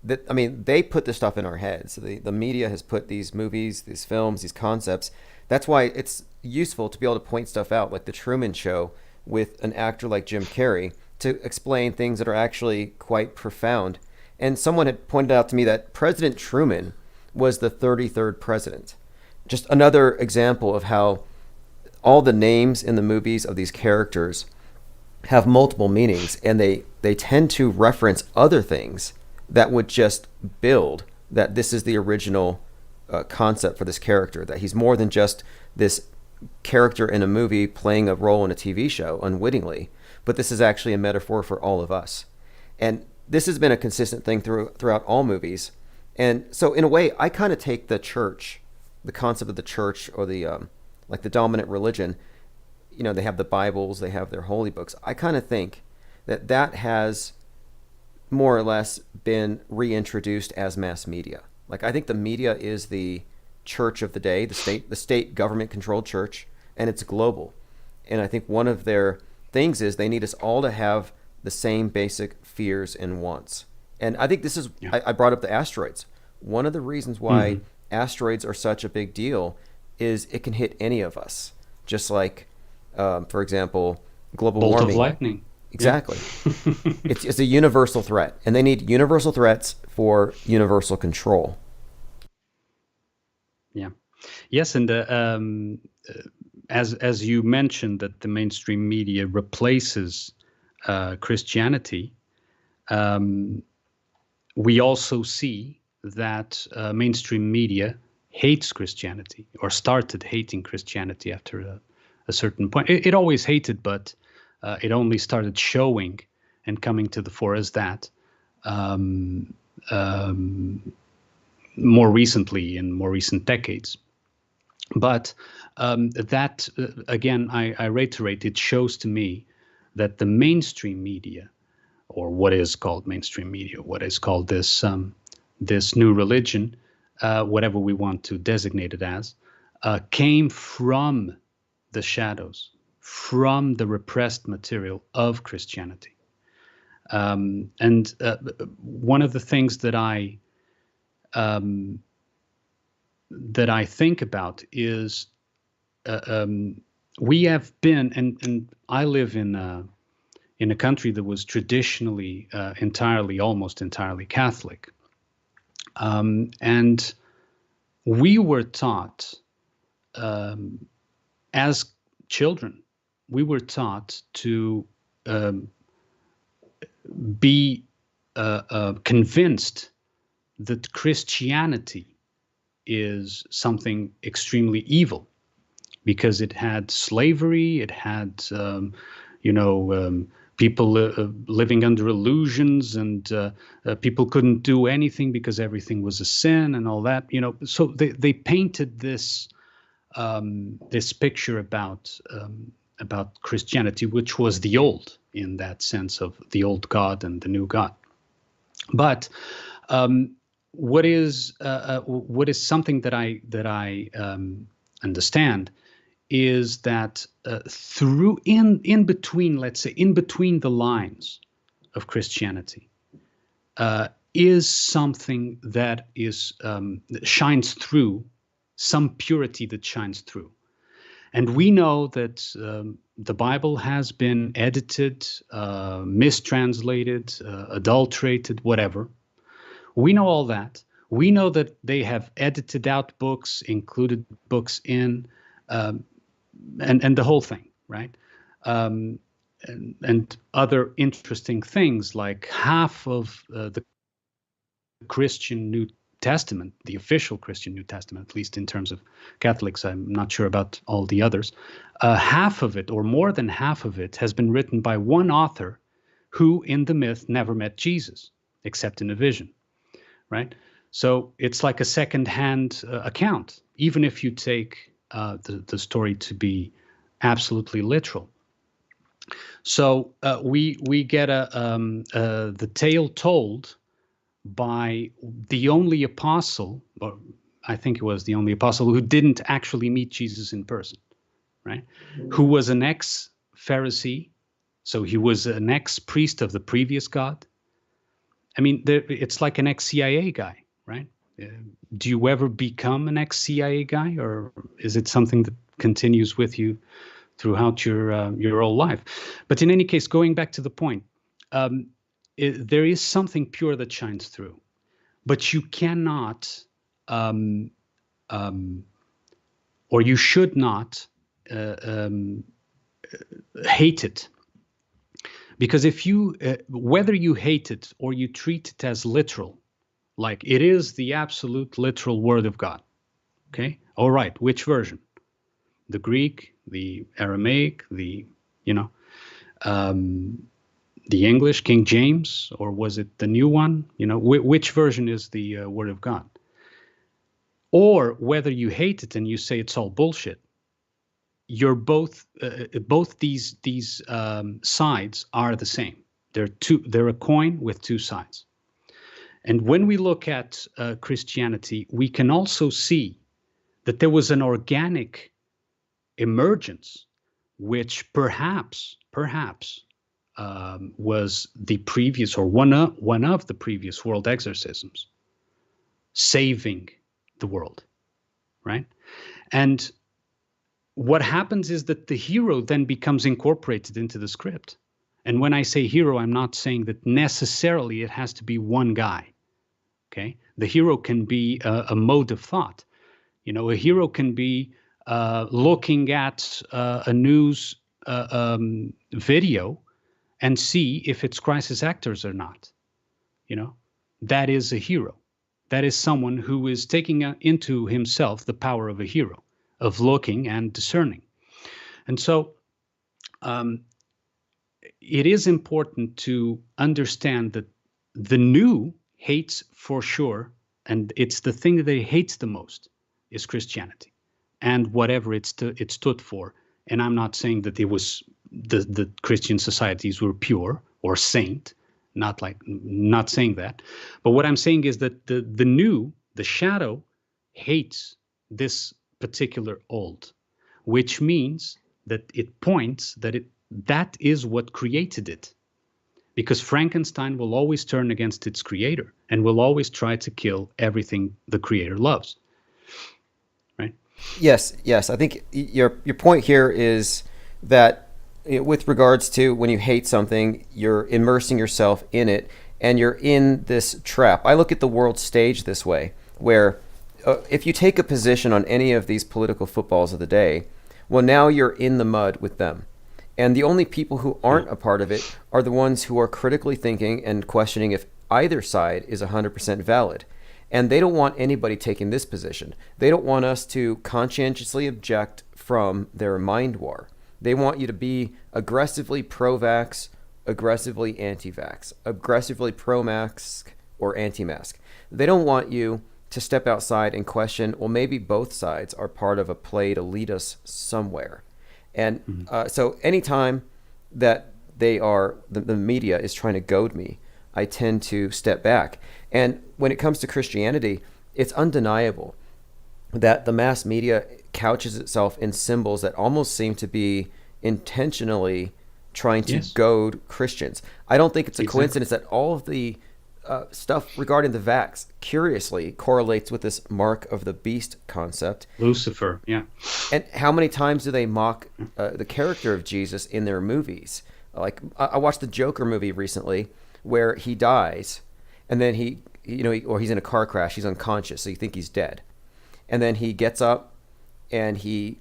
That I mean, they put this stuff in our heads. The media has put these movies, these films, these concepts. That's why it's useful to be able to point stuff out, like the Truman Show, with an actor like Jim Carrey, to explain things that are actually quite profound. And someone had pointed out to me that President Truman was the 33rd president. Just another example of how all the names in the movies of these characters have multiple meanings, and they tend to reference other things that would just build that this is the original concept for this character, that he's more than just this character in a movie playing a role in a TV show unwittingly, but this is actually a metaphor for all of us. And this has been a consistent thing throughout all movies. And so in a way, I kind of take the church, the concept of the church, or the like the dominant religion, you know, they have the Bibles, they have their holy books. I kind of think that that has more or less been reintroduced as mass media. Like, I think the media is the church of the day, the state government controlled church, and it's global. And I think one of their things is they need us all to have the same basic fears and wants. And I think this is, I brought up the asteroids. One of the reasons why asteroids are such a big deal is it can hit any of us. Just like, for example, global Bolt warming. of lightning. Exactly. It's a universal threat, and they need universal threats for universal control. Yeah. Yes, and as you mentioned that the mainstream media replaces Christianity, we also see that mainstream media hates Christianity, or started hating Christianity after a certain point. It always hated, but it only started showing and coming to the fore as that more recently, in more recent decades. But that, again, I reiterate, it shows to me that the mainstream media, or what is called mainstream media, what is called this new religion, whatever we want to designate it as, came from the shadows, from the repressed material of Christianity. And one of the things that I think about is we have been, and I live in a country that was traditionally almost entirely Catholic, and we were taught as children, we were taught to be convinced that Christianity is something extremely evil because it had slavery, it had, people living under illusions, and people couldn't do anything because everything was a sin and all that. So they painted this this picture about Christianity, which was the old, in that sense of the old God and the new God. But what is something that I understand is that through in between, let's say, in between the lines of Christianity, is something that is shines through, some purity that shines through. And we know that the Bible has been edited, mistranslated, adulterated, whatever. We know all that. We know that they have edited out books, included books in, and the whole thing, right? And other interesting things, like half of the Christian New Testament, the official Christian New Testament, at least in terms of Catholics, I'm not sure about all the others, half of it, or more than half of it, has been written by one author who, in the myth, never met Jesus, except in a vision, right? So it's like a second-hand account, even if you take the story to be absolutely literal. So we get the tale told by the only apostle, or I think it was the only apostle who didn't actually meet Jesus in person, right? Who was an ex-Pharisee, so he was an ex-priest of the previous God. I mean, it's like an ex-CIA guy, right? Uh, do you ever become an ex-CIA guy, or is it something that continues with you throughout your whole life? But in any case, going back to the point, um, there is something pure that shines through, but you cannot, um, um, or you should not, uh, um, hate it. Because if you, whether you hate it or you treat it as literal, like it is the absolute literal word of God, okay? All right, which version? The Greek, the Aramaic, you know, um, the English, King James, or was it the new one? You know, which version is the word of God? Or whether you hate it and you say it's all bullshit, you're both these sides are the same. They're a coin with two sides. And when we look at Christianity, we can also see that there was an organic emergence, which perhaps was the previous, or one of the previous world exorcisms, saving the world, right? And what happens is that the hero then becomes incorporated into the script. And when I say hero, I'm not saying that necessarily it has to be one guy. Okay, the hero can be a mode of thought. You know, a hero can be looking at a news video and see if it's crisis actors or not. You know, that is a hero. That is someone who is taking into himself the power of a hero, of looking and discerning. And so it is important to understand that the new hates for sure, and it's the thing that he hates the most, is Christianity and whatever it stood for. And I'm not saying that it was the Christian societies were pure or saint, not saying that. But what I'm saying is that the new, the shadow, hates this particular old, which means that it points that is what created it. Because Frankenstein will always turn against its creator and will always try to kill everything the creator loves. Right? Yes. I think your point here is that with regards to when you hate something, you're immersing yourself in it and you're in this trap. I look at the world stage this way, where if you take a position on any of these political footballs of the day, well, now you're in the mud with them. And the only people who aren't a part of it are the ones who are critically thinking and questioning if either side is 100% valid. And they don't want anybody taking this position. They don't want us to conscientiously object from their mind war. They want you to be aggressively pro-vax, aggressively anti-vax, aggressively pro-mask or anti-mask. They don't want you to step outside and question, well, maybe both sides are part of a play to lead us somewhere. And so anytime that the media is trying to goad me, I tend to step back. And when it comes to Christianity, it's undeniable that the mass media couches itself in symbols that almost seem to be intentionally trying to goad Christians. I don't think it's a coincidence that all of the stuff regarding the vax curiously correlates with this mark of the beast concept. Lucifer, yeah. And how many times do they mock the character of Jesus in their movies? Like I watched the Joker movie recently, where he dies, and then or he's in a car crash, he's unconscious, so you think he's dead, and then he gets up, and he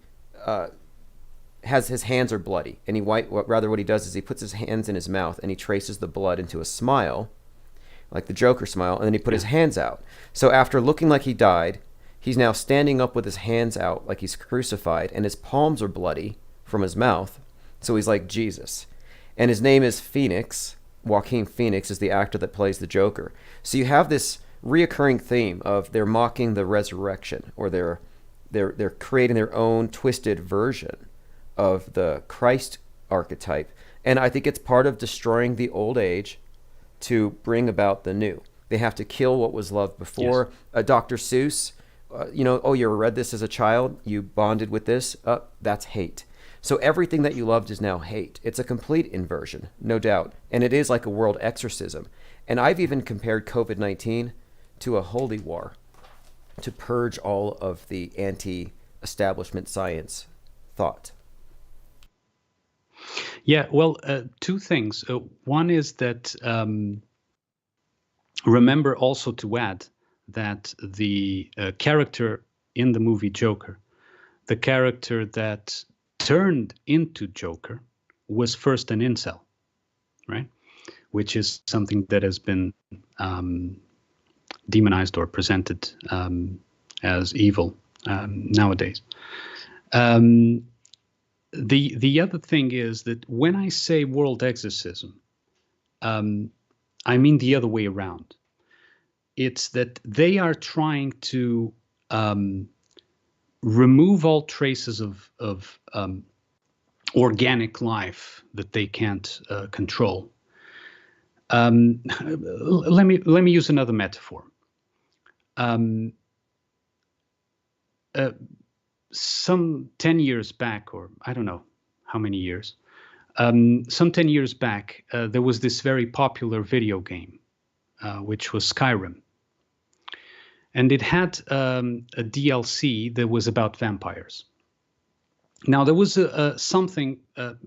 has his hands are bloody, and what he does is he puts his hands in his mouth and he traces the blood into a smile, like the Joker smile, and then he put his hands out. So after looking like he died, he's now standing up with his hands out like he's crucified, and his palms are bloody from his mouth, so he's like Jesus. And his name is Phoenix. Joaquin Phoenix is the actor that plays the Joker. So you have this reoccurring theme of they're mocking the resurrection, or they're creating their own twisted version of the Christ archetype, And I think it's part of destroying the old age to bring about the new. They have to kill what was loved before. Yes. Dr. Seuss, oh, you read this as a child, you bonded with this, that's hate. So everything that you loved is now hate. It's a complete inversion, no doubt. And it is like a world exorcism. And I've even compared COVID-19 to a holy war to purge all of the anti-establishment science thought. Yeah, well, two things. One is that remember also to add that the character in the movie Joker, the character that turned into Joker, was first an incel, right? Which is something that has been demonized or presented as evil nowadays. The other thing is that when I say world exorcism, I mean the other way around. It's that they are trying to remove all traces of organic life that they can't control. Let me use another metaphor. Some 10 years back, or I don't know how many years, some 10 years back, there was this very popular video game, which was Skyrim. And it had a DLC that was about vampires. Now, there was something,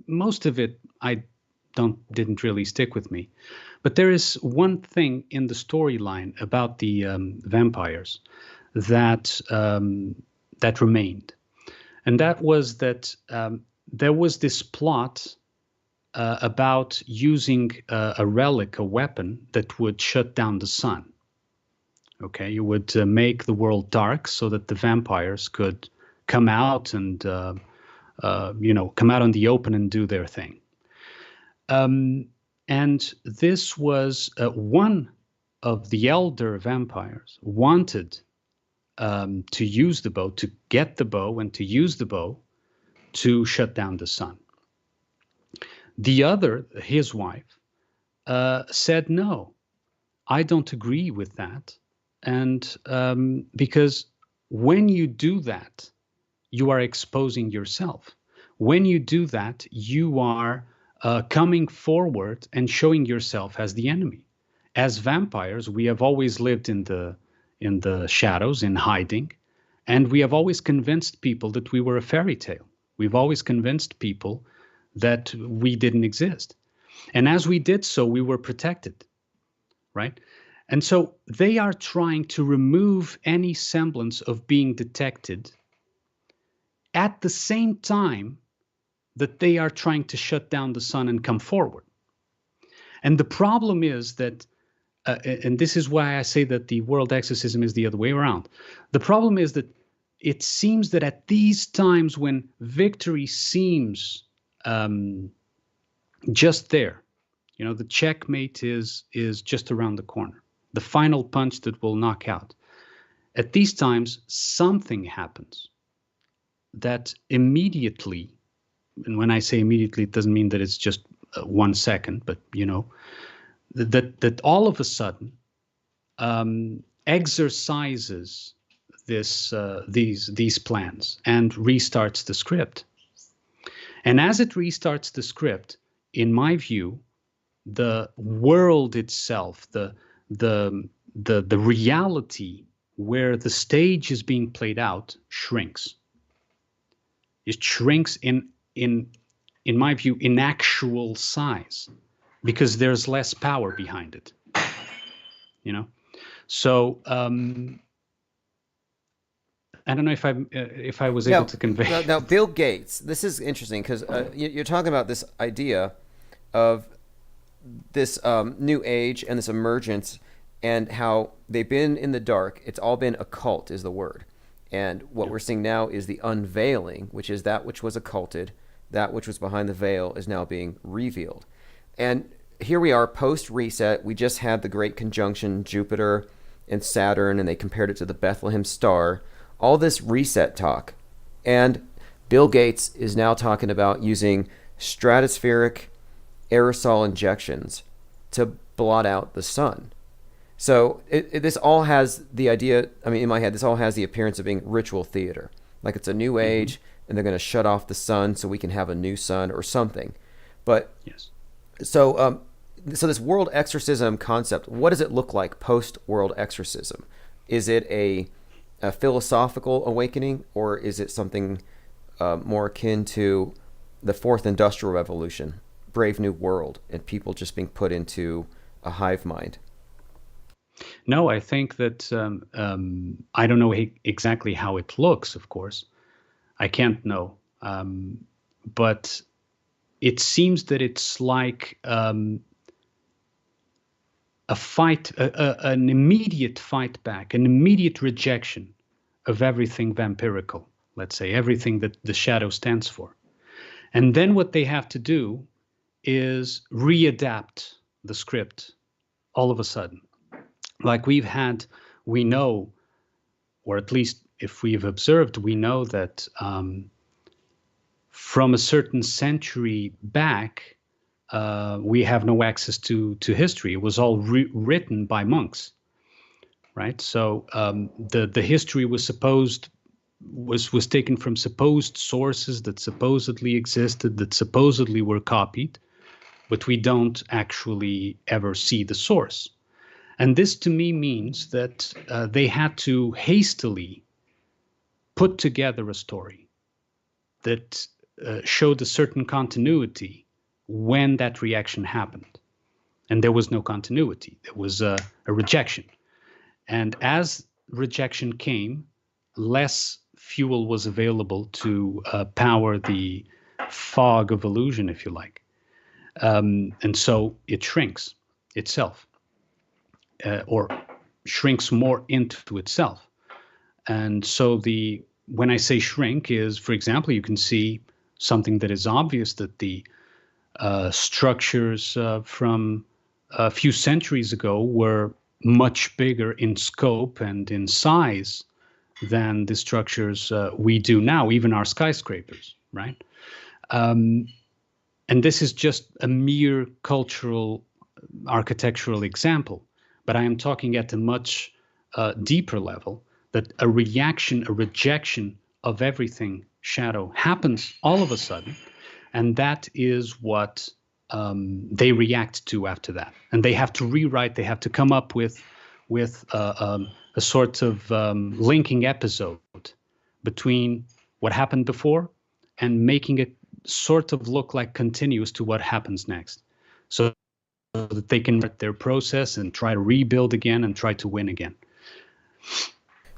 most of it didn't really stick with me. But there is one thing in the storyline about the vampires that that remained. And that was that there was this plot about using a relic, a weapon that would shut down the sun. Okay, you would make the world dark so that the vampires could come out and, come out on the open and do their thing. And this was one of the elder vampires wanted to use the bow, to get the bow and to use the bow to shut down the sun. The other, his wife, said, no, I don't agree with that. And because when you do that, you are exposing yourself. When you do that, you are coming forward and showing yourself as the enemy. As vampires, we have always lived in the shadows, in hiding, and we have always convinced people that we were a fairy tale. We've always convinced people that we didn't exist. And as we did so, we were protected, right? And so they are trying to remove any semblance of being detected at the same time that they are trying to shut down the sun and come forward. And the problem is that, and this is why I say that the world exorcism is the other way around. The problem is that it seems that at these times when victory seems just there, the checkmate is just around the corner, the final punch that will knock out. At these times, something happens that immediately, and when I say immediately, it doesn't mean that it's just 1 second, but that all of a sudden exercises these plans and restarts the script. And as it restarts the script, in my view, the world itself, the reality where the stage is being played out shrinks. It shrinks in my view, in actual size, because there's less power behind it. So I don't know if I was able to convey. Now, Bill Gates. This is interesting because you're talking about this idea of this new age and this emergence, and how they've been in the dark. It's all been occult, is the word. And what we're seeing now is the unveiling, which is that which was occulted, that which was behind the veil is now being revealed. And here we are post-reset. We just had the great conjunction, Jupiter and Saturn, and they compared it to the Bethlehem star. All this reset talk. And Bill Gates is now talking about using stratospheric aerosol injections to blot out the sun. So this all has the idea, I mean, in my head, this all has the appearance of being ritual theater. Like it's a new age, and they're going to shut off the sun so we can have a new sun or something. But Yes. so so this world exorcism concept, what does it look like post world exorcism? Is it a philosophical awakening, or is it something more akin to the fourth industrial revolution, Brave New World, and people just being put into a hive mind? No, I think that I don't know exactly how it looks, of course. I can't know. But it seems that it's like a fight, an immediate fight back, an immediate rejection of everything vampirical, let's say, everything that the shadow stands for. And then what they have to do is readapt the script all of a sudden. Like we know, or at least if we've observed, we know that from a certain century back, we have no access to history. It was all written by monks, right? So the history was taken from supposed sources that supposedly existed, that supposedly were copied, but we don't actually ever see the source. And this to me means that they had to hastily put together a story that showed a certain continuity when that reaction happened. And there was no continuity. There was a rejection. And as rejection came, less fuel was available to power the fog of illusion, if you like. And so it shrinks itself. Or shrinks more into itself. And so when I say shrink is, for example, you can see something that is obvious, that the structures from a few centuries ago were much bigger in scope and in size than the structures we do now, even our skyscrapers, right? And this is just a mere cultural, architectural example. But I am talking at a much deeper level, that a rejection of everything shadow happens all of a sudden. And that is what they react to after that. And they have to rewrite, they have to come up with a sort of linking episode between what happened before and making it sort of look like continuous to what happens next. So that they can start their process and try to rebuild again and try to win again.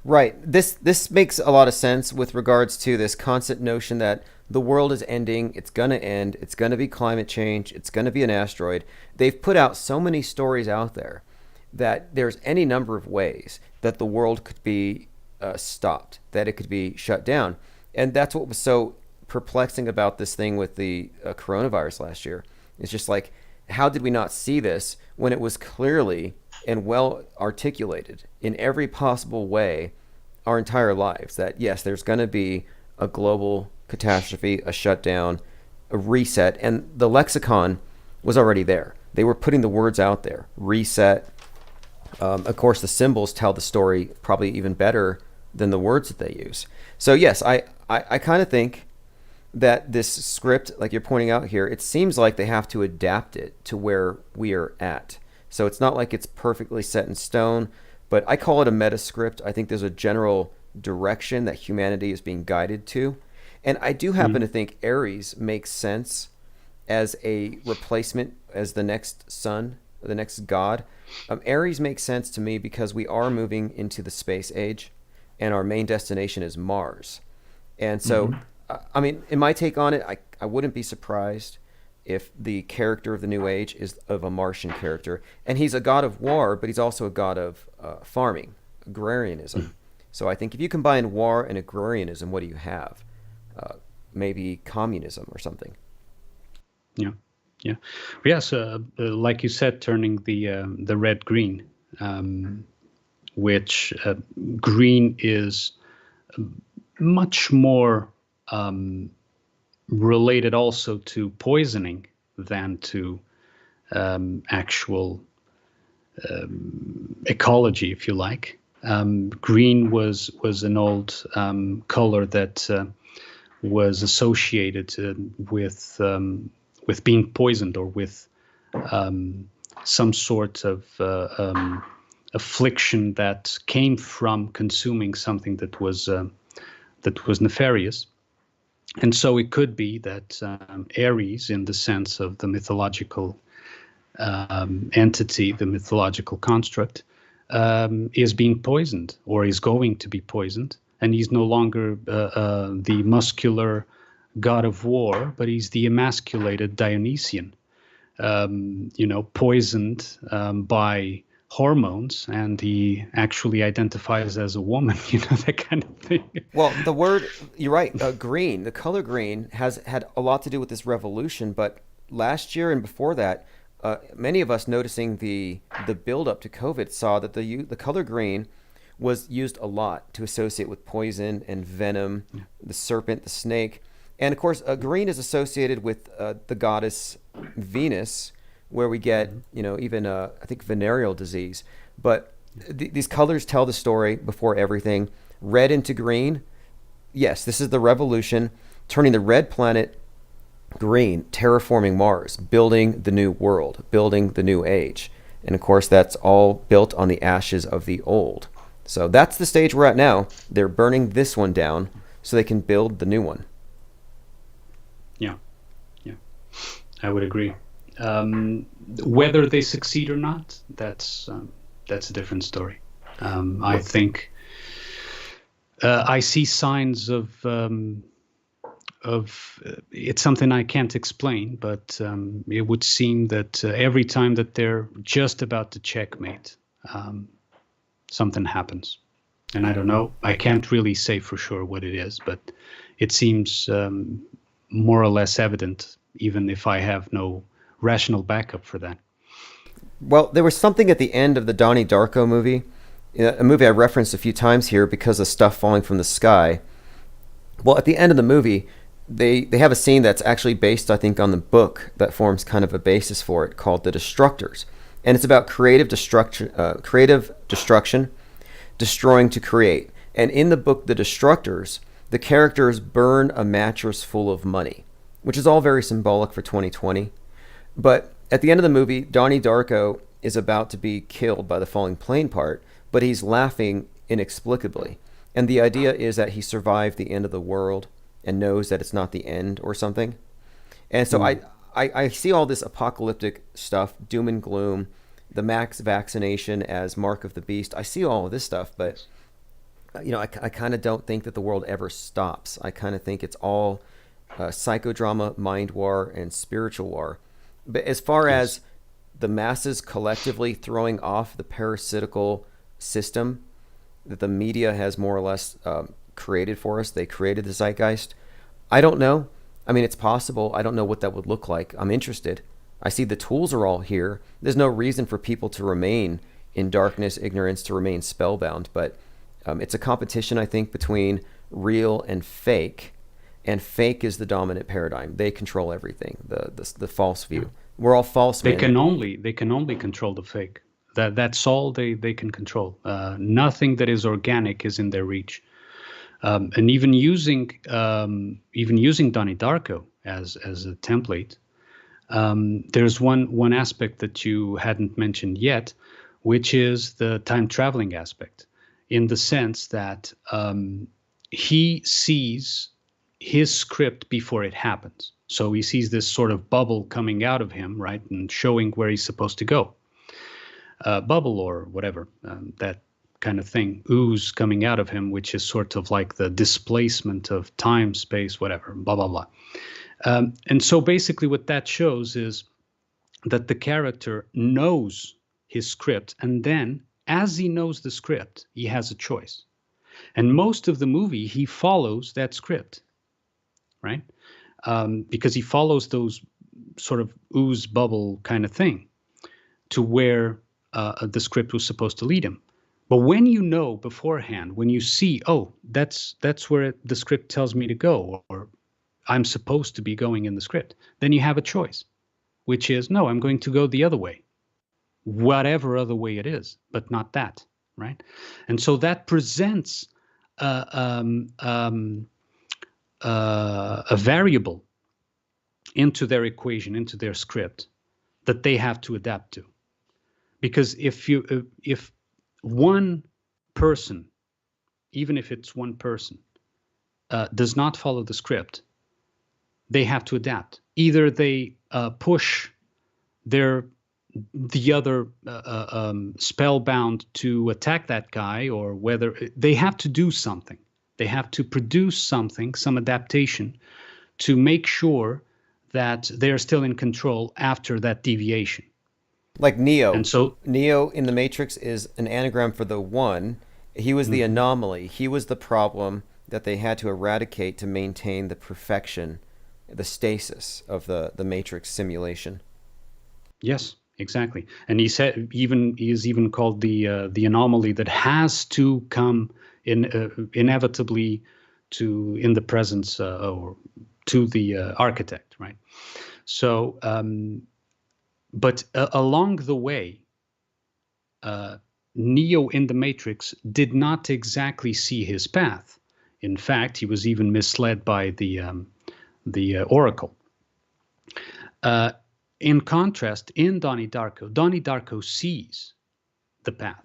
Right. This makes a lot of sense with regards to this constant notion that the world is ending, it's going to end, it's going to be climate change, it's going to be an asteroid. They've put out so many stories out there that there's any number of ways that the world could be stopped, that it could be shut down. And that's what was so perplexing about this thing with the coronavirus last year. It's just like, how did we not see this when it was clearly and well articulated in every possible way our entire lives that, yes, there's going to be a global catastrophe, a shutdown, a reset, and the lexicon was already there. They were putting the words out there, reset. Of course, the symbols tell the story probably even better than the words that they use. So yes, I kind of think that this script, like you're pointing out here, it seems like they have to adapt it to where we are at. So it's not like it's perfectly set in stone, but I call it a meta script. I think there's a general direction that humanity is being guided to. And I do happen to think Ares makes sense as a replacement, as the next sun, the next god. Ares makes sense to me because we are moving into the space age, and our main destination is Mars. And so, I mean, in my take on it, I wouldn't be surprised if the character of the New Age is of a Martian character. And he's a god of war, but he's also a god of farming, agrarianism. So I think if you combine war and agrarianism, what do you have? Maybe communism or something. Yeah. Yes, like you said, turning the red green, which green is much more related also to poisoning than to actual ecology, if you like. Green was an old color that was associated with being poisoned, or with some sort of affliction that came from consuming something that was nefarious. And so it could be that Ares, in the sense of the mythological entity, the mythological construct, is being poisoned, or is going to be poisoned, and he's no longer the muscular god of war, but he's the emasculated Dionysian, poisoned by hormones, and he actually identifies as a woman, that kind of thing. Well, you're right, green, the color green has had a lot to do with this revolution, but last year and before that, many of us noticing the build up to COVID saw that the color green was used a lot to associate with poison and venom, the serpent, the snake. And of course, green is associated with the goddess Venus, where we get, even I think venereal disease. But these colors tell the story before everything. Red into green. Yes, this is the revolution, turning the red planet green, terraforming Mars, building the new world, building the new age. And of course, that's all built on the ashes of the old. So that's the stage we're at now. They're burning this one down so they can build the new one. Yeah, I would agree. Whether they succeed or not, that's a different story. I think I see signs of it's something I can't explain, but it would seem that every time that they're just about to checkmate, something happens. And I don't know, I can't really say for sure what it is, but it seems more or less evident, even if I have no rational backup for that. Well, there was something at the end of the Donnie Darko movie, a movie I referenced a few times here because of stuff falling from the sky. Well, at the end of the movie, they have a scene that's actually based, I think, on the book that forms kind of a basis for it, called The Destructors. And it's about creative destruction, destroying to create. And in the book The Destructors, the characters burn a mattress full of money, which is all very symbolic for 2020. But at the end of the movie, Donnie Darko is about to be killed by the falling plane part, but he's laughing inexplicably. And the idea is that he survived the end of the world and knows that it's not the end or something. And so I see all this apocalyptic stuff, doom and gloom, the max vaccination as mark of the beast. I see all of this stuff, but I kind of don't think that the world ever stops. I kind of think it's all psychodrama, mind war, and spiritual war. But as far as the masses collectively throwing off the parasitical system that the media has more or less created for us, they created the zeitgeist. I don't know. I mean, it's possible. I don't know what that would look like. I'm interested. I see the tools are all here. There's no reason for people to remain in darkness, ignorance, to remain spellbound. But it's a competition, I think, between real and fake. And fake is the dominant paradigm. They control everything. The false view. We're all false men. They can only control the fake. That's all they can control. Nothing that is organic is in their reach. And even using Donnie Darko as a template, there's one aspect that you hadn't mentioned yet, which is the time traveling aspect, in the sense that he sees his script before it happens. So he sees this sort of bubble coming out of him, right, and showing where he's supposed to go. Bubble or whatever, that kind of thing, ooze coming out of him, which is sort of like the displacement of time, space, whatever, blah, blah, blah. And so basically what that shows is that the character knows his script, and then as he knows the script, he has a choice. And most of the movie, he follows that script, right? Because he follows those sort of ooze bubble kind of thing to where the script was supposed to lead him. But when you know beforehand, when you see, oh, that's where the script tells me to go, or I'm supposed to be going in the script, then you have a choice. which is, no, I'm going to go the other way, whatever other way it is, but not that, right? And so that presents a variable into their equation, into their script, that they have to adapt to. Because if one person, even if it's one person, does not follow the script, they have to adapt. Either they push the other spellbound to attack that guy, or whether they have to do something. They have to produce something, some adaptation, to make sure that they're still in control after that deviation. Like Neo. And so Neo in the Matrix is an anagram for the one. He was the anomaly. He was the problem that they had to eradicate to maintain the perfection, the stasis of the Matrix simulation. yes, exactly. And he is even called the anomaly that has to come inevitably in the presence or to the architect, right? So, but along the way, Neo in the Matrix did not exactly see his path. In fact, he was even misled by the Oracle. In contrast, in Donnie Darko sees the path,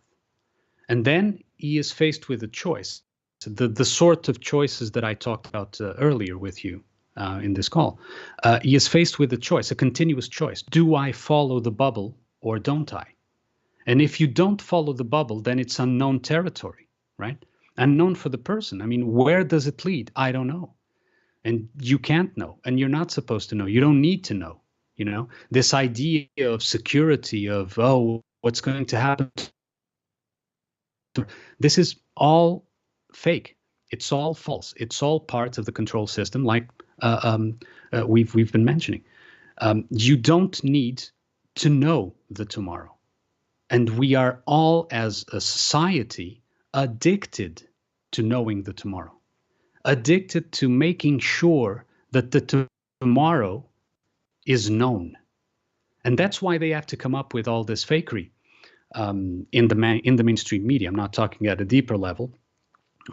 and then he is faced with a choice, the sort of choices that I talked about earlier with you in this call. He is faced with a choice, a continuous choice. Do I follow the bubble or don't I? And if you don't follow the bubble, then it's unknown territory, right? Unknown for the person. I mean, where does it lead? I don't know. And you can't know, and you're not supposed to know. You don't need to know. You know, this idea of security, of, oh, what's going to happen? This is all fake. It's all false. It's all part of the control system, like we've been mentioning. You don't need to know the tomorrow. And we are all, as a society, addicted to knowing the tomorrow, addicted to making sure that the tomorrow is known. And that's why they have to come up with all this fakery in the mainstream media. I'm not talking at a deeper level,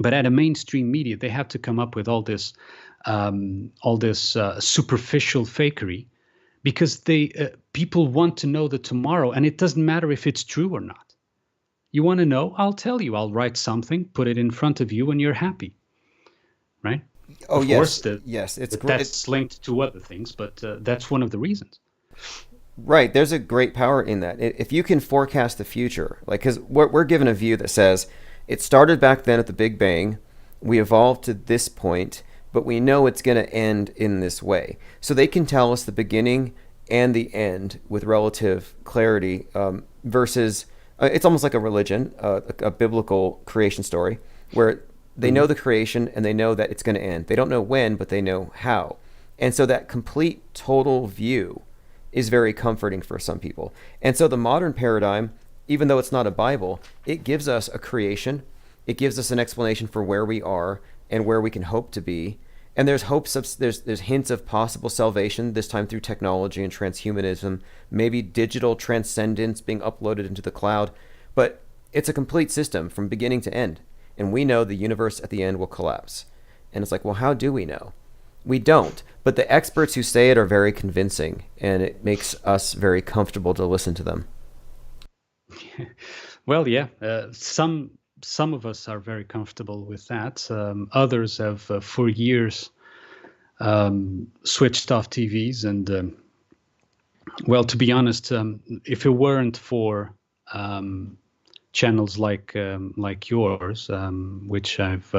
but at a mainstream media, they have to come up with all this superficial fakery, because people want to know the tomorrow, and it doesn't matter if it's true or not. You want to know? I'll tell you. I'll write something, put it in front of you, and you're happy, right? Oh, of yes, course, yes, it's great. That's linked to other things, but that's one of the reasons. Right, there's a great power in that. If you can forecast the future, like, because we're given a view that says it started back then at the Big Bang, we evolved to this point, but we know it's going to end in this way. So they can tell us the beginning and the end with relative clarity, versus it's almost like a religion, a biblical creation story, where they know the creation and they know that it's going to end. They don't know when, but they know how. And so that complete total view is very comforting for some people. And so the modern paradigm, even though it's not a Bible, it gives us a creation. It gives us an explanation for where we are and where we can hope to be. And there's hopes of, there's hints of possible salvation, this time through technology and transhumanism, maybe digital transcendence being uploaded into the cloud. But it's a complete system from beginning to end. And we know the universe at the end will collapse. And it's like, well, how do we know? We don't. But the experts who say it are very convincing, and it makes us very comfortable to listen to them. Well, yeah, some of us are very comfortable with that. Others have, for years, switched off TVs. And, well, to be honest, if it weren't for channels like yours, which I've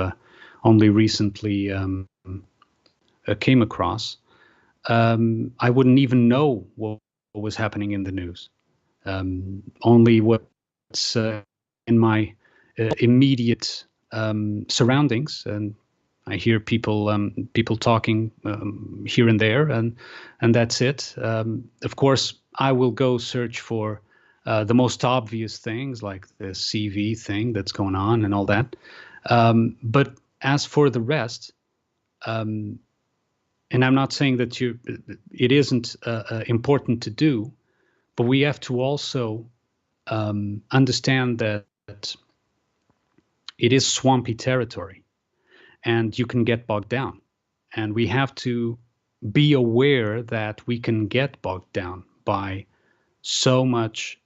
only recently came across, I wouldn't even know what was happening in the news. Only what's in my immediate surroundings, and I hear people talking here and there, and that's it. Of course, I will go search for the most obvious things, like the CV thing that's going on and all that. But as for the rest, and I'm not saying that it isn't important to do, but we have to also understand that it is swampy territory, and you can get bogged down, and we have to be aware that we can get bogged down by so much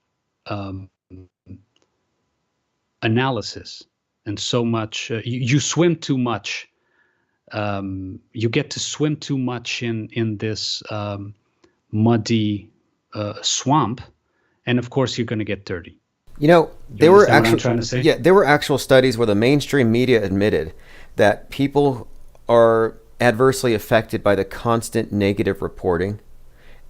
analysis and so much. You swim too much. You get to swim too much in this muddy swamp, and of course you're going to get dirty. You know, there were actual, yeah, there were actual studies where the mainstream media admitted that people are adversely affected by the constant negative reporting.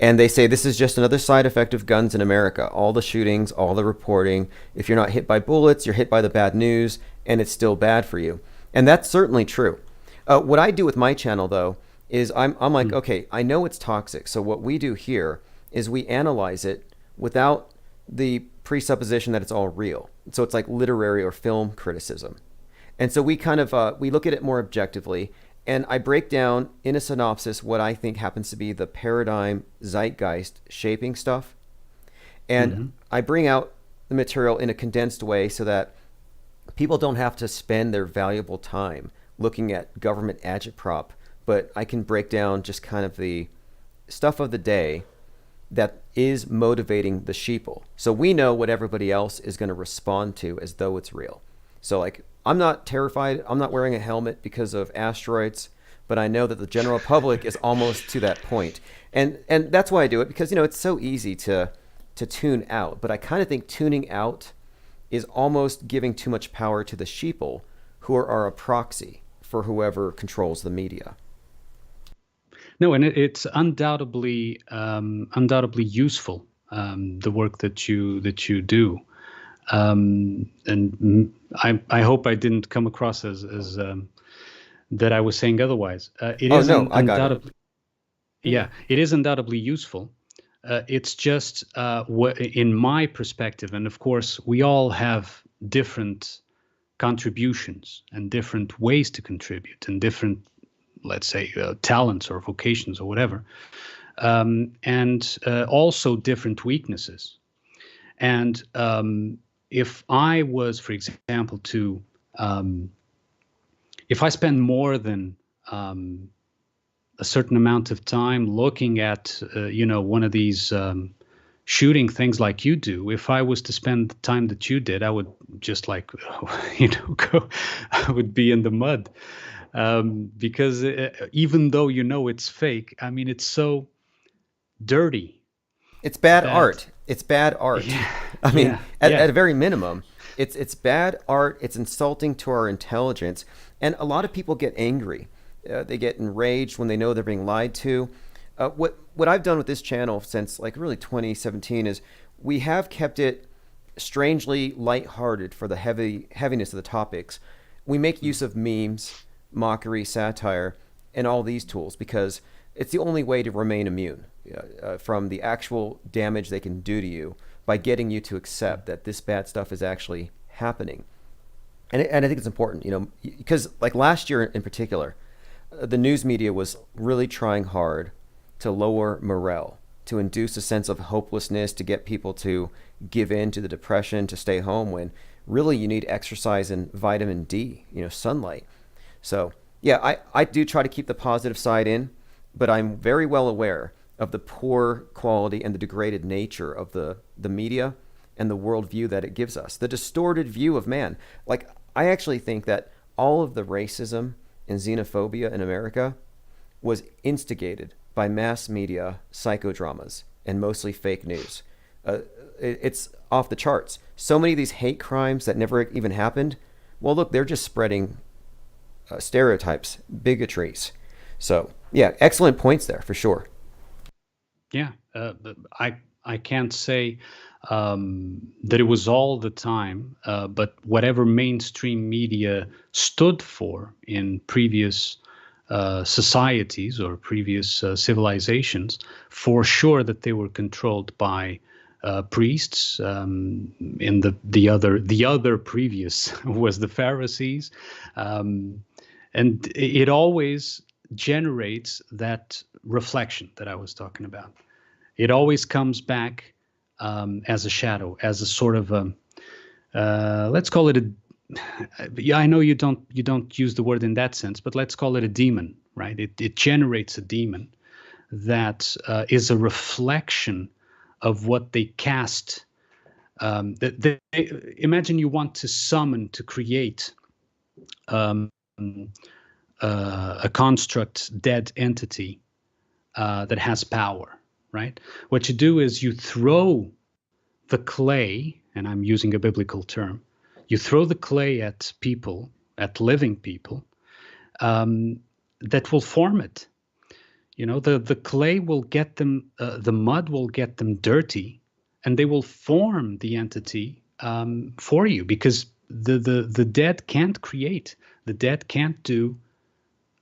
And they say this is just another side effect of guns in America. All the shootings, all the reporting. If you're not hit by bullets, you're hit by the bad news, and it's still bad for you. And that's certainly true. What I do with my channel, though, is I'm like, okay, I know it's toxic. So what we do here is we analyze it without the presupposition that it's all real. So it's like literary or film criticism. And so we kind of, we look at it more objectively. And I break down in a synopsis what I think happens to be the paradigm zeitgeist shaping stuff. And I bring out the material in a condensed way so that people don't have to spend their valuable time looking at government agitprop, but I can break down just kind of the stuff of the day that is motivating the sheeple. So we know what everybody else is going to respond to as though it's real. So like, I'm not terrified. I'm not wearing a helmet because of asteroids, but I know that the general public is almost to that point. And that's why I do it, because, you know, it's so easy to tune out. But I kind of think tuning out is almost giving too much power to the sheeple, who are a proxy for whoever controls the media. No, and it's undoubtedly useful, the work that you do. And I hope I didn't come across as that I was saying otherwise. It is undoubtedly, yeah, it is undoubtedly useful. It's just in my perspective, and of course we all have different contributions and different ways to contribute and different, let's say, talents or vocations or whatever, and also different weaknesses. And if I was, for example, if I spend more than a certain amount of time looking at, one of these shooting things like you do, if I was to spend the time that you did, I would just I would be in the mud. Because even though it's fake, I mean, it's so dirty. It's bad art. It's bad art. Yeah, I mean, at a very minimum, it's bad art. It's insulting to our intelligence. And a lot of people get angry. They get enraged when they know they're being lied to. What I've done with this channel since like really 2017 is we have kept it strangely lighthearted for the heaviness of the topics. We make use of memes, mockery, satire, and all these tools because it's the only way to remain immune from the actual damage they can do to you by getting you to accept that this bad stuff is actually happening. And I think it's important, because like last year in particular, the news media was really trying hard to lower morale, to induce a sense of hopelessness, to get people to give in to the depression, to stay home when really you need exercise and vitamin D, sunlight. So yeah, I do try to keep the positive side in, but I'm very well aware of the poor quality and the degraded nature of the media and the worldview that it gives us, the distorted view of man. Like, I actually think that all of the racism and xenophobia in America was instigated by mass media psychodramas and mostly fake news. It's off the charts. So many of these hate crimes that never even happened, well, look, they're just spreading stereotypes, bigotries. So, yeah, excellent points there for sure. Yeah, I can't say that it was all the time, but whatever mainstream media stood for in previous societies or previous civilizations, for sure that they were controlled by priests. In the other previous was the Pharisees, and it always generates that reflection that I was talking about. It always comes back as a shadow, as a sort of let's call it a. Yeah, I know you don't use the word in that sense, but let's call it a demon, right? It generates a demon that is a reflection of what they cast. Imagine you want to summon, to create a construct dead entity that has power, right? What you do is you throw the clay, and I'm using a biblical term, you throw the clay at people, at living people, that will form it. You know, the clay will get them, the mud will get them dirty, and they will form the entity for you, because the dead can't create. The dead can't do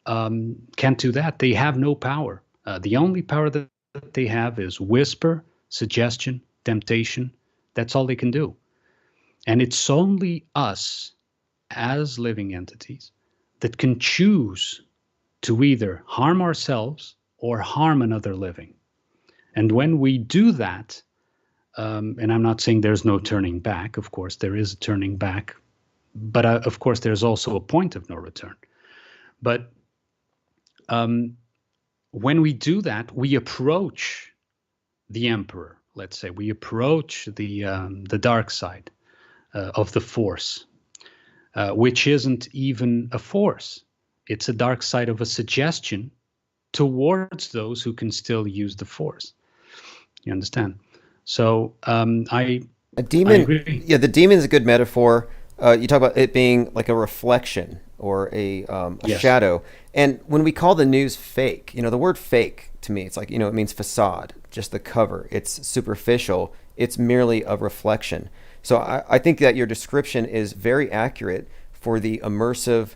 that. They have no power. The only power that they have is whisper, suggestion, temptation. That's all they can do. And it's only us as living entities that can choose to either harm ourselves or harm another living. And when we do that, and I'm not saying there's no turning back, of course there is a turning back, but of course there's also a point of no return. But when we do that, we approach the emperor, let's say, we approach the dark side of the force, which isn't even a force. It's a dark side of a suggestion towards those who can still use the force. You understand? So a demon. I agree. Yeah, the demon is a good metaphor. You talk about it being like a reflection or a yes. shadow. And when we call the news fake, the word fake to me, it's like, it means facade, just the cover. It's superficial. It's merely a reflection. So I think that your description is very accurate for the immersive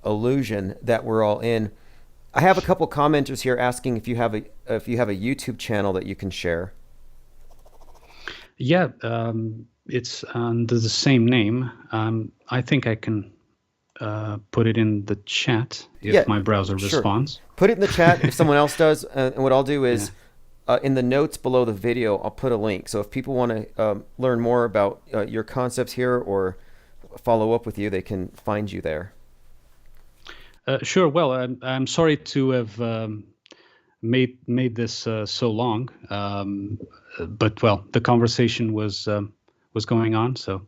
illusion that we're all in. I have a couple commenters here asking if you have a YouTube channel that you can share. Yeah, it's under the same name. I think I can put it in the chat if my browser responds. Put it in the chat if someone else does. And what I'll do is in the notes below the video, I'll put a link. So if people want to learn more about your concepts here or follow up with you, they can find you there. Sure. Well, I'm sorry to have made this so long, but well, the conversation was going on. So,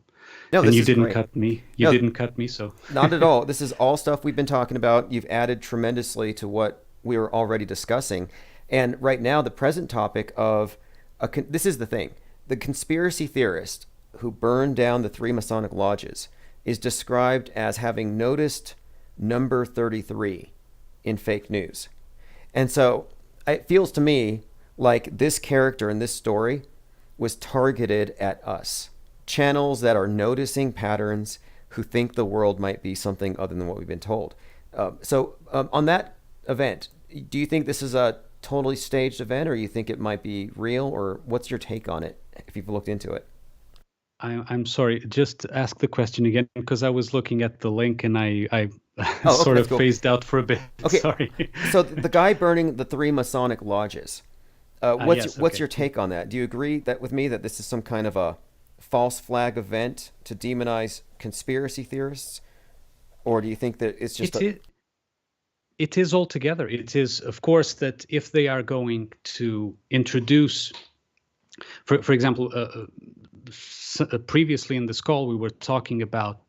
and you didn't cut me. You didn't cut me. So not at all. This is all stuff we've been talking about. You've added tremendously to what we were already discussing. And right now, the present topic of this is the thing: the conspiracy theorist who burned down the 3 Masonic lodges is described as having noticed number 33 in fake news. And so it feels to me like this character in this story was targeted at us, channels that are noticing patterns, who think the world might be something other than what we've been told. So on that event, do you think this is a totally staged event, or you think it might be real, or what's your take on it if you've looked into it? I'm sorry, just ask the question again, because I was looking at the link and I sort of phased out for a bit. Okay. Sorry. So the guy burning the 3 Masonic lodges, what's your take on that? Do you agree with me that this is some kind of a false flag event to demonize conspiracy theorists? Or do you think that it's just It is altogether. It is, of course, that if they are going to introduce, for example, previously in this call, we were talking about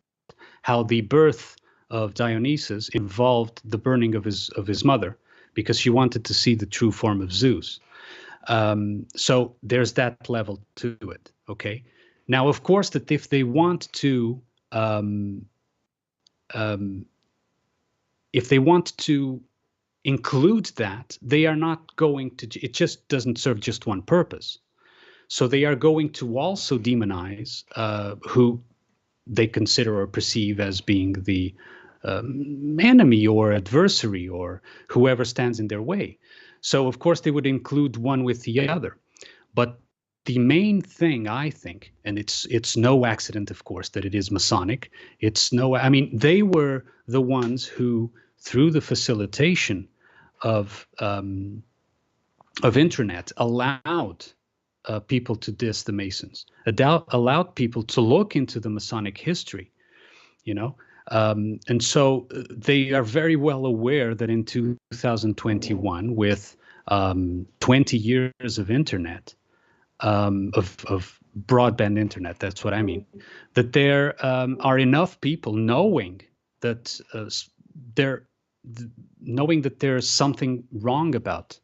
how the birth of Dionysus involved the burning of his mother, because she wanted to see the true form of Zeus. So there's that level to it. Okay. Now, of course, that if they want to, include that, they are not going to. It just doesn't serve just one purpose. So they are going to also demonize who they consider or perceive as being the enemy or adversary or whoever stands in their way. So, of course, they would include one with the other. But the main thing, I think, and it's no accident, of course, that it is Masonic. They were the ones who, through the facilitation of internet allowed people to diss the Masons, allowed people to look into the Masonic history, you know. And so they are very well aware that in 2021, with 20 years of internet, of broadband internet, that's what I mean, that there are enough people knowing that knowing that there's something wrong about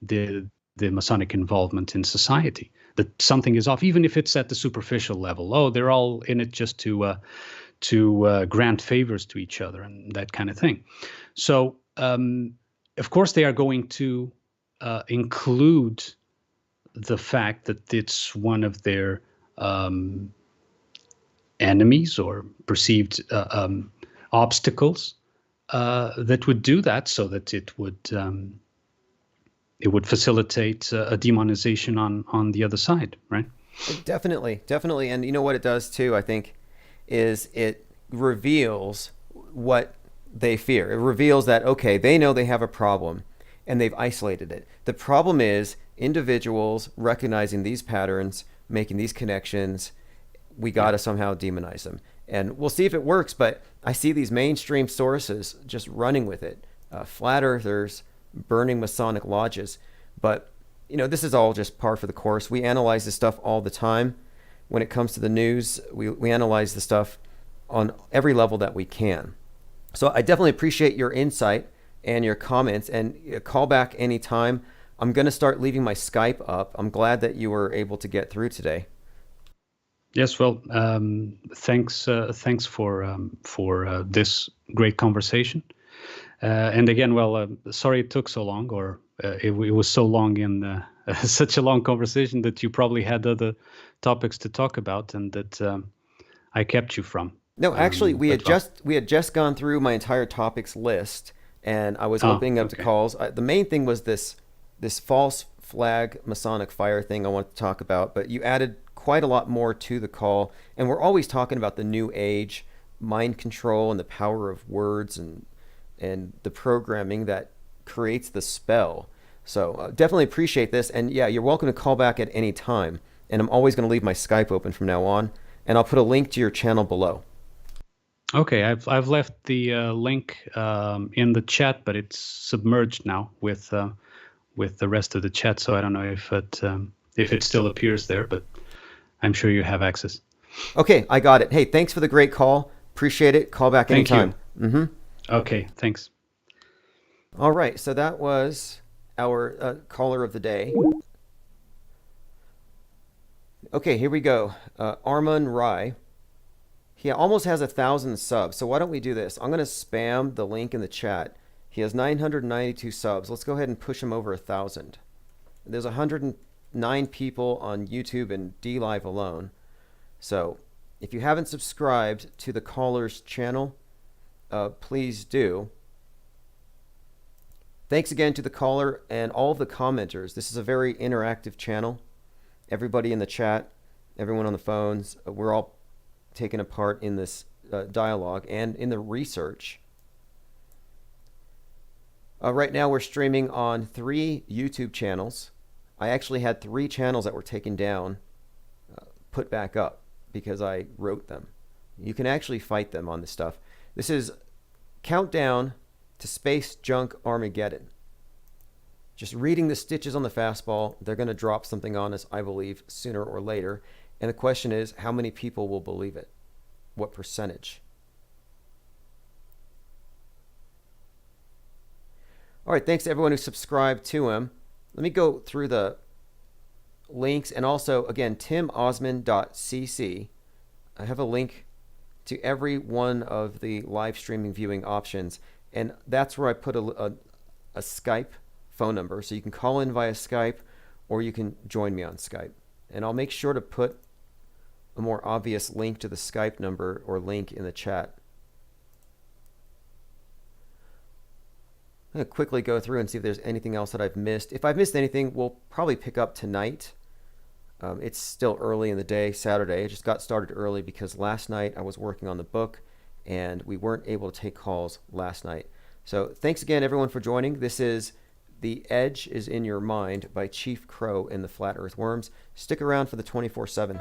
the Masonic involvement in society, that something is off, even if it's at the superficial level. Oh, they're all in it just to grant favors to each other and that kind of thing. So, of course, they are going to include the fact that it's one of their enemies or perceived obstacles that would do that, so that it would facilitate a demonization on the other side, right? Definitely. And you know what it does too, I think, is it reveals what they fear. It reveals that, okay, they know they have a problem and they've isolated it. The problem is individuals recognizing these patterns, making these connections. We got to somehow demonize them. And we'll see if it works, but I see these mainstream sources just running with it. Flat earthers, burning Masonic lodges. But, you know, this is all just par for the course. We analyze this stuff all the time. When it comes to the news, we analyze the stuff on every level that we can. So I definitely appreciate your insight and your comments, and call back anytime. I'm going to start leaving my Skype up. I'm glad that you were able to get through today. Yes, well, thanks for this great conversation. And again, well, sorry it took so long, or it was so long in such a long conversation that you probably had other topics to talk about, and that I kept you from. No, actually, we had just gone through my entire topics list, and I was opening up to calls. The main thing was this false flag Masonic fire thing I wanted to talk about, but you added quite a lot more to the call, and we're always talking about the new age, mind control, and the power of words, and the programming that creates the spell. So definitely appreciate this, and yeah, you're welcome to call back at any time, and I'm always going to leave my Skype open from now on, and I'll put a link to your channel below. Okay, I've left the link in the chat, but it's submerged now with the rest of the chat, so I don't know if it still appears there, but I'm sure you have access. Okay, I got it. Hey, thanks for the great call. Appreciate it. Call back anytime. Thank you. Okay, thanks. All right, so that was our caller of the day. Okay, here we go. Armand Rai. He almost has 1,000 subs, so why don't we do this? I'm going to spam the link in the chat. He has 992 subs. Let's go ahead and push him over 1,000. There's 109 people on YouTube and DLive alone. So if you haven't subscribed to the caller's channel, please do. Thanks again to the caller and all of the commenters. This is a very interactive channel. Everybody in the chat, everyone on the phones, we're all taking a part in this dialogue and in the research. Right now we're streaming on 3 YouTube channels. I actually had 3 channels that were taken down, put back up, because I wrote them. You can actually fight them on this stuff. This is Countdown to Space Junk Armageddon. Just reading the stitches on the fastball, they're going to drop something on us, I believe, sooner or later. And the question is, how many people will believe it? What percentage? All right, thanks to everyone who subscribed to him. Let me go through the links, and also, again, timosman.cc. I have a link to every one of the live streaming viewing options, and that's where I put a Skype phone number, so you can call in via Skype, or you can join me on Skype. And I'll make sure to put a more obvious link to the Skype number or link in the chat. I'm going to quickly go through and see if there's anything else that I've missed. If I've missed anything, we'll probably pick up tonight. It's still early in the day, Saturday. I just got started early because last night I was working on the book and we weren't able to take calls last night. So thanks again, everyone, for joining. This is The Edge is in Your Mind by Chief Crow and the Flat Earth Worms. Stick around for the 24/7.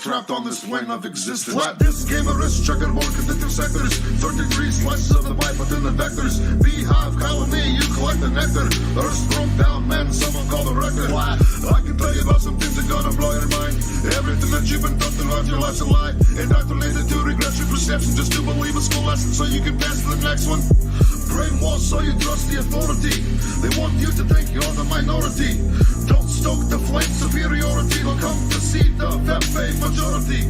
trapped on this plane of existence. Flat disk game of risk, checkerboard, conductive sectors, 30 degrees, slices of the pipe within the vectors. Beehive, colony, you collect the nectar. Earth's broke down, man, someone call the record. I can tell you about some things that gonna blow your mind. Everything that you've been taught throughout your life's a lie. Indoctrinated to regret your perception, just to believe a school lesson so you can pass to the next one. Brainwash so you trust the authority. They want you to think you're the minority. Don't stoke the flame superiority. They'll come to see the Fefe majority.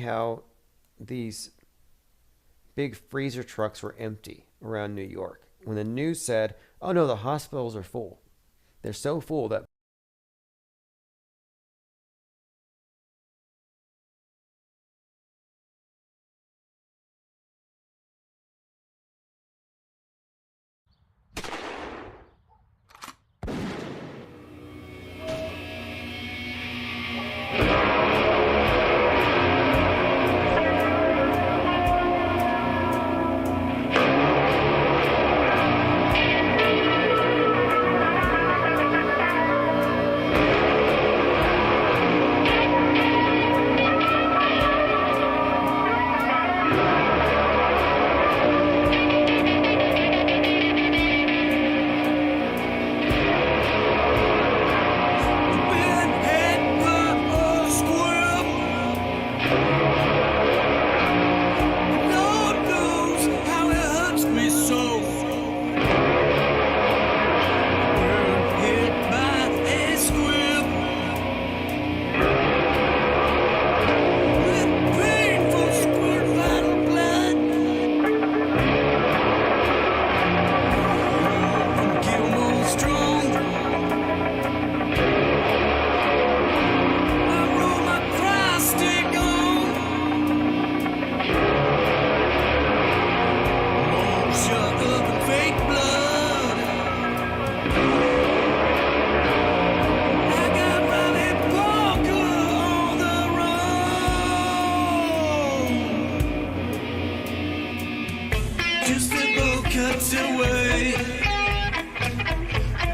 How these big freezer trucks were empty around New York when the news said, oh no, the hospitals are full. They're so full that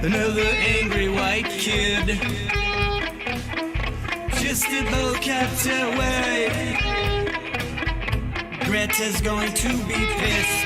another angry white kid, just about kept away. Greta's going to be pissed.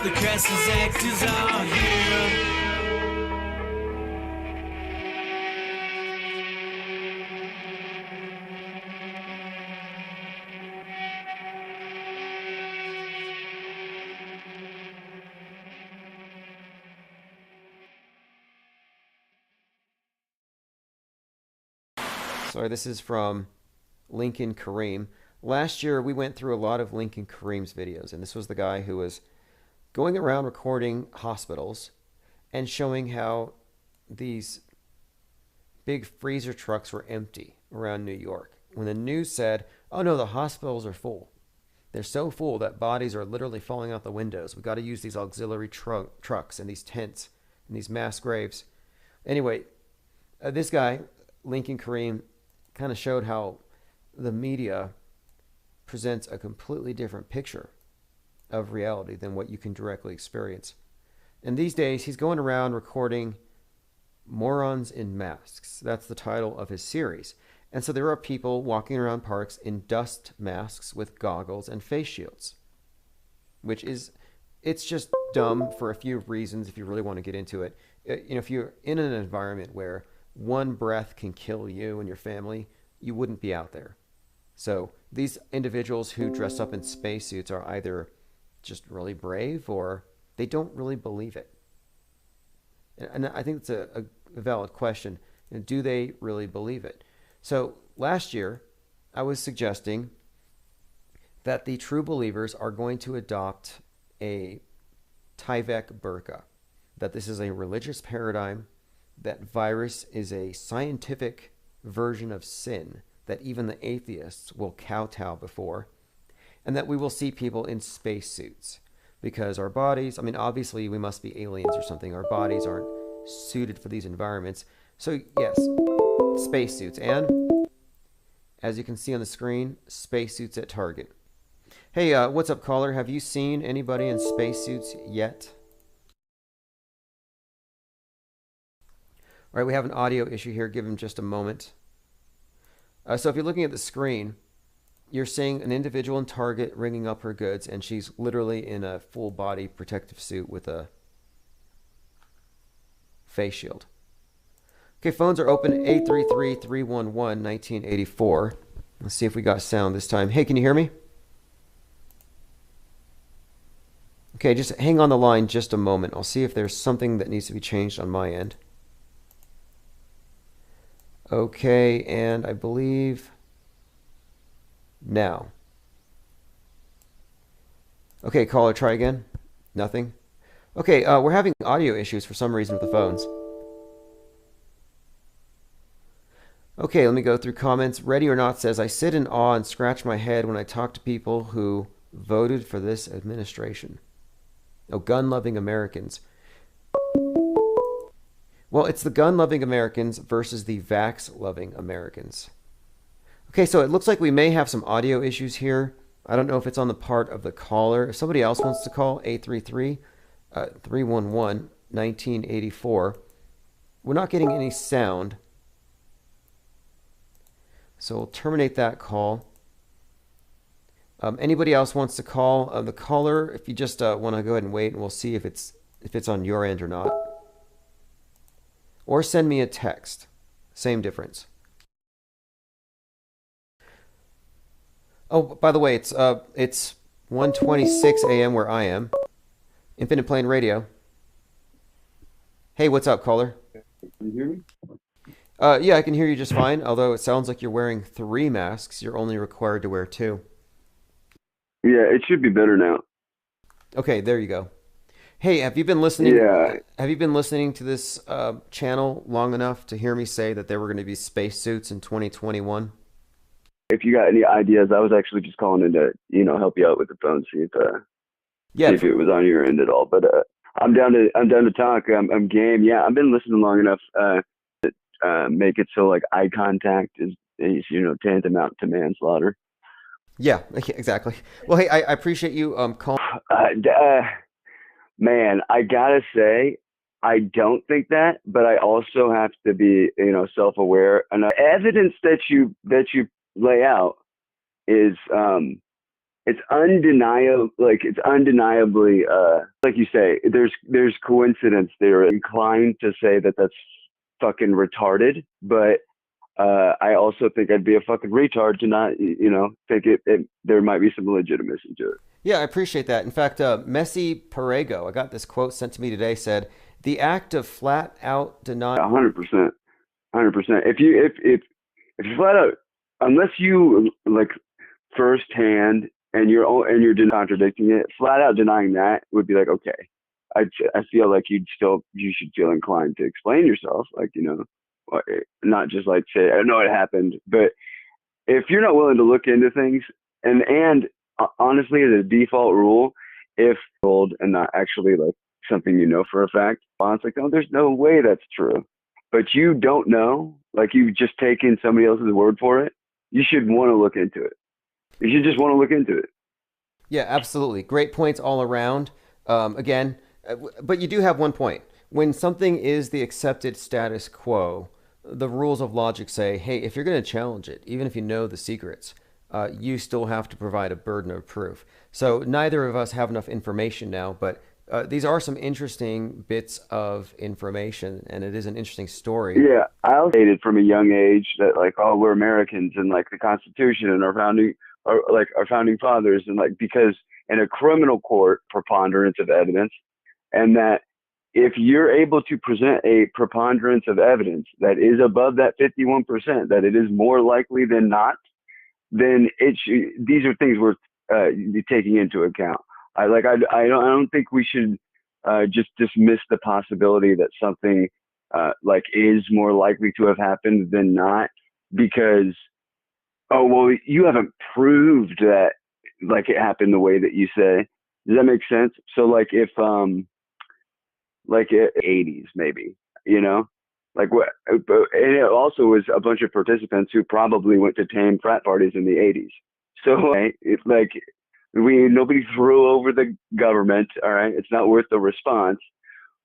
The crassest actors are here. Sorry, this is from Lincoln Kareem. Last year, we went through a lot of Lincoln Kareem's videos, and this was the guy who was going around recording hospitals and showing how these big freezer trucks were empty around New York. When the news said, oh no, the hospitals are full. They're so full that bodies are literally falling out the windows. We've got to use these auxiliary trucks and these tents and these mass graves. Anyway, this guy, Lincoln Kareem, kind of showed how the media presents a completely different picture of reality than what you can directly experience. And these days, he's going around recording Morons in Masks. That's the title of his series. And so there are people walking around parks in dust masks with goggles and face shields, which is, it's just dumb for a few reasons if you really want to get into it. If you're in an environment where one breath can kill you and your family, you wouldn't be out there. So these individuals who dress up in spacesuits are either just really brave or they don't really believe it. And I think it's a valid question. Do they really believe it? So last year, I was suggesting that the true believers are going to adopt a Tyvek burqa, that this is a religious paradigm, that virus is a scientific version of sin that even the atheists will kowtow before, and that we will see people in spacesuits because our bodies, I mean, obviously we must be aliens or something. Our bodies aren't suited for these environments. So yes, spacesuits. And as you can see on the screen, spacesuits at Target. Hey, what's up, caller? Have you seen anybody in spacesuits yet? All right, we have an audio issue here. Give him just a moment. So if you're looking at the screen, you're seeing an individual in Target ringing up her goods, and she's literally in a full body protective suit with a face shield. Okay, phones are open, 833-311-1984. Let's see if we got sound this time. Hey, can you hear me? Okay, just hang on the line just a moment. I'll see if there's something that needs to be changed on my end. Okay, and I believe now. Okay, caller, try again. Nothing? Okay, we're having audio issues for some reason with the phones. Okay, let me go through comments. Ready or Not says, I sit in awe and scratch my head when I talk to people who voted for this administration. Oh, gun-loving Americans. Well, it's the gun-loving Americans versus the vax-loving Americans. Okay, so it looks like we may have some audio issues here. I don't know if it's on the part of the caller. If somebody else wants to call, 833-311-1984. We're not getting any sound. So we'll terminate that call. Anybody else wants to call? The caller, if you just want to go ahead and wait, and we'll see if it's on your end or not. Or send me a text. Same difference. Oh, by the way, it's 1:26 a.m. where I am. Infinite Plane Radio. Hey, what's up, caller? Can you hear me? Yeah, I can hear you just fine, although it sounds like you're wearing 3 masks. You're only required to wear 2. Yeah, it should be better now. Okay, there you go. Hey, have you been listening? Yeah. Have you been listening to this channel long enough to hear me say that there were going to be spacesuits in 2021? If you got any ideas, I was actually just calling in to, help you out with the phone, see if it was on your end at all. But I'm down to talk. I'm game. Yeah, I've been listening long enough to make it so like eye contact is tantamount to manslaughter. Yeah, exactly. Well, hey, I appreciate you calling. Man, I gotta say, I don't think that, but I also have to be, self-aware. And evidence that you lay out is it's undeniable, like it's undeniably, like you say, there's coincidence. They're inclined to say that that's fucking retarded, but I also think I'd be a fucking retard to not, think there might be some legitimacy to it. Yeah, I appreciate that. In fact, Messi Perego, I got this quote sent to me today, said, "The act of flat out denying." 100%, 100%. If you flat out, unless you like firsthand and you're contradicting it, flat out denying that would be like, okay, I feel like you should feel inclined to explain yourself, like, not just like say, I know it happened, but if you're not willing to look into things, and honestly, as a default rule, if told and not actually like something for a fact, it's like, no, there's no way that's true, but you don't know, like you've just taken somebody else's word for it, you should want to look into it. You should just want to look into it. Yeah, absolutely. Great points all around. Again, but you do have one point. When something is the accepted status quo, the rules of logic say, hey, if you're going to challenge it, even if you know the secrets, you still have to provide a burden of proof. So neither of us have enough information now, but these are some interesting bits of information, and it is an interesting story. Yeah, I stated from a young age that like, oh, we're Americans, and like the Constitution and our founding fathers, and like, because in a criminal court, preponderance of evidence, and that if you're able to present a preponderance of evidence that is above that 51%, that it is more likely than not, then these are things worth taking into account. I don't think we should just dismiss the possibility that something like is more likely to have happened than not, because, oh, well, you haven't proved that like it happened the way that you say. Does that make sense? So like if like 80s maybe, like what, and it also was a bunch of participants who probably went to tame frat parties in the 80s. So it's like nobody threw over the government. All right, it's not worth the response.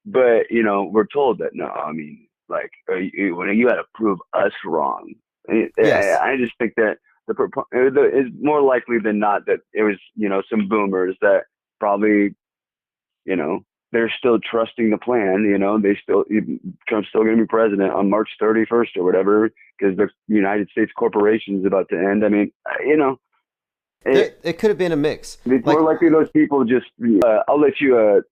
But we're told that no, I mean, like you got to prove us wrong. Yes. I just think that it's more likely than not that it was some boomers that probably they're still trusting the plan. Trump's still going to be president on March 31st or whatever, because the United States corporation is about to end. I mean, it could have been a mix. It's more likely those people just. I'll let you,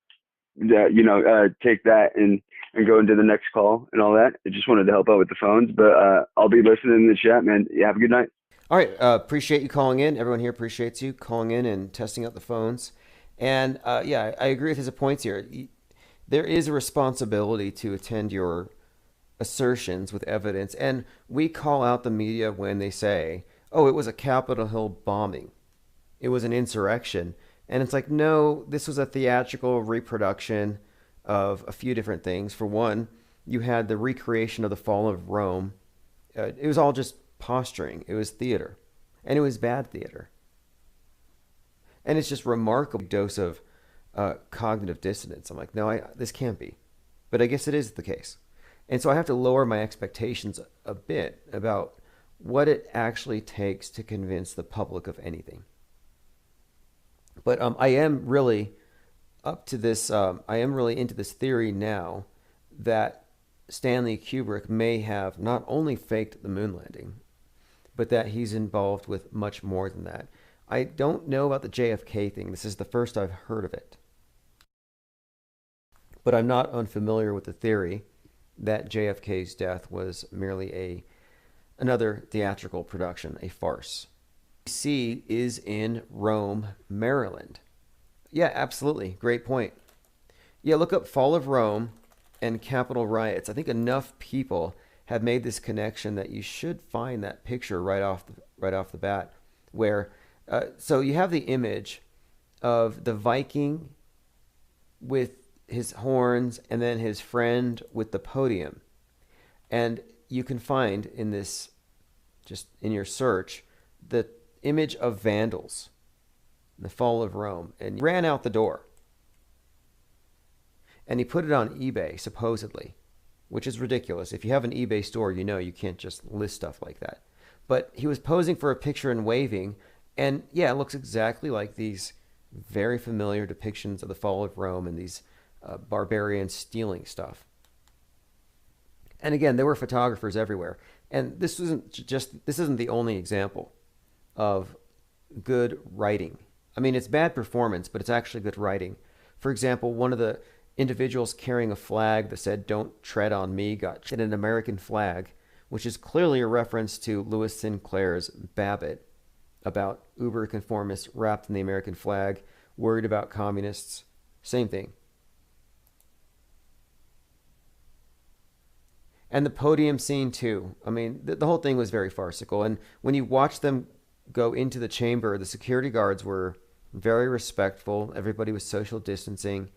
take that and go into the next call and all that. I just wanted to help out with the phones, but I'll be listening in the chat, man. You have a good night. All right. Appreciate you calling in. Everyone here appreciates you calling in and testing out the phones. And yeah, I agree with his points here. There is a responsibility to attend your assertions with evidence. And we call out the media when they say, oh, it was a Capitol Hill bombing. It was an insurrection. And it's like, no, this was a theatrical reproduction of a few different things. For one, you had the recreation of the fall of Rome. It was all just posturing. It was theater. And it was bad theater. And it's just remarkable dose of cognitive dissonance. I'm like, no, this can't be. But I guess it is the case. And so I have to lower my expectations a bit about what it actually takes to convince the public of anything. But I am really up to this. I am really into this theory now that Stanley Kubrick may have not only faked the moon landing, but that he's involved with much more than that. I don't know about the JFK thing. This is the first I've heard of it. But I'm not unfamiliar with the theory that JFK's death was merely another theatrical production, a farce. DC is in Rome, Maryland. Yeah, absolutely. Great point. Yeah, look up Fall of Rome and Capitol riots. I think enough people have made this connection that you should find that picture right off the bat, where so you have the image of the Viking with his horns and then his friend with the podium. And you can find in this, just in your search, the image of Vandals, the fall of Rome. And he ran out the door. And he put it on eBay, supposedly, which is ridiculous. If you have an eBay store, you can't just list stuff like that. But he was posing for a picture and waving, And yeah, it looks exactly like these very familiar depictions of the fall of Rome and these barbarians stealing stuff. And again, there were photographers everywhere. And this isn't the only example of good writing. I mean, it's bad performance, but it's actually good writing. For example, one of the individuals carrying a flag that said, "Don't tread on me," got an American flag, which is clearly a reference to Lewis Sinclair's Babbitt about uber conformists wrapped in the American flag, worried about communists. Same thing. And the podium scene too. I mean, the whole thing was very farcical. And when you watch them go into the chamber, the security guards were very respectful. Everybody was social distancing.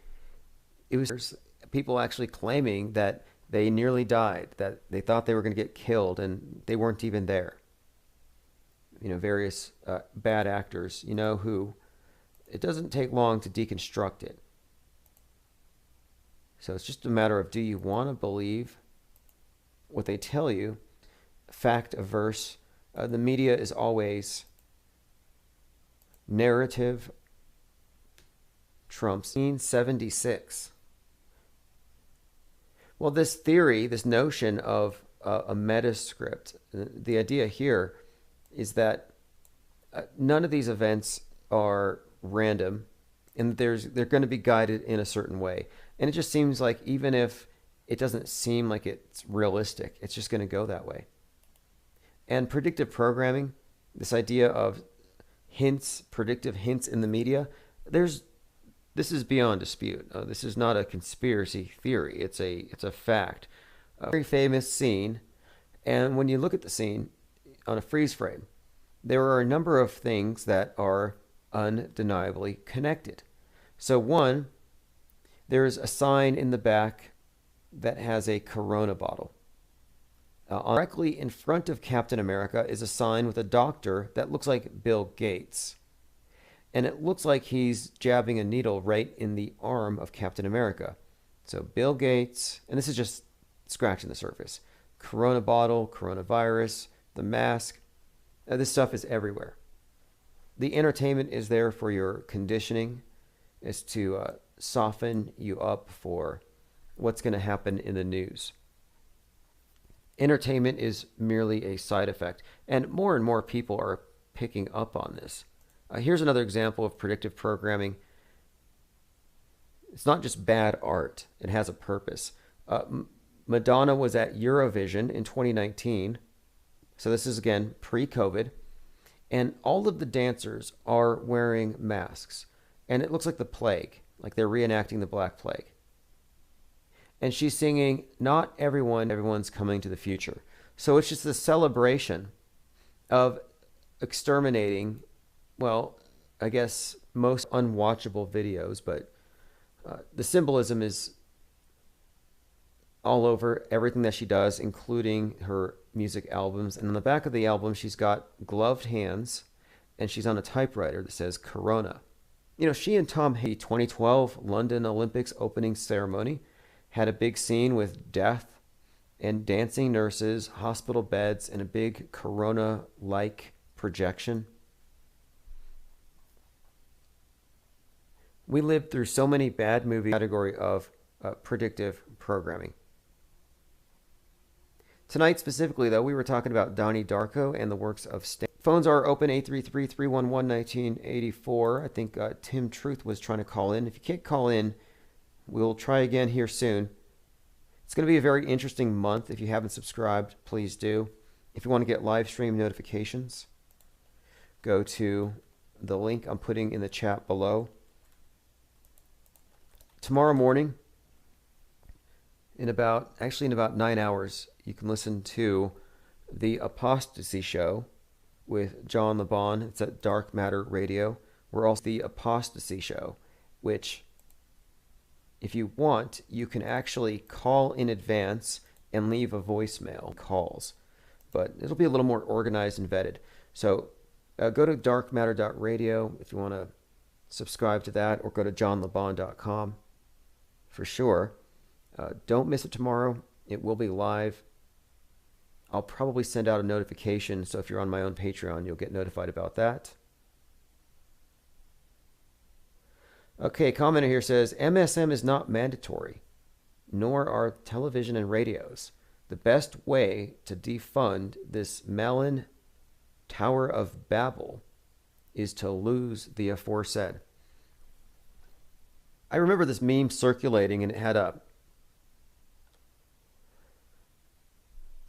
It was people actually claiming that they nearly died, that they thought they were going to get killed, and they weren't even there. You know, various bad actors, you know, who it doesn't take long to deconstruct it. So it's just a matter of, do you want to believe what they tell you, fact averse? The media is always narrative trumps 1976. Well, this theory, this notion of a metascript, the idea here is that none of these events are random, and they're going to be guided in a certain way. And it just seems like even if it doesn't seem like it's realistic, it's just going to go that way. And predictive programming, this idea of hints, predictive hints in the media, this is beyond dispute. This is not a conspiracy theory. It's a fact. A very famous scene, and when you look at the scene on a freeze frame, there are a number of things that are undeniably connected. So one, there's a sign in the back that has a Corona bottle. Directly in front of Captain America is a sign with a doctor that looks like Bill Gates. And it looks like he's jabbing a needle right in the arm of Captain America. So Bill Gates, and this is just scratching the surface. Corona bottle, coronavirus, the mask. This stuff is everywhere. The entertainment is there for your conditioning, is to soften you up for what's going to happen in the news. Entertainment is merely a side effect, and more people are picking up on this. Here's another example of predictive programming. It's not just bad art, it has a purpose. Madonna was at Eurovision in 2019, so this is again pre-COVID, and all of the dancers are wearing masks, and it looks like the plague, like they're reenacting the Black Plague. And she's singing, "Not everyone's coming to the future." So it's just a celebration of exterminating, well, I guess most unwatchable videos, but the symbolism is all over everything that she does, including her music albums. And on the back of the album, she's got gloved hands, and she's on a typewriter that says Corona. You know, she and Tom Hanks, 2012 London Olympics opening ceremony, had a big scene with death and dancing nurses, hospital beds, and a big Corona-like projection. We lived through so many bad movies category of predictive programming. Tonight specifically, though, we were talking about Donnie Darko and the works of Stan. Phones are open, 833-311-1984. I think Tim Truth was trying to call in. If you can't call in, we'll try again here soon. It's going to be a very interesting month. If you haven't subscribed, please do. If you want to get live stream notifications, go to the link I'm putting in the chat below. Tomorrow morning, in about 9 hours, you can listen to The Apostasy Show with John LeBon. It's at Dark Matter Radio. We're also The Apostasy Show, which, if you want, you can actually call in advance and leave a voicemail calls. But it'll be a little more organized and vetted. So go to darkmatter.radio if you want to subscribe to that, or go to johnlebon.com for sure. Don't miss it tomorrow. It will be live. I'll probably send out a notification, so if you're on my own Patreon, you'll get notified about that. Okay, commenter here says MSM is not mandatory, nor are television and radios. The best way to defund this Malin Tower of Babel is to lose the aforesaid. I remember this meme circulating, and it had a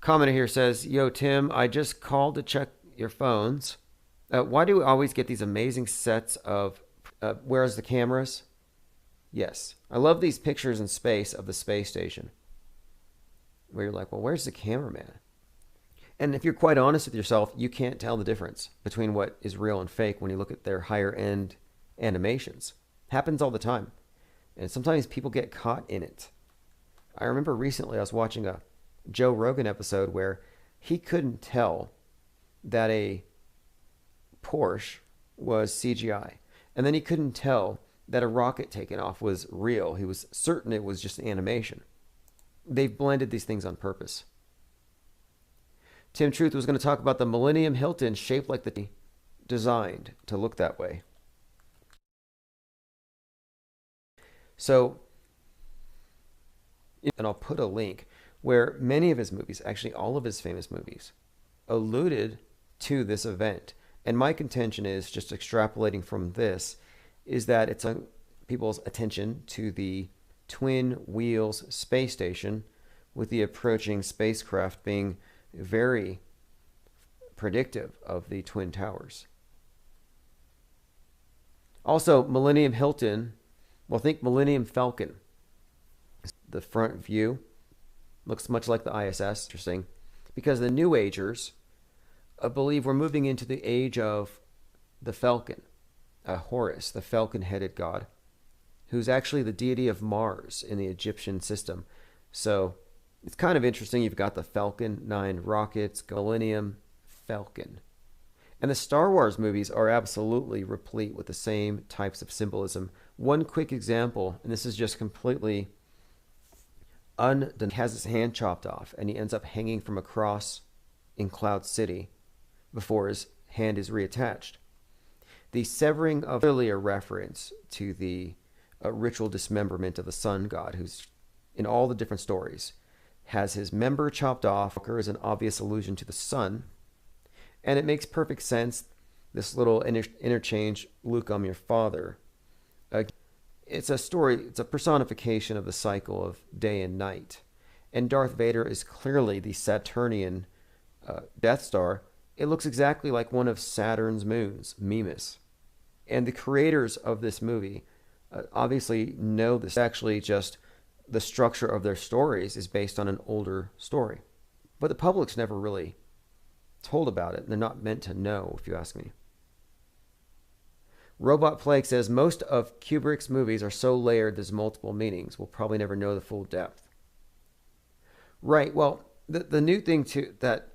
commenter here says, "Yo, Tim, I just called to check your phones. Why do we always get these amazing sets of, where's the cameras?" Yes, I love these pictures in space of the space station, where you're like, well, where's the cameraman? And if you're quite honest with yourself, you can't tell the difference between what is real and fake when you look at their higher end animations. Happens all the time. And sometimes people get caught in it. I remember recently I was watching a Joe Rogan episode where he couldn't tell that a Porsche was CGI. And then he couldn't tell that a rocket taking off was real. He was certain it was just animation. They've blended these things on purpose. Tim Truth was going to talk about the Millennium Hilton shaped like the designed to look that way. So, and I'll put a link where many of his movies, actually all of his famous movies, alluded to this event. And my contention is, just extrapolating from this, is that it's people's attention to the Twin Wheels space station, with the approaching spacecraft being very predictive of the Twin Towers. Also, Millennium Hilton, well, think Millennium Falcon. The front view looks much like the ISS. Interesting, because the New Agers believe we're moving into the age of the Falcon, Horus, the falcon-headed god, who's actually the deity of Mars in the Egyptian system. So it's kind of interesting. You've got the Falcon 9 rockets, Millennium Falcon. And the Star Wars movies are absolutely replete with the same types of symbolism. One quick example, and this is just completely has his hand chopped off, and he ends up hanging from a cross in Cloud City before his hand is reattached. The severing of clearly a reference to the ritual dismemberment of the sun god, who's in all the different stories has his member chopped off. Occurs an obvious allusion to the sun, and it makes perfect sense. This little interchange, Luke, I'm your father. It's a story, it's a personification of the cycle of day and night. And Darth Vader is clearly the Saturnian Death Star. It looks exactly like one of Saturn's moons, Mimas. And the creators of this movie obviously know this. Actually, just the structure of their stories is based on an older story. But the public's never really told about it. They're not meant to know, if you ask me. Robot Plague says, most of Kubrick's movies are so layered there's multiple meanings. We'll probably never know the full depth. Right, well, the new thing that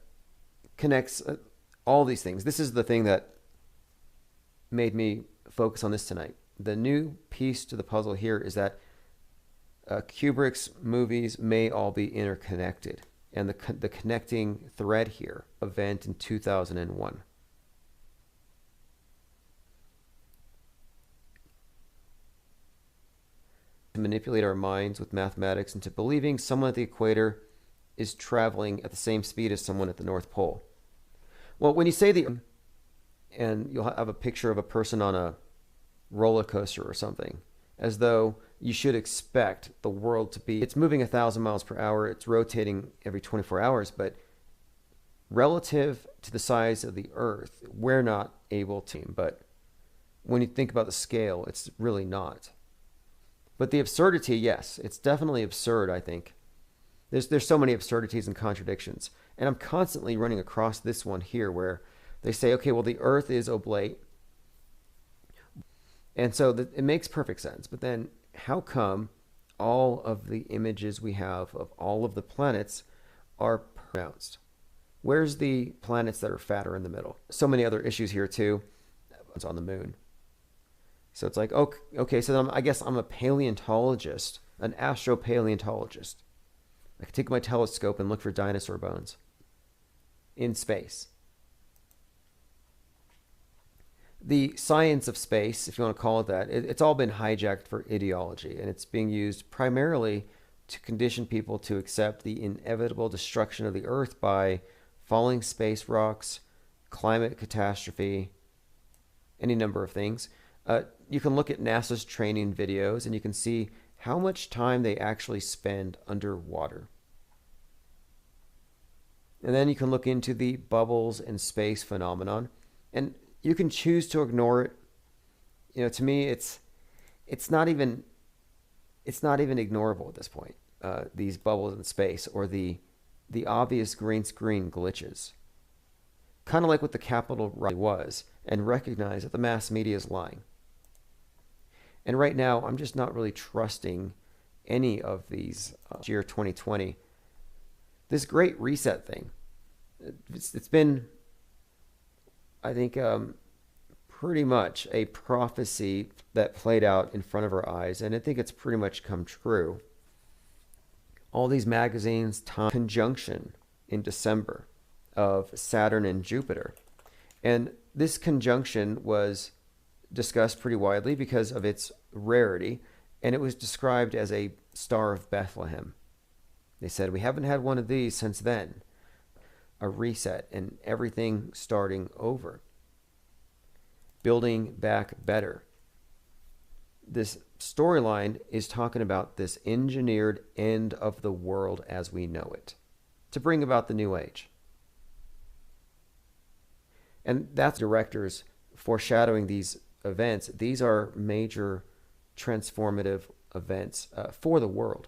connects all these things, this is the thing that made me focus on this tonight. The new piece to the puzzle here is that Kubrick's movies may all be interconnected. And the connecting thread here, event in 2001. To manipulate our minds with mathematics into believing someone at the equator is traveling at the same speed as someone at the North Pole. Well, when you say and you'll have a picture of a person on a roller coaster or something, as though you should expect the world to be, it's moving 1,000 miles per hour, it's rotating every 24 hours, but relative to the size of the Earth, we're not able to. But when you think about the scale, it's really not. But the absurdity, yes, it's definitely absurd, I think. There's so many absurdities and contradictions. And I'm constantly running across this one here where they say, okay, well, the Earth is oblate. And so it makes perfect sense. But then how come all of the images we have of all of the planets are pronounced? Where's the planets that are fatter in the middle? So many other issues here too. It's on the moon. So it's like, okay, so then I guess I'm a paleontologist, an astropaleontologist. I can take my telescope and look for dinosaur bones in space. The science of space, if you want to call it that, it's all been hijacked for ideology, and it's being used primarily to condition people to accept the inevitable destruction of the Earth by falling space rocks, climate catastrophe, any number of things. You can look at NASA's training videos, and you can see how much time they actually spend underwater. And then you can look into the bubbles and space phenomenon, and you can choose to ignore it. You know, to me, it's not even ignorable at this point. These bubbles in space, or the obvious green screen glitches, kind of like what the Capitol really was, and recognize that the mass media is lying. And right now, I'm just not really trusting any of these. Year 2020, this Great Reset thing, it's been, I think, pretty much a prophecy that played out in front of our eyes, and I think it's pretty much come true. All these magazines, conjunction in December of Saturn and Jupiter, and this conjunction was discussed pretty widely because of its rarity, and it was described as a Star of Bethlehem. They said, we haven't had one of these since then. A reset and everything starting over. Building back better. This storyline is talking about this engineered end of the world as we know it, to bring about the new age. And that's directors foreshadowing these events. These are major transformative events for the world.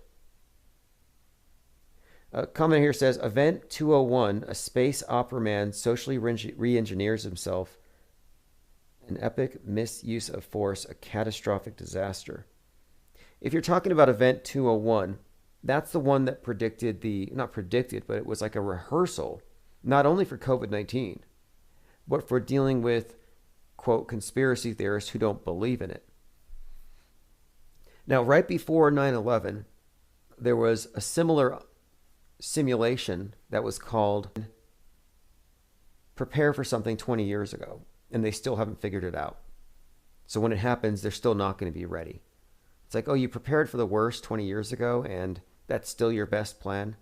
A comment here says, Event 201, a space opera man socially re-engineers himself. An epic misuse of force, a catastrophic disaster. If you're talking about Event 201, that's the one that predicted not predicted, but it was like a rehearsal, not only for COVID-19, but for dealing with, quote, conspiracy theorists who don't believe in it. Now, right before 9/11, there was a similar simulation that was called Prepare for Something 20 years ago, and they still haven't figured it out. So when it happens, they're still not going to be ready. It's like, oh, you prepared for the worst 20 years ago, and that's still your best plan,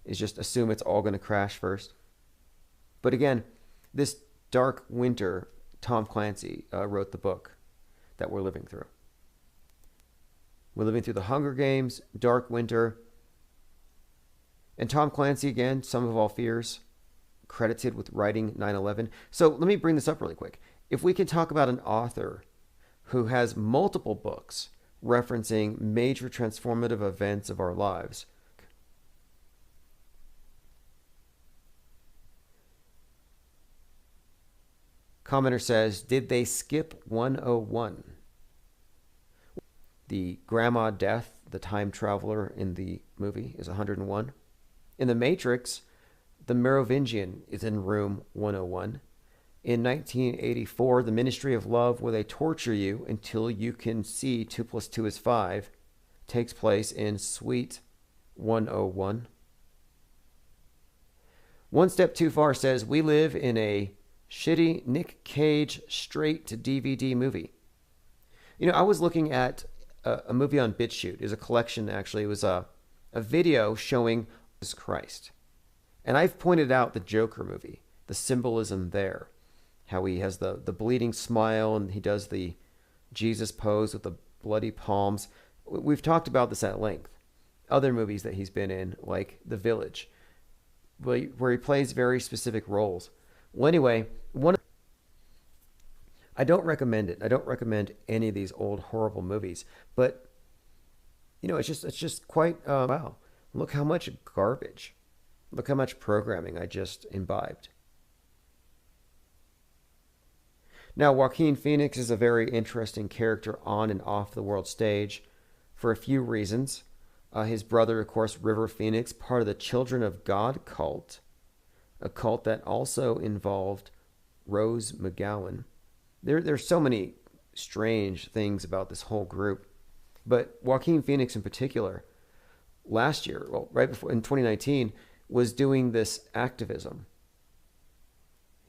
is just assume it's all going to crash first. But again, this dark winter, Tom Clancy wrote the book that we're living through. We're living through the Hunger Games, dark winter. And Tom Clancy, again, Sum of All Fears, credited with writing 9/11. So let me bring this up really quick. If we can talk about an author who has multiple books referencing major transformative events of our lives, commenter says, did they skip 101? The grandma death, the time traveler in the movie, is 101. In The Matrix, the Merovingian is in room 101. In 1984, The Ministry of Love, where they torture you until you can see 2 + 2 is 5, takes place in suite 101. One Step Too Far says, we live in a shitty Nick Cage straight to DVD movie. You know, I was looking at a movie on BitChute. It was a collection, actually. It was a video showing Jesus Christ. And I've pointed out the Joker movie, the symbolism there, how he has the bleeding smile and he does the Jesus pose with the bloody palms. We've talked about this at length. Other movies that he's been in, like The Village, where he plays very specific roles. Well, anyway, I don't recommend it. I don't recommend any of these old horrible movies. But you know, it's just quite wow. Look how much garbage. Look how much programming I just imbibed. Now, Joaquin Phoenix is a very interesting character on and off the world stage for a few reasons. His brother, of course, River Phoenix, part of the Children of God cult, a cult that also involved Rose McGowan. There's so many strange things about this whole group. But Joaquin Phoenix in particular, last year, well, right before in 2019, was doing this activism.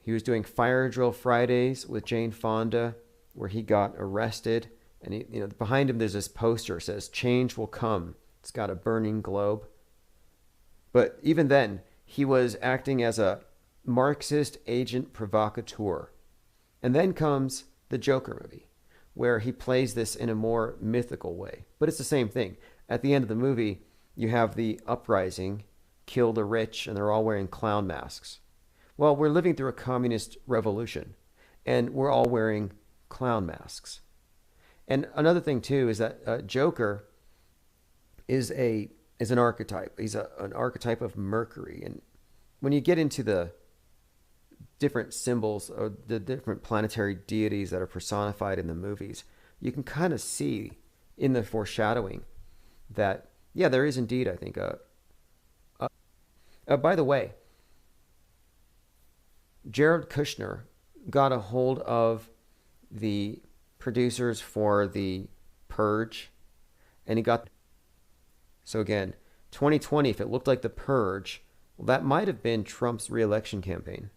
He was doing Fire Drill Fridays with Jane Fonda, where he got arrested. And behind him there's this poster that says "Change will come." It's got a burning globe. But even then, he was acting as a Marxist agent provocateur. And then comes the Joker movie, where he plays this in a more mythical way. But it's the same thing. At the end of the movie, you have the uprising, kill the rich, and they're all wearing clown masks. Well, we're living through a communist revolution, and we're all wearing clown masks. And another thing, too, is that Joker is an archetype. He's an archetype of Mercury. And when you get into the different symbols or the different planetary deities that are personified in the movies, you can kind of see in the foreshadowing that, yeah, there is indeed, I think, by the way, Jared Kushner got a hold of the producers for The Purge, and he got... So again, 2020, if it looked like The Purge, well, that might have been Trump's re-election campaign.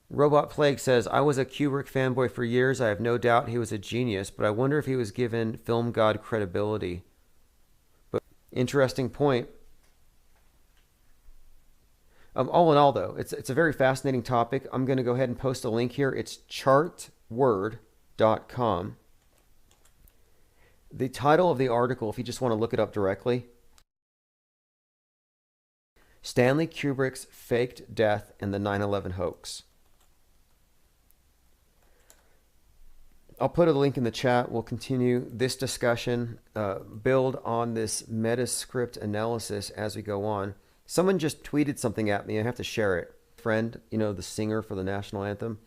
Robot Plague says, I was a Kubrick fanboy for years. I have no doubt he was a genius, but I wonder if he was given film god credibility. But interesting point. All in all, though, it's a very fascinating topic. I'm going to go ahead and post a link here. It's chartword.com. The title of the article, if you just want to look it up directly, Stanley Kubrick's Faked Death and the 9/11 Hoax. I'll put a link in the chat. We'll continue this discussion, build on this Metascript analysis as we go on. Someone just tweeted something at me. I have to share it. Friend, the singer for the national anthem.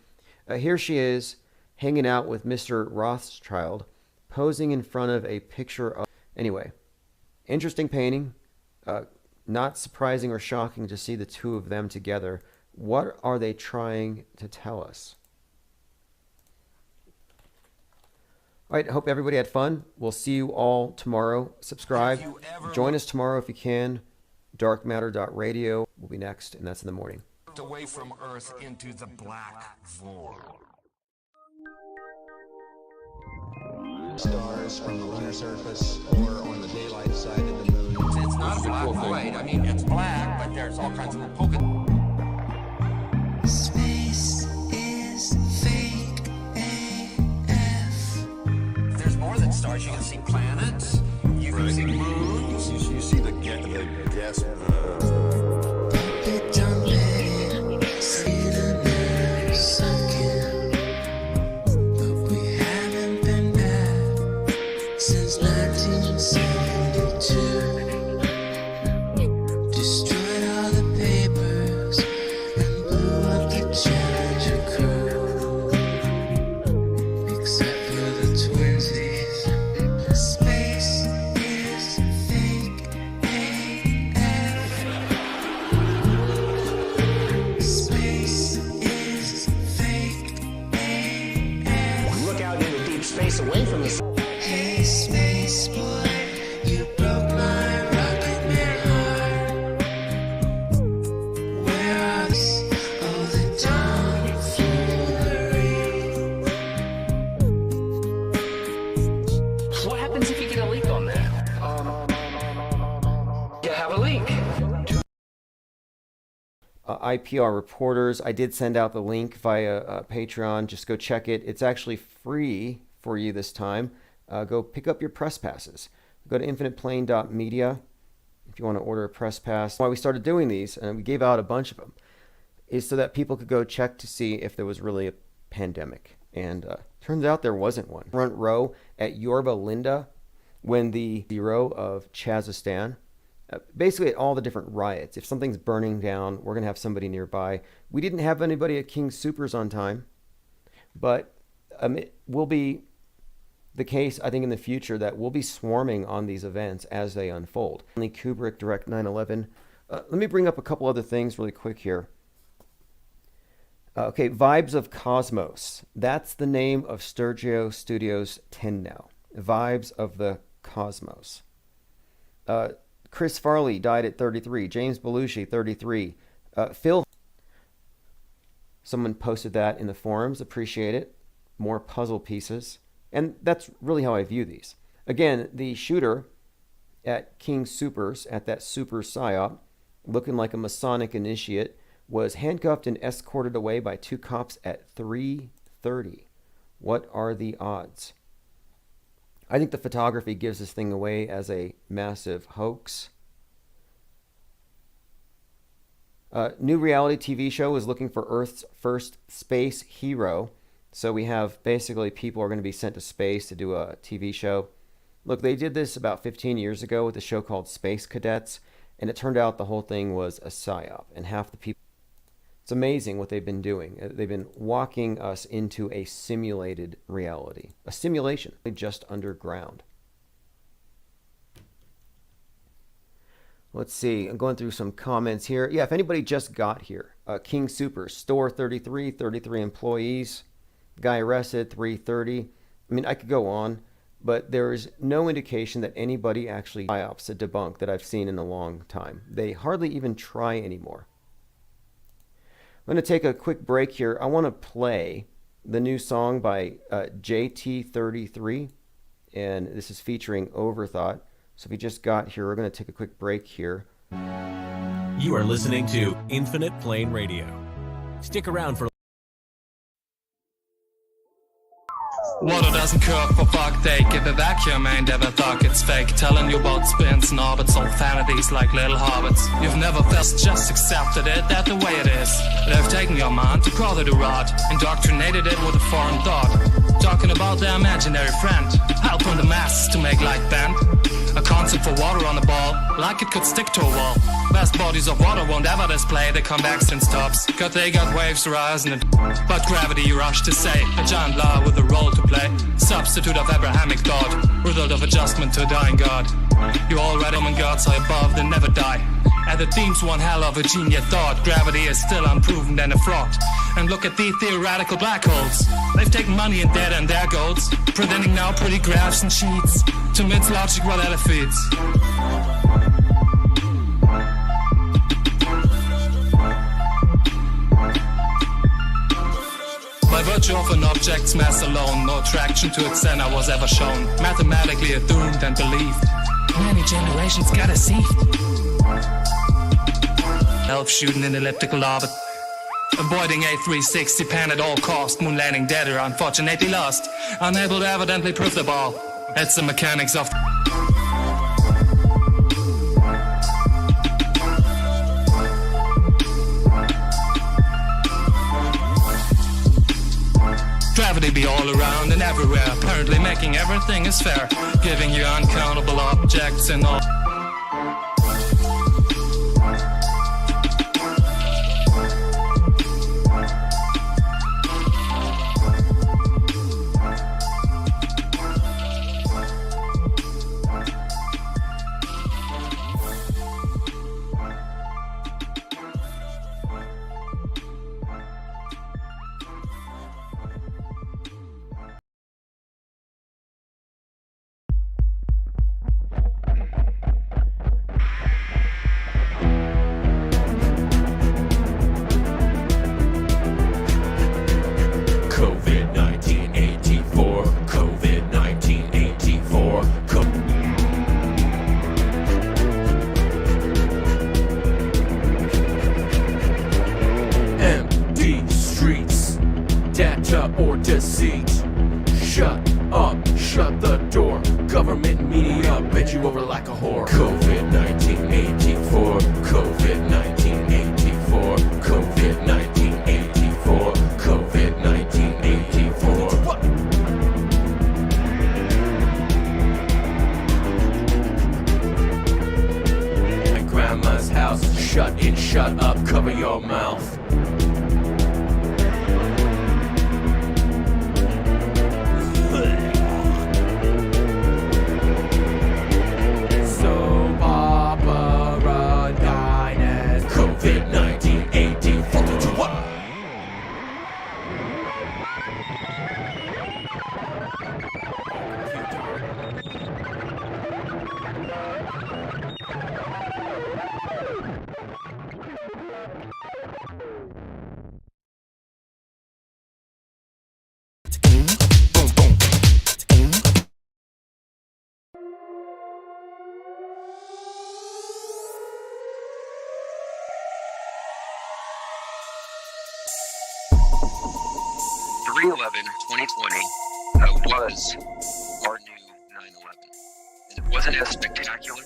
Here she is, hanging out with Mr. Rothschild, posing in front of a picture of... Anyway, interesting painting. Not surprising or shocking to see the two of them together. What are they trying to tell us? All right, hope everybody had fun. We'll see you all tomorrow. Subscribe. Join us tomorrow if you can. Darkmatter.radio will be next, and that's in the morning. Away from Earth into the black void. Stars from the lunar surface or on the daylight side of the moon. It's not a black void. I mean, it's black, but there's all kinds of polka. Space is fake AF. There's more than stars. You can see planets. You can see moons. You see the gas. Don't let it see the nerves sucking. But we haven't been back since 1972. Destroyed all the papers and blew up the Challenger crew. Except for the twinsies. Space is fake AF. Space is fake AF. Look out into deep space away from the sun. Hey, space boy, you broke my rocket man heart. Where are all the tomfoolery? What happens if you get a leak on that? You have a leak. IPR reporters. I did send out the link via Patreon. Just go check it. It's actually free for you this time. Go pick up your press passes. Go to infiniteplane.media if you want to order a press pass. Why we started doing these, and we gave out a bunch of them, is so that people could go check to see if there was really a pandemic. And turns out there wasn't one. Front row at Yorba Linda when the hero of Chazistan, basically at all the different riots. If something's burning down, we're going to have somebody nearby. We didn't have anybody at King Soopers on time, but it will be the case, I think, in the future that we'll be swarming on these events as they unfold. Only Kubrick direct 9/11. Let me bring up a couple other things really quick here. Okay, Vibes of Cosmos. That's the name of Sturgio Studios 10 now. Vibes of the Cosmos. Chris Farley died at 33. James Belushi, 33. Phil. Someone posted that in the forums. Appreciate it. More puzzle pieces. And that's really how I view these. Again, the shooter at King Soopers, at that super psyop, looking like a Masonic initiate, was handcuffed and escorted away by 2 cops at 3:30. What are the odds? I think the photography gives this thing away as a massive hoax. New reality TV show is looking for Earth's first space hero. So we have basically people are going to be sent to space to do a TV show. Look, they did this about 15 years ago with a show called Space Cadets, and it turned out the whole thing was a psyop, and half the people... It's amazing what they've been doing. They've been walking us into a simulated reality, a simulation just underground. Let's see. I'm going through some comments here. Yeah, if anybody just got here, King Super, store 33 employees, guy arrested, 3:30. I mean, I could go on, but there is no indication that anybody actually psyops a debunk that I've seen in a long time. They hardly even try anymore. I'm going to take a quick break here. I want to play the new song by JT33, and this is featuring Overthought. So if you just got here, we're going to take a quick break here. You are listening to Infinite Plane Radio. Stick around for... Water doesn't curve for fuck, they give a vacuum, ain't ever thought it's fake. Telling you about spins and orbits, all vanities like little hobbits. You've never felt, just accepted it, that's the way it is. They've taken your mind to call it a rod, indoctrinated it with a foreign thought. Talking about their imaginary friend, helping the masses to make light bend. A concept for water on the ball, like it could stick to a wall. Vast bodies of water won't ever display the convection stops, cause they got waves rising it. But gravity, you rush to say, a giant law with a role to play. Substitute of Abrahamic thought, result of adjustment to a dying God. You already Roman gods are above, they never die. And the theme's one hell of a genius thought. Gravity is still unproven and a fraud. And look at the theoretical black holes. They've taken money and debt and their goals, presenting now pretty graphs and sheets to mix logic while it feeds. By virtue of an object's mass alone, no attraction to its center was ever shown. Mathematically doomed and believed. Many generations got deceived. Elf shooting in elliptical orbit, avoiding a 360 pan at all cost. Moon landing dead or unfortunately lost, unable to evidently prove the ball. It's the mechanics of gravity be all around and everywhere, apparently making everything is fair, giving you uncountable objects and all. 3/11/2020 was our new 9/11. And it wasn't as spectacular.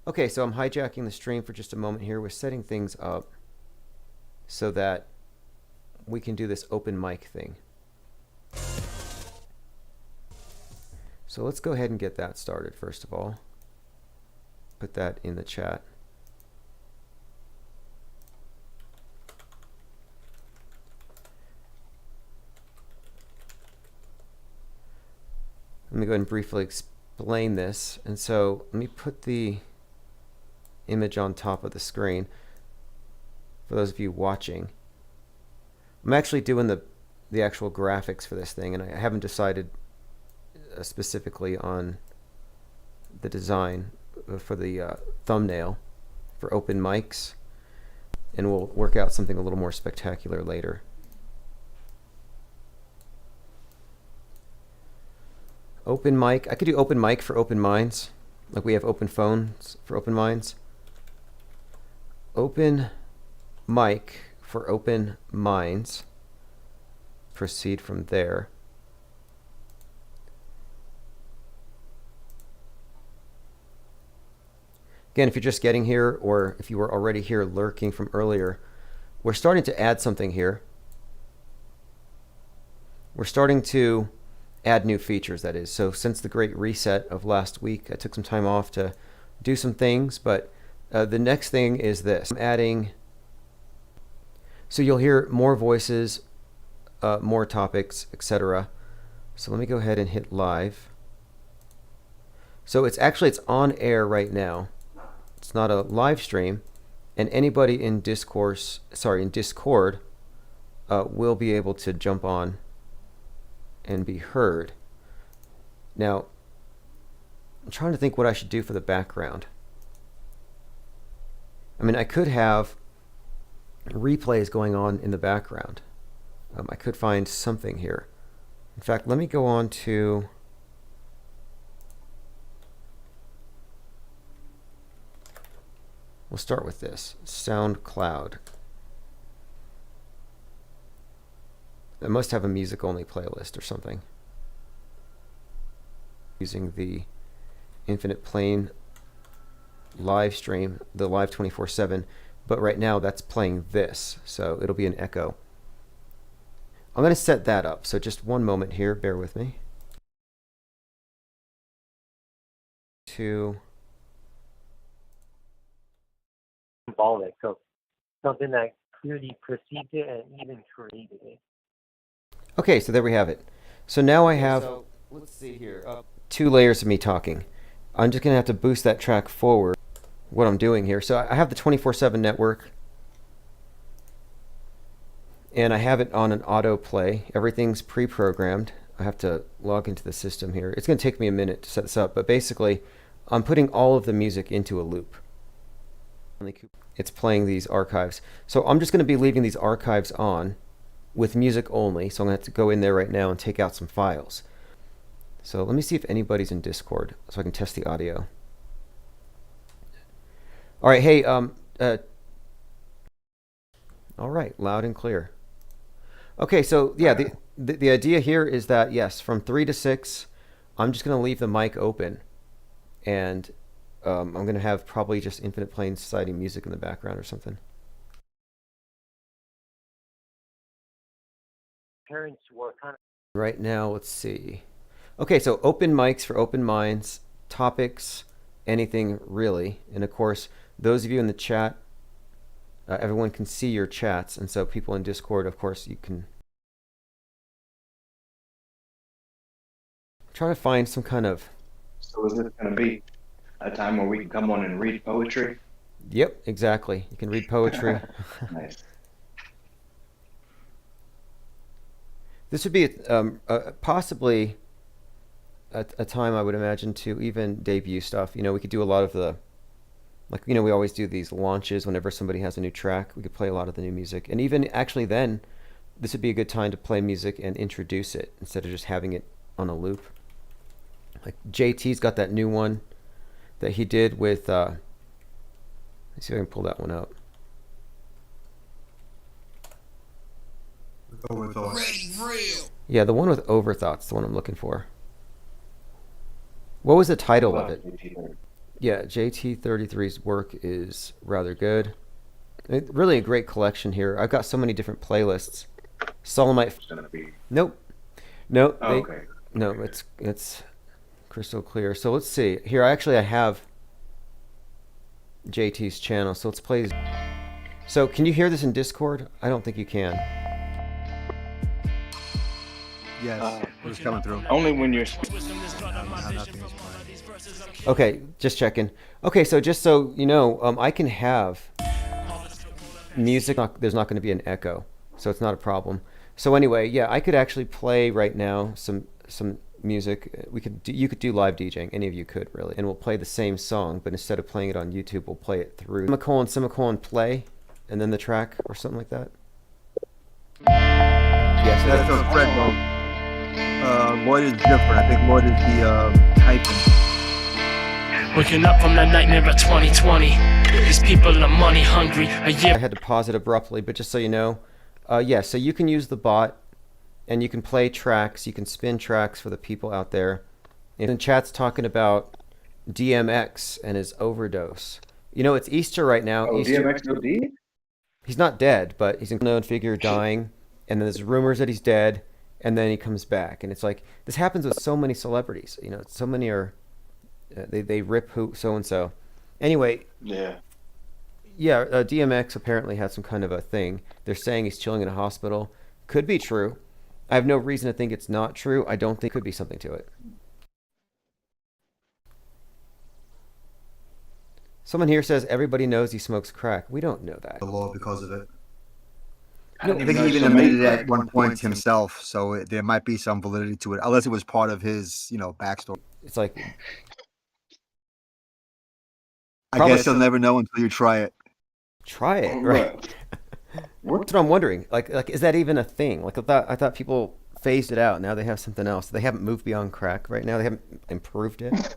Okay, so I'm hijacking the stream for just a moment here. We're setting things up so that we can do this open mic thing. So let's go ahead and get that started first of all. Put that in the chat. Let me go ahead and briefly explain this. And so let me put the image on top of the screen for those of you watching. I'm actually doing the actual graphics for this thing, and I haven't decided specifically on the design for the thumbnail for open mics, and we'll work out something a little more spectacular later. Open mic, I could do open mic for open minds, like we have open phones for open minds. Open mic for open minds. Proceed from there. Again, if you're just getting here, or if you were already here lurking from earlier, we're starting to add something here. We're starting to add new features, that is. So since the great reset of last week, I took some time off to do some things, but the next thing is this. I'm adding, so you'll hear more voices, more topics, etc. So let me go ahead and hit live. So it's on air right now. It's not a live stream, and anybody in Discord will be able to jump on and be heard. Now, I'm trying to think what I should do for the background. I mean, I could have replays going on in the background. I could find something here. In fact, let me go on to we'll start with this SoundCloud. I must have a music only playlist or something. Using the Infinite Plane live stream, the live 24/7, but right now that's playing this, so it'll be an echo. I'm going to set that up, so just one moment here, bear with me. Symbolic, so something that clearly perceived it and even created it. Okay, so there we have it. So now I have, let's see here, 2 layers of me talking. I'm just going to have to boost that track forward, what I'm doing here. So I have the 24/7 network, and I have it on an autoplay. Everything's pre-programmed. I have to log into the system here. It's going to take me a minute to set this up, but basically I'm putting all of the music into a loop. It's playing these archives. So I'm just going to be leaving these archives on with music only. So I'm going to have to go in there right now and take out some files. So let me see if anybody's in Discord so I can test the audio. All right, hey, all right, loud and clear. Okay, so yeah, the idea here is that, yes, from 3 to 6, I'm just going to leave the mic open, and I'm going to have probably just Infinite Plane Society music in the background or something. Parents were kind of... Right now, let's see. Okay, so open mics for open minds, topics, anything really. And of course, those of you in the chat, everyone can see your chats. And so people in Discord, of course, you can try to find some kind of... So is this going to be a time where we can come on and read poetry? Yep, exactly. You can read poetry. Nice. This would be possibly a time I would imagine to even debut stuff. We could do a lot of the, like, we always do these launches whenever somebody has a new track. We could play a lot of the new music. And even actually then, this would be a good time to play music and introduce it instead of just having it on a loop. Like JT's got that new one that he did with, let's see if I can pull that one up. Yeah, the one with Overthought's the one I'm looking for. What was the title of it? Yeah, JT33's work is rather good. Really a great collection here. I've got so many different playlists. Solemnite. Nope. Nope. Okay. No, it's crystal clear. So let's see. Here, I have JT's channel. So let's play. So can you hear this in Discord? I don't think you can. Yes, it's coming through. Only when you're. Okay, just checking. Okay, so just so you know, I can have music. There's not going to be an echo, so it's not a problem. So anyway, yeah, I could actually play right now some music. You could do live DJing. Any of you could really, and we'll play the same song, but instead of playing it on YouTube, we'll play it through semicolon play, and then the track or something like that. Yes, that's a Fred though. Lloyd is different. I think Lloyd is the typing. Waking up from that nightmare of 2020. These people are money hungry. I had to pause it abruptly, but just so you know, yeah, so you can use the bot, and you can play tracks, you can spin tracks for the people out there. And in chat's talking about DMX and his overdose. It's Easter right now. Oh, Easter. DMX OD? He's not dead, but he's a known figure dying, and then there's rumors that he's dead, and then he comes back. And it's like, this happens with so many celebrities. So many are, they rip who so-and-so. Anyway. Yeah. Yeah, DMX apparently had some kind of a thing. They're saying he's chilling in a hospital. Could be true. I have no reason to think it's not true. I don't think there could be something to it. Someone here says everybody knows he smokes crack. We don't know that. The law because of it. I think he even admitted it at one point himself, so there might be some validity to it, unless it was part of his, backstory. It's like, I guess you'll never know until you try it. Try it, right? That's what I'm wondering. Like, is that even a thing? Like, I thought people phased it out. Now they have something else. They haven't moved beyond crack right now. They haven't improved it.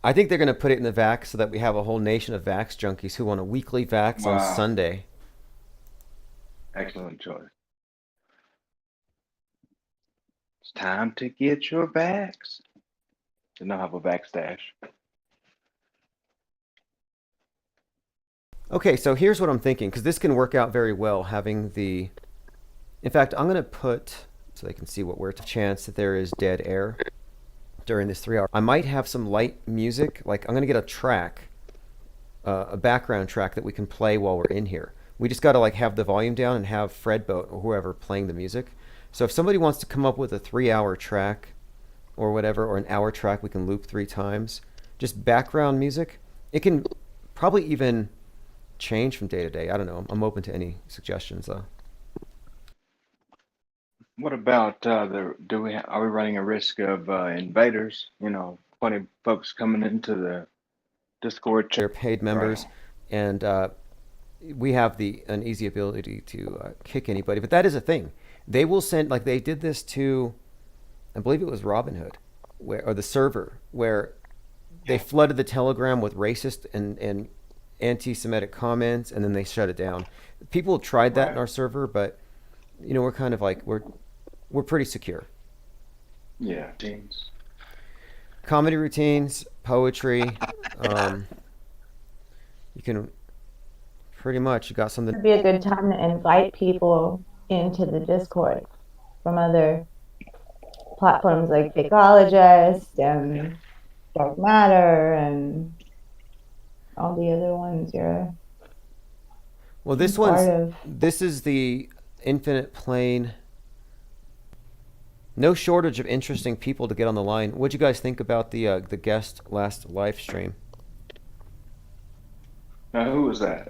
I think they're going to put it in the vax so that we have a whole nation of vax junkies who want a weekly vax on Sunday. Excellent choice. It's time to get your vax. And I'll have a vax stash. Okay, so here's what I'm thinking, because this can work out very well having the... In fact, I'm going to put, so they can see what we're... chance that there is dead air during this 3 hour. I might have some light music, like I'm going to get a track, a background track that we can play while we're in here. We just got to have the volume down and have Fredboat or whoever playing the music. So if somebody wants to come up with a 3 hour track or whatever, or an hour track we can loop 3 times, just background music, it can probably even change from day to day. I don't know. I'm open to any suggestions though. What about are we running a risk of invaders? 20 folks coming into the Discord chat. They're paid members, and we have an easy ability to kick anybody. But that is a thing. They will send, like they did this to, I believe it was Robinhood, or the server, where they flooded the Telegram with racist and anti-Semitic comments, and then they shut it down. People tried that in our server, but we're kind of like we're pretty secure. Yeah, teams. Comedy routines, poetry. You can pretty much, you got something. It would be a good time to invite people into the Discord from other platforms like Fakeologist and Dark Matter and all the other ones well, this is the Infinite Plane. No shortage of interesting people to get on the line. What'd you guys think about the guest last live stream? Who was that?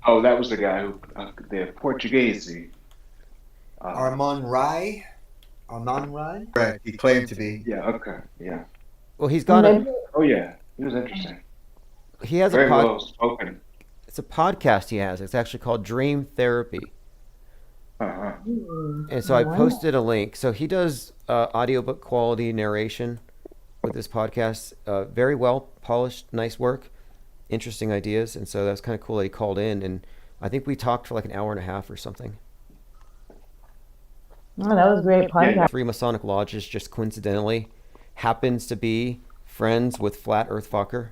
Oh, that was the guy who the Portuguese. Armand Rai. Armand Rai. Correct. He claimed to be. Yeah. Okay. Yeah. Well, he's got a. Oh yeah, he was interesting. He has Very a pod. well spoken. It's a podcast he has. It's actually called Dream Therapy. Uh-huh. And so I posted a link. So he does audiobook quality narration with this podcast. Very well polished, nice work, interesting ideas. And so that was kind of cool that he called in. And I think we talked for like an hour and a half or something. Oh, that was a great podcast. 3 Masonic lodges just coincidentally happens to be friends with Flat Earth Fucker.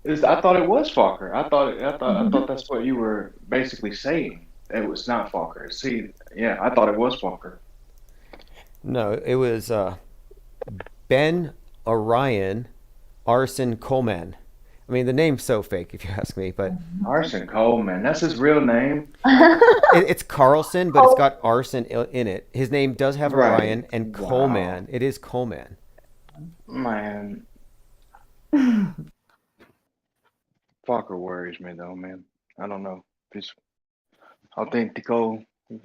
I thought it was Fokker. I thought that's what you were basically saying. It was not Fokker. See, yeah, I thought it was Fokker. No, it was Ben Orion Arson Coleman. I mean, the name's so fake, if you ask me, but Arson Coleman. That's his real name. It's Carlson, but it's got arson in it. His name does have Right. Orion and Coleman. It is Coleman. Man. Fokker worries me though, man. I don't know. He's authentico. He's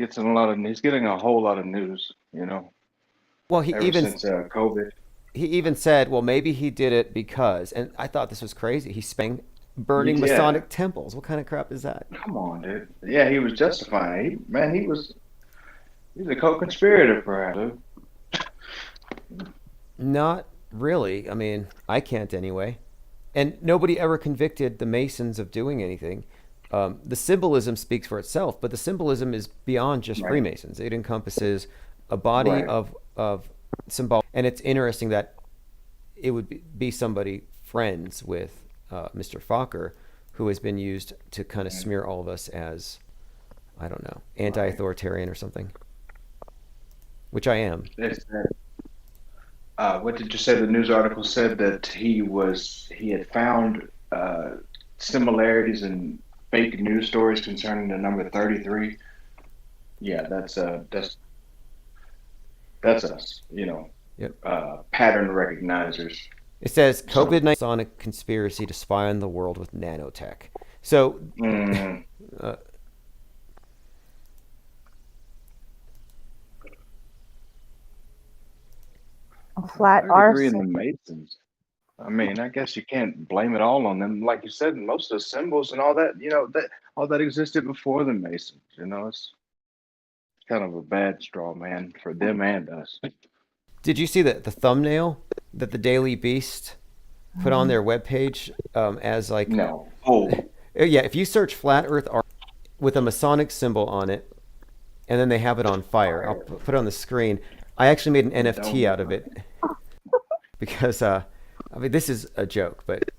getting a whole lot of news, you know. Well, he ever even since COVID. he even said, well, maybe he did it because, and I thought this was crazy. He's burning Yeah. Masonic temples. What kind of crap is that? Come on, dude. Yeah, he was justifying. He's a co-conspirator, perhaps. Not really. I mean, I can't anyway. And nobody ever convicted the Masons of doing anything. The symbolism speaks for itself, but the symbolism is beyond just Right. Freemasons. It encompasses a body Right. of symbol. And it's interesting that it would be somebody friends with Mr. Fokker, who has been used to kind of smear all of us as, I don't know, anti-authoritarian or something, which I am. What did you say? The news article said that he had found similarities in fake news stories concerning the number 33. Yeah, that's us, you know. Yep. Pattern recognizers. It says COVID-19 Masonic conspiracy to spy on the world with nanotech. So, Flat agree in the arson. Masons. I mean, I guess you can't blame it all on them. Like you said, most of the symbols and all that, you know, that all that existed before the Masons. You know, it's kind of a bad straw man for them and us. did you see the thumbnail that the Daily Beast put on their webpage as like? No. Oh. Yeah, if you search flat Earth art with a Masonic symbol on it, and then they have it on fire, I'll put it on the screen. I actually made an NFT out of it because I mean, this is a joke, but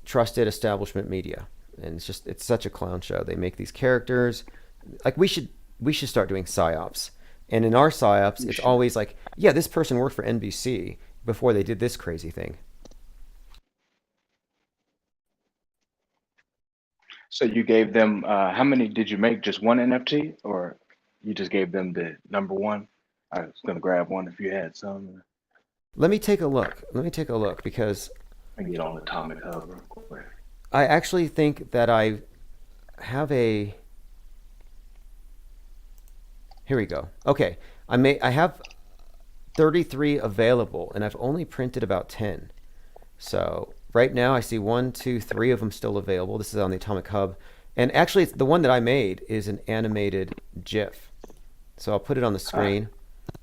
trusted establishment media, and it's such a clown show. They make these characters like we should start doing psyops, and in our psyops, it's always like, yeah, this person worked for NBC before they did this crazy thing. So you gave them how many did you make? Just one NFT, or you just gave them the number one? I was gonna grab one if you had some. Let me take a look because I get on Atomic Hub real quick. I actually think that I have a. Here we go. Okay, I have 33 available, and I've only printed about 10. So right now I see 1, 2, 3 of them still available. This is on the Atomic Hub, and actually it's the one that I made is an animated GIF. So I'll put it on the screen.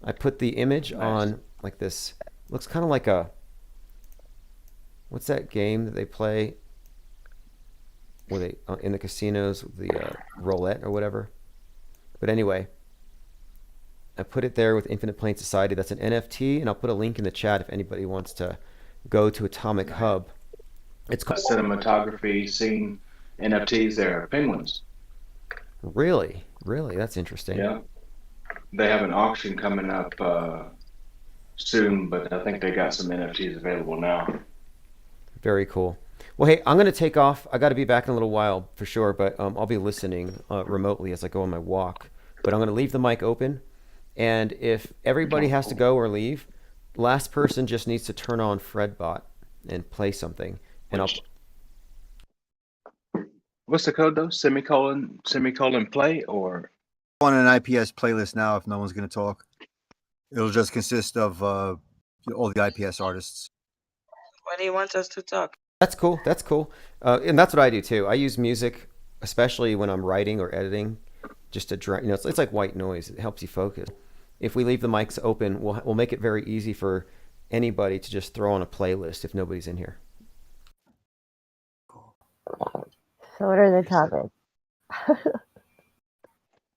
I put the image on like this. Looks kind of like a. What's that game that they play? Where they in the casinos, the roulette or whatever. But anyway, I put it there with Infinite Plane Society. That's an NFT, and I'll put a link in the chat if anybody wants to go to Atomic Hub. It's called Cinematography scene NFTs. They're penguins. Really, that's interesting. Yeah, they have an auction coming up soon, but I think they got some NFTs available now. Very cool. Well, hey, I'm going to take off. I got to be back in a little while for sure, but I'll be listening remotely as I go on my walk. But I'm going to leave the mic open, and if everybody has to go or leave, last person just needs to turn on Fredbot and play something, and What's the code though? Semicolon play or On an IPS playlist now, if no one's going to talk, it'll just consist of all the IPS artists. What do you want us to talk? That's cool. That's cool. And that's what I do too. I use music, especially when I'm writing or editing, just to it's like white noise. It helps you focus. If we leave the mics open, we'll make it very easy for anybody to just throw on a playlist if nobody's in here. So what are the topics?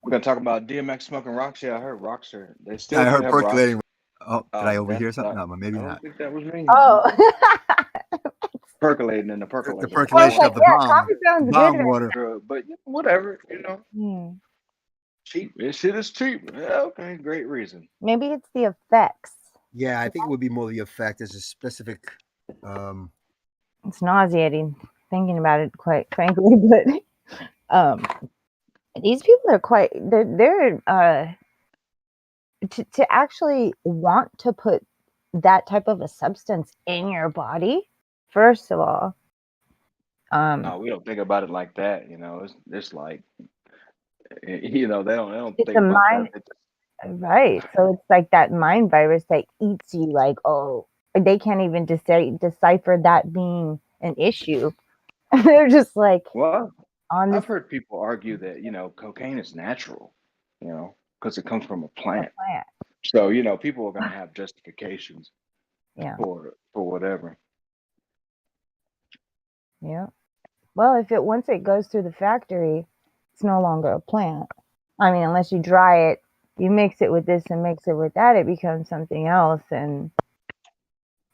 we're gonna talk about DMX smoking rocks. Yeah, I heard rocks are they still I do heard have percolating. rocks. Oh, did I overhear something? No, but maybe I not. don't think that was me. Oh. Percolating in the percolator. The percolation of the bomb. Coffee sounds Bomb good. water. But whatever, Hmm. cheap. This shit is cheap. Yeah, okay, great reason. Maybe it's the effects. Yeah, I think it would be more the effect. There's a specific. It's nauseating thinking about it, quite frankly. But these people are quite. They're to actually want to put that type of a substance in your body. First of all, No, we don't think about it like that. It's like, they don't it's think a about mind, that. right? So it's like that mind virus that eats you. Like, oh, they can't even decipher that being an issue. They're just like, Well, on this I've heard people argue that cocaine is natural, because it comes from a plant. plant. So people are gonna have justifications Yeah. for whatever. Yeah. Well, once it goes through the factory, it's no longer a plant. I mean, unless you dry it, you mix it with this and mix it with that, it becomes something else, and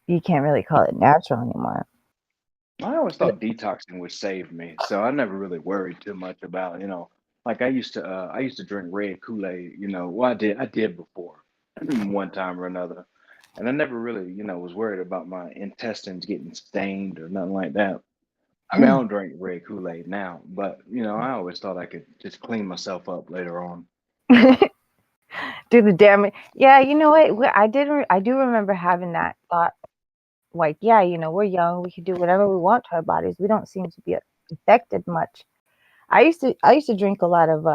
you can't really call it natural anymore. I always thought detoxing would save me, so I never really worried too much about, like I used to drink red Kool-Aid, well I did before one time or another. And I never really, was worried about my intestines getting stained or nothing like that. I mean, I don't drink red Kool-Aid now, but I always thought I could just clean myself up later on. Do the damage. Yeah, you know what? I do remember having that thought. Like, yeah, we're young. We can do whatever we want to our bodies. We don't seem to be affected much. I used to drink a lot of,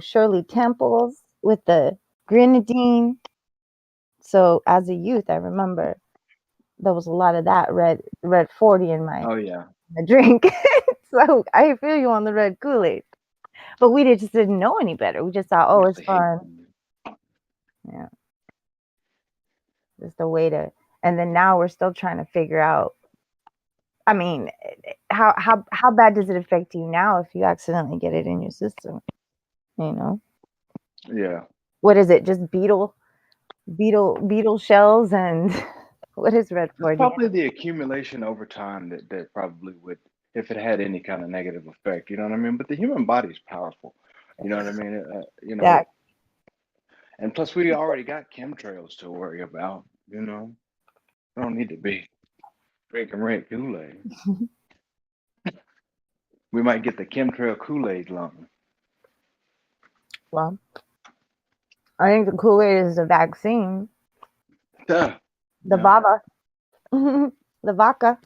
Shirley Temples with the grenadine. So as a youth, I remember there was a lot of that red 40 in my Oh yeah. drink. So I feel you on the red Kool-Aid. But we just didn't know any better. We just thought, oh, it's fun. Yeah. Just a way to, and then now we're still trying to figure out, I mean, how bad does it affect you now if you accidentally get it in your system? Yeah. What is it? Just beetle shells and what is red 40? Probably the accumulation over time that probably would, if it had any kind of negative effect, you know what I mean? But the human body is powerful, you know what I mean? Yeah. And plus we already got chemtrails to worry about, We don't need to be drinking red Kool-Aid. We might get the chemtrail Kool-Aid lump. Well, I think the Kool-Aid is the vaccine. Yeah. The Baba. The vodka.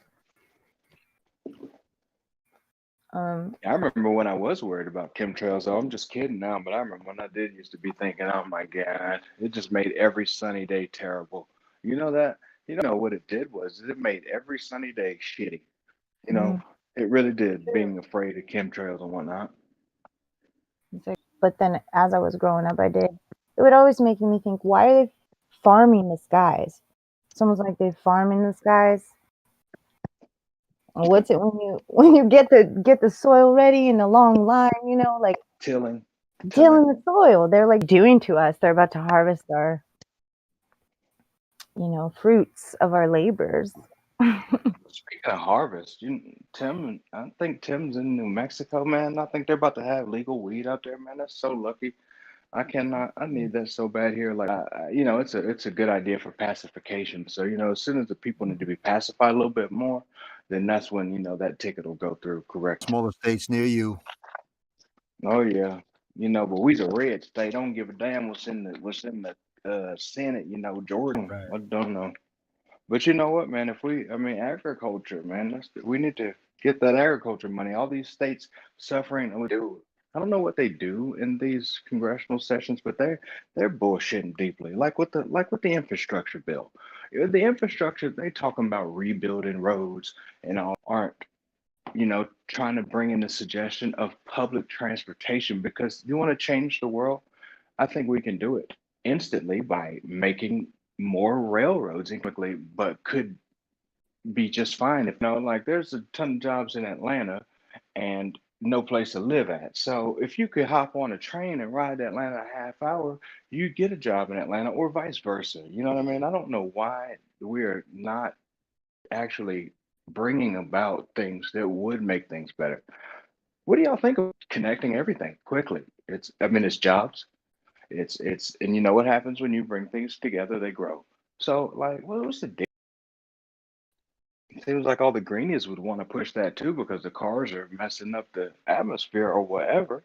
I remember when I was worried about chemtrails. I'm just kidding now, but I remember when I did used to be thinking, oh my God, it just made every sunny day terrible. You know that? What it did was it made every sunny day shitty. It really did, being afraid of chemtrails and whatnot. But then as I was growing up, it would always make me think, why are they farming the skies? It's almost like they farming the skies. What's it when you get the soil ready in a long line, like tilling the soil. They're like doing to us. They're about to harvest our, fruits of our labors. Speaking of harvest, I think Tim's in New Mexico, man. I think they're about to have legal weed out there, man. That's so lucky. I need that so bad here. Like, it's a good idea for pacification. So, as soon as the people need to be pacified a little bit more, then that's when, that ticket will go through, correct? Smaller states near you. Oh, yeah. But we's a red state. Don't give a damn what's in the Senate, Jordan. Right. I don't know. But you know what, man? Agriculture, man, we need to get that agriculture money. All these states suffering. I don't know what they do in these congressional sessions, but they're bullshitting deeply. Like with the infrastructure bill. The infrastructure, they talking about rebuilding roads and all, aren't, trying to bring in the suggestion of public transportation, because you want to change the world. I think we can do it instantly by making more railroads quickly, but could be just fine if like there's a ton of jobs in Atlanta and no place to live at. So if you could hop on a train and ride to Atlanta a half hour, you get a job in Atlanta, or vice versa. You know what I mean? I don't know why we're not actually bringing about things that would make things better. What do y'all think of connecting everything quickly? It's jobs. And you know what happens when you bring things together, they grow. So like, what's the deal? It seems like all the greenies would want to push that too, because the cars are messing up the atmosphere or whatever.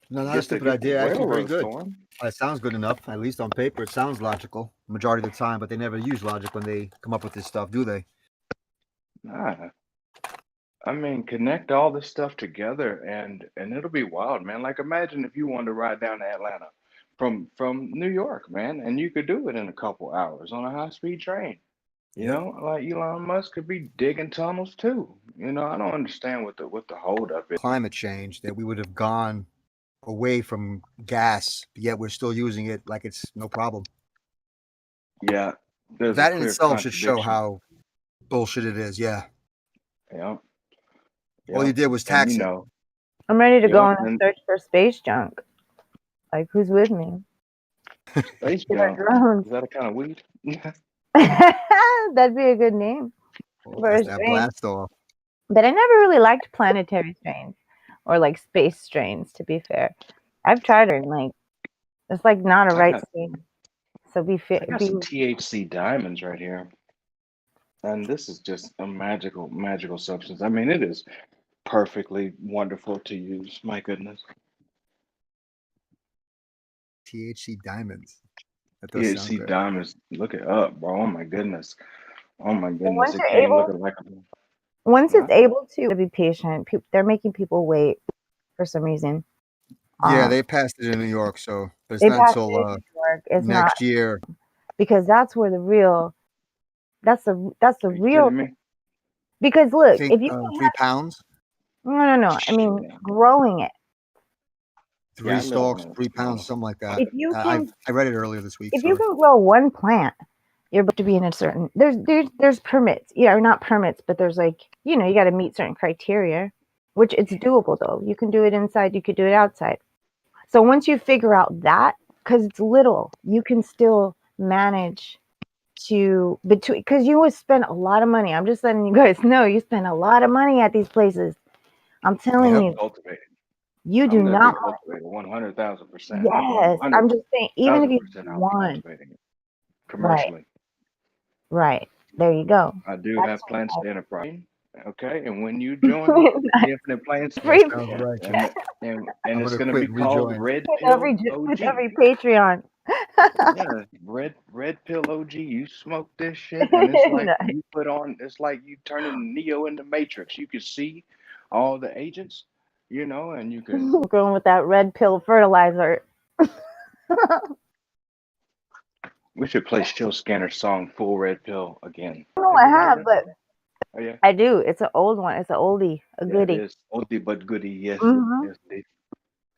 No, not a stupid idea. Actually, very good. Going. It sounds good enough. At least on paper, it sounds logical majority of the time. But they never use logic when they come up with this stuff, do they? Nah. I mean, connect all this stuff together, and it'll be wild, man. Like, imagine if you wanted to ride down to Atlanta from New York, man, and you could do it in a couple hours on a high-speed train. You know, like Elon Musk could be digging tunnels too. I don't understand what the holdup is. Climate change, that we would have gone away from gas, yet we're still using it like it's no problem. Yeah, that in itself should show how bullshit it is. Yeah. Yeah. All you did was tax it. I'm ready to go on a search for space junk. Like, who's with me? Space junk. Is that a kind of weed? That'd be a good name for a that strain. blast off. But I never really liked planetary strains or like space strains, to be fair. I've tried it and like it's like not a right strain. So be fair. I got some THC diamonds right here. And this is just a magical substance. I mean, it is perfectly wonderful to use. My goodness. THC diamonds. THC diamonds. Look it up, bro. Oh my goodness. Oh my goodness. Once it's able to be patient, they're making people wait for some reason. Yeah, they passed it in New York, so but it's not until next year. Because that's where the real. That's the real. Because look, if you 3 pounds. No. I mean, growing it. 3 stalks, 3 pounds, something like that. If you can, I read it earlier this week. If you can grow one plant, you're about to be in a certain. There's permits. Yeah, or not permits, but there's like you got to meet certain criteria, which it's doable though. You can do it inside. You could do it outside. So once you figure out that, because it's little, you can still manage to because you would spend a lot of money. I'm just letting you guys know you spend a lot of money at these places. I'm telling you. You do not 100,000%. Yes, I'm just saying, even if you want commercially. Right. There you go. I do have plans to enterprise. Okay, and when you join the Infinite Plans, and it's going to be called Red Pill OG. With every Patreon. Yeah, red pill OG. You smoke this shit, and it's like you put on. It's like you turning Neo into Matrix. You can see all the agents. And you can going with that red pill fertilizer. We should play Chill Scanner's song "Full Red Pill" again. No, I have, but oh yeah, I do. It's an old one. It's an oldie, a goodie. It is oldie but goodie. Yes, yes, indeed.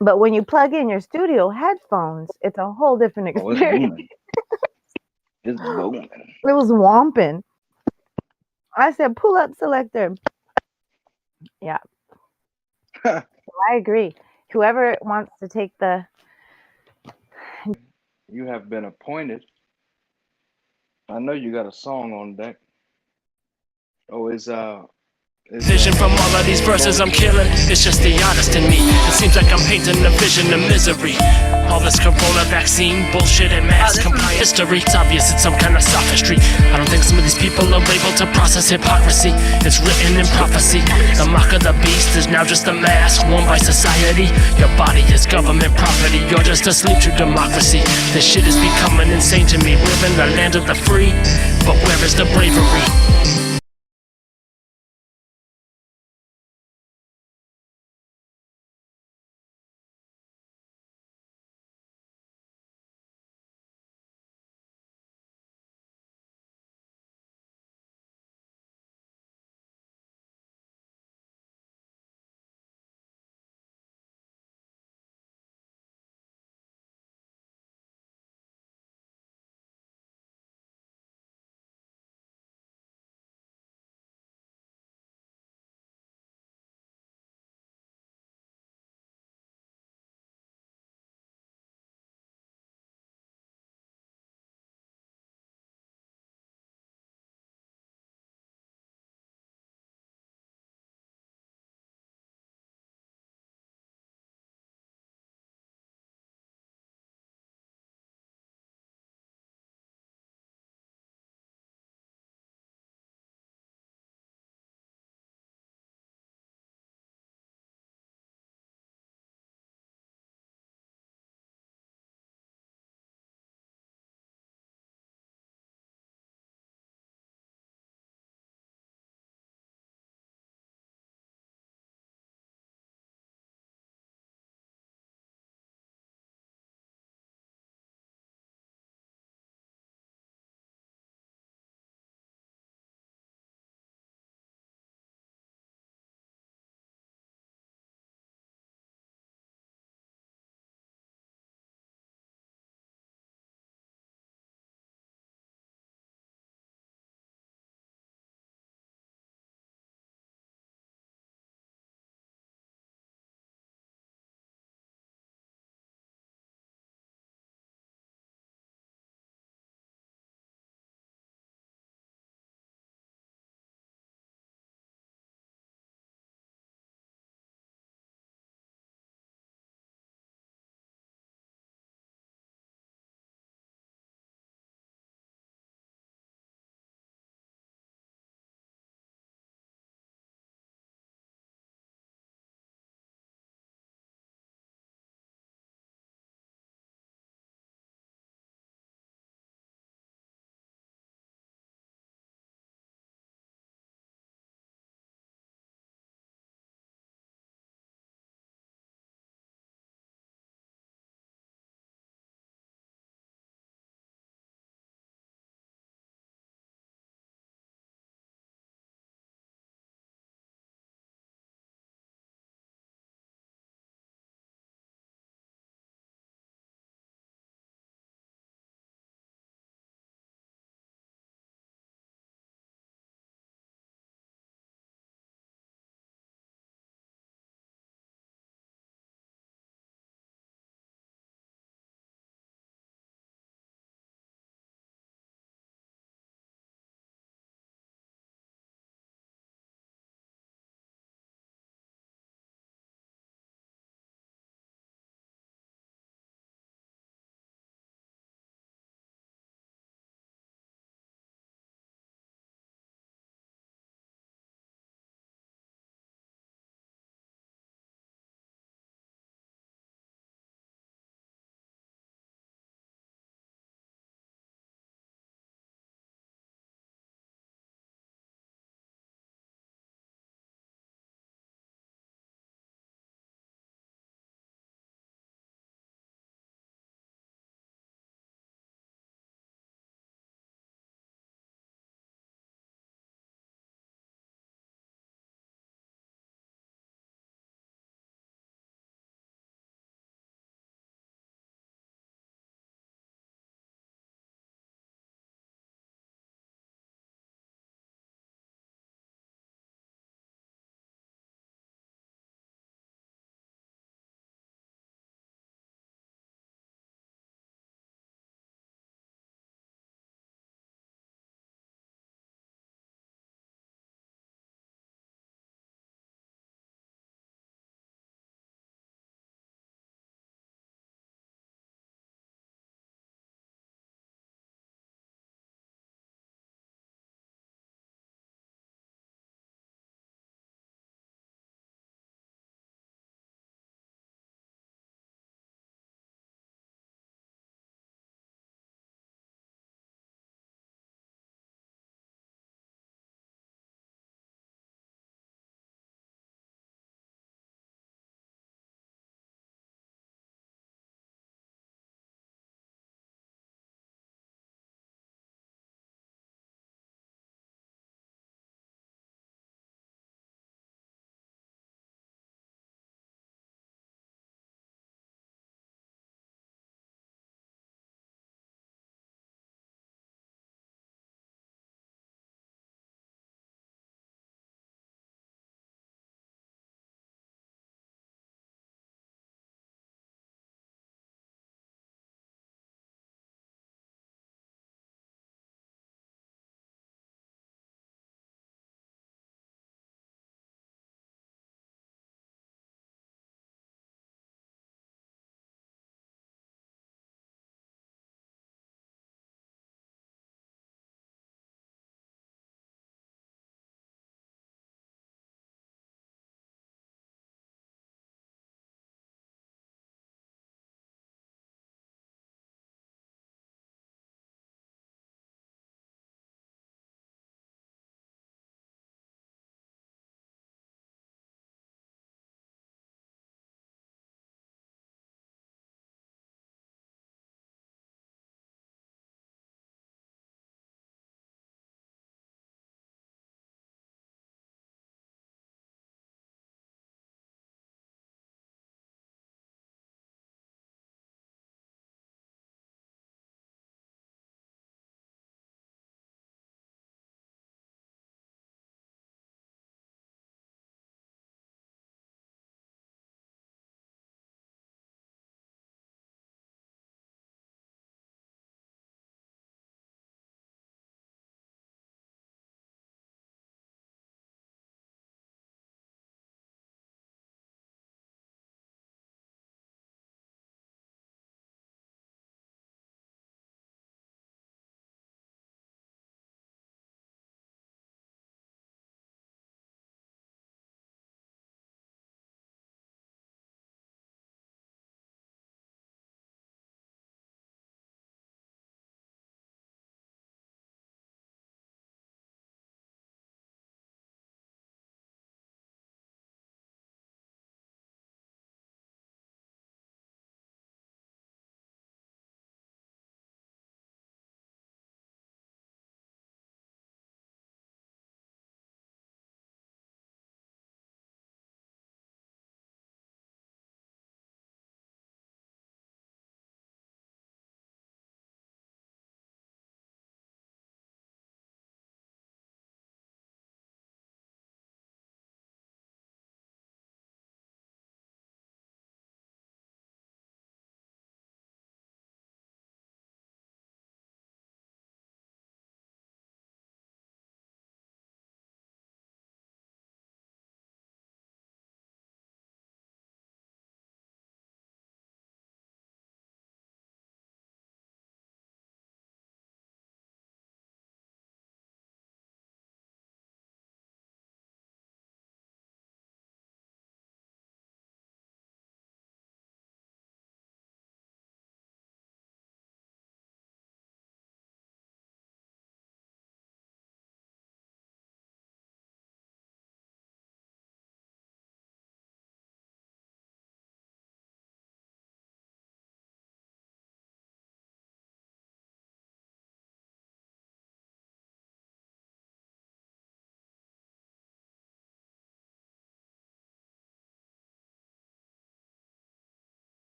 But when you plug in your studio headphones, it's a whole different experience. It's booming. It was whomping. I said, "Pull up selector." Yeah. I agree. Whoever wants to take the. You have been appointed. I know you got a song on deck. Oh, Vision from all of these verses I'm killing. It's just the honest in me. It seems like I'm painting a vision of misery. All this corona vaccine bullshit and mass compliance history. It's obvious it's some kind of sophistry. I don't think some of these people are able to process hypocrisy. It's written in prophecy. The mark of the beast is now just a mask worn by society. Your body is government property. You're just asleep to democracy. This shit is becoming insane to me. We're in the land of the free, but where is the bravery?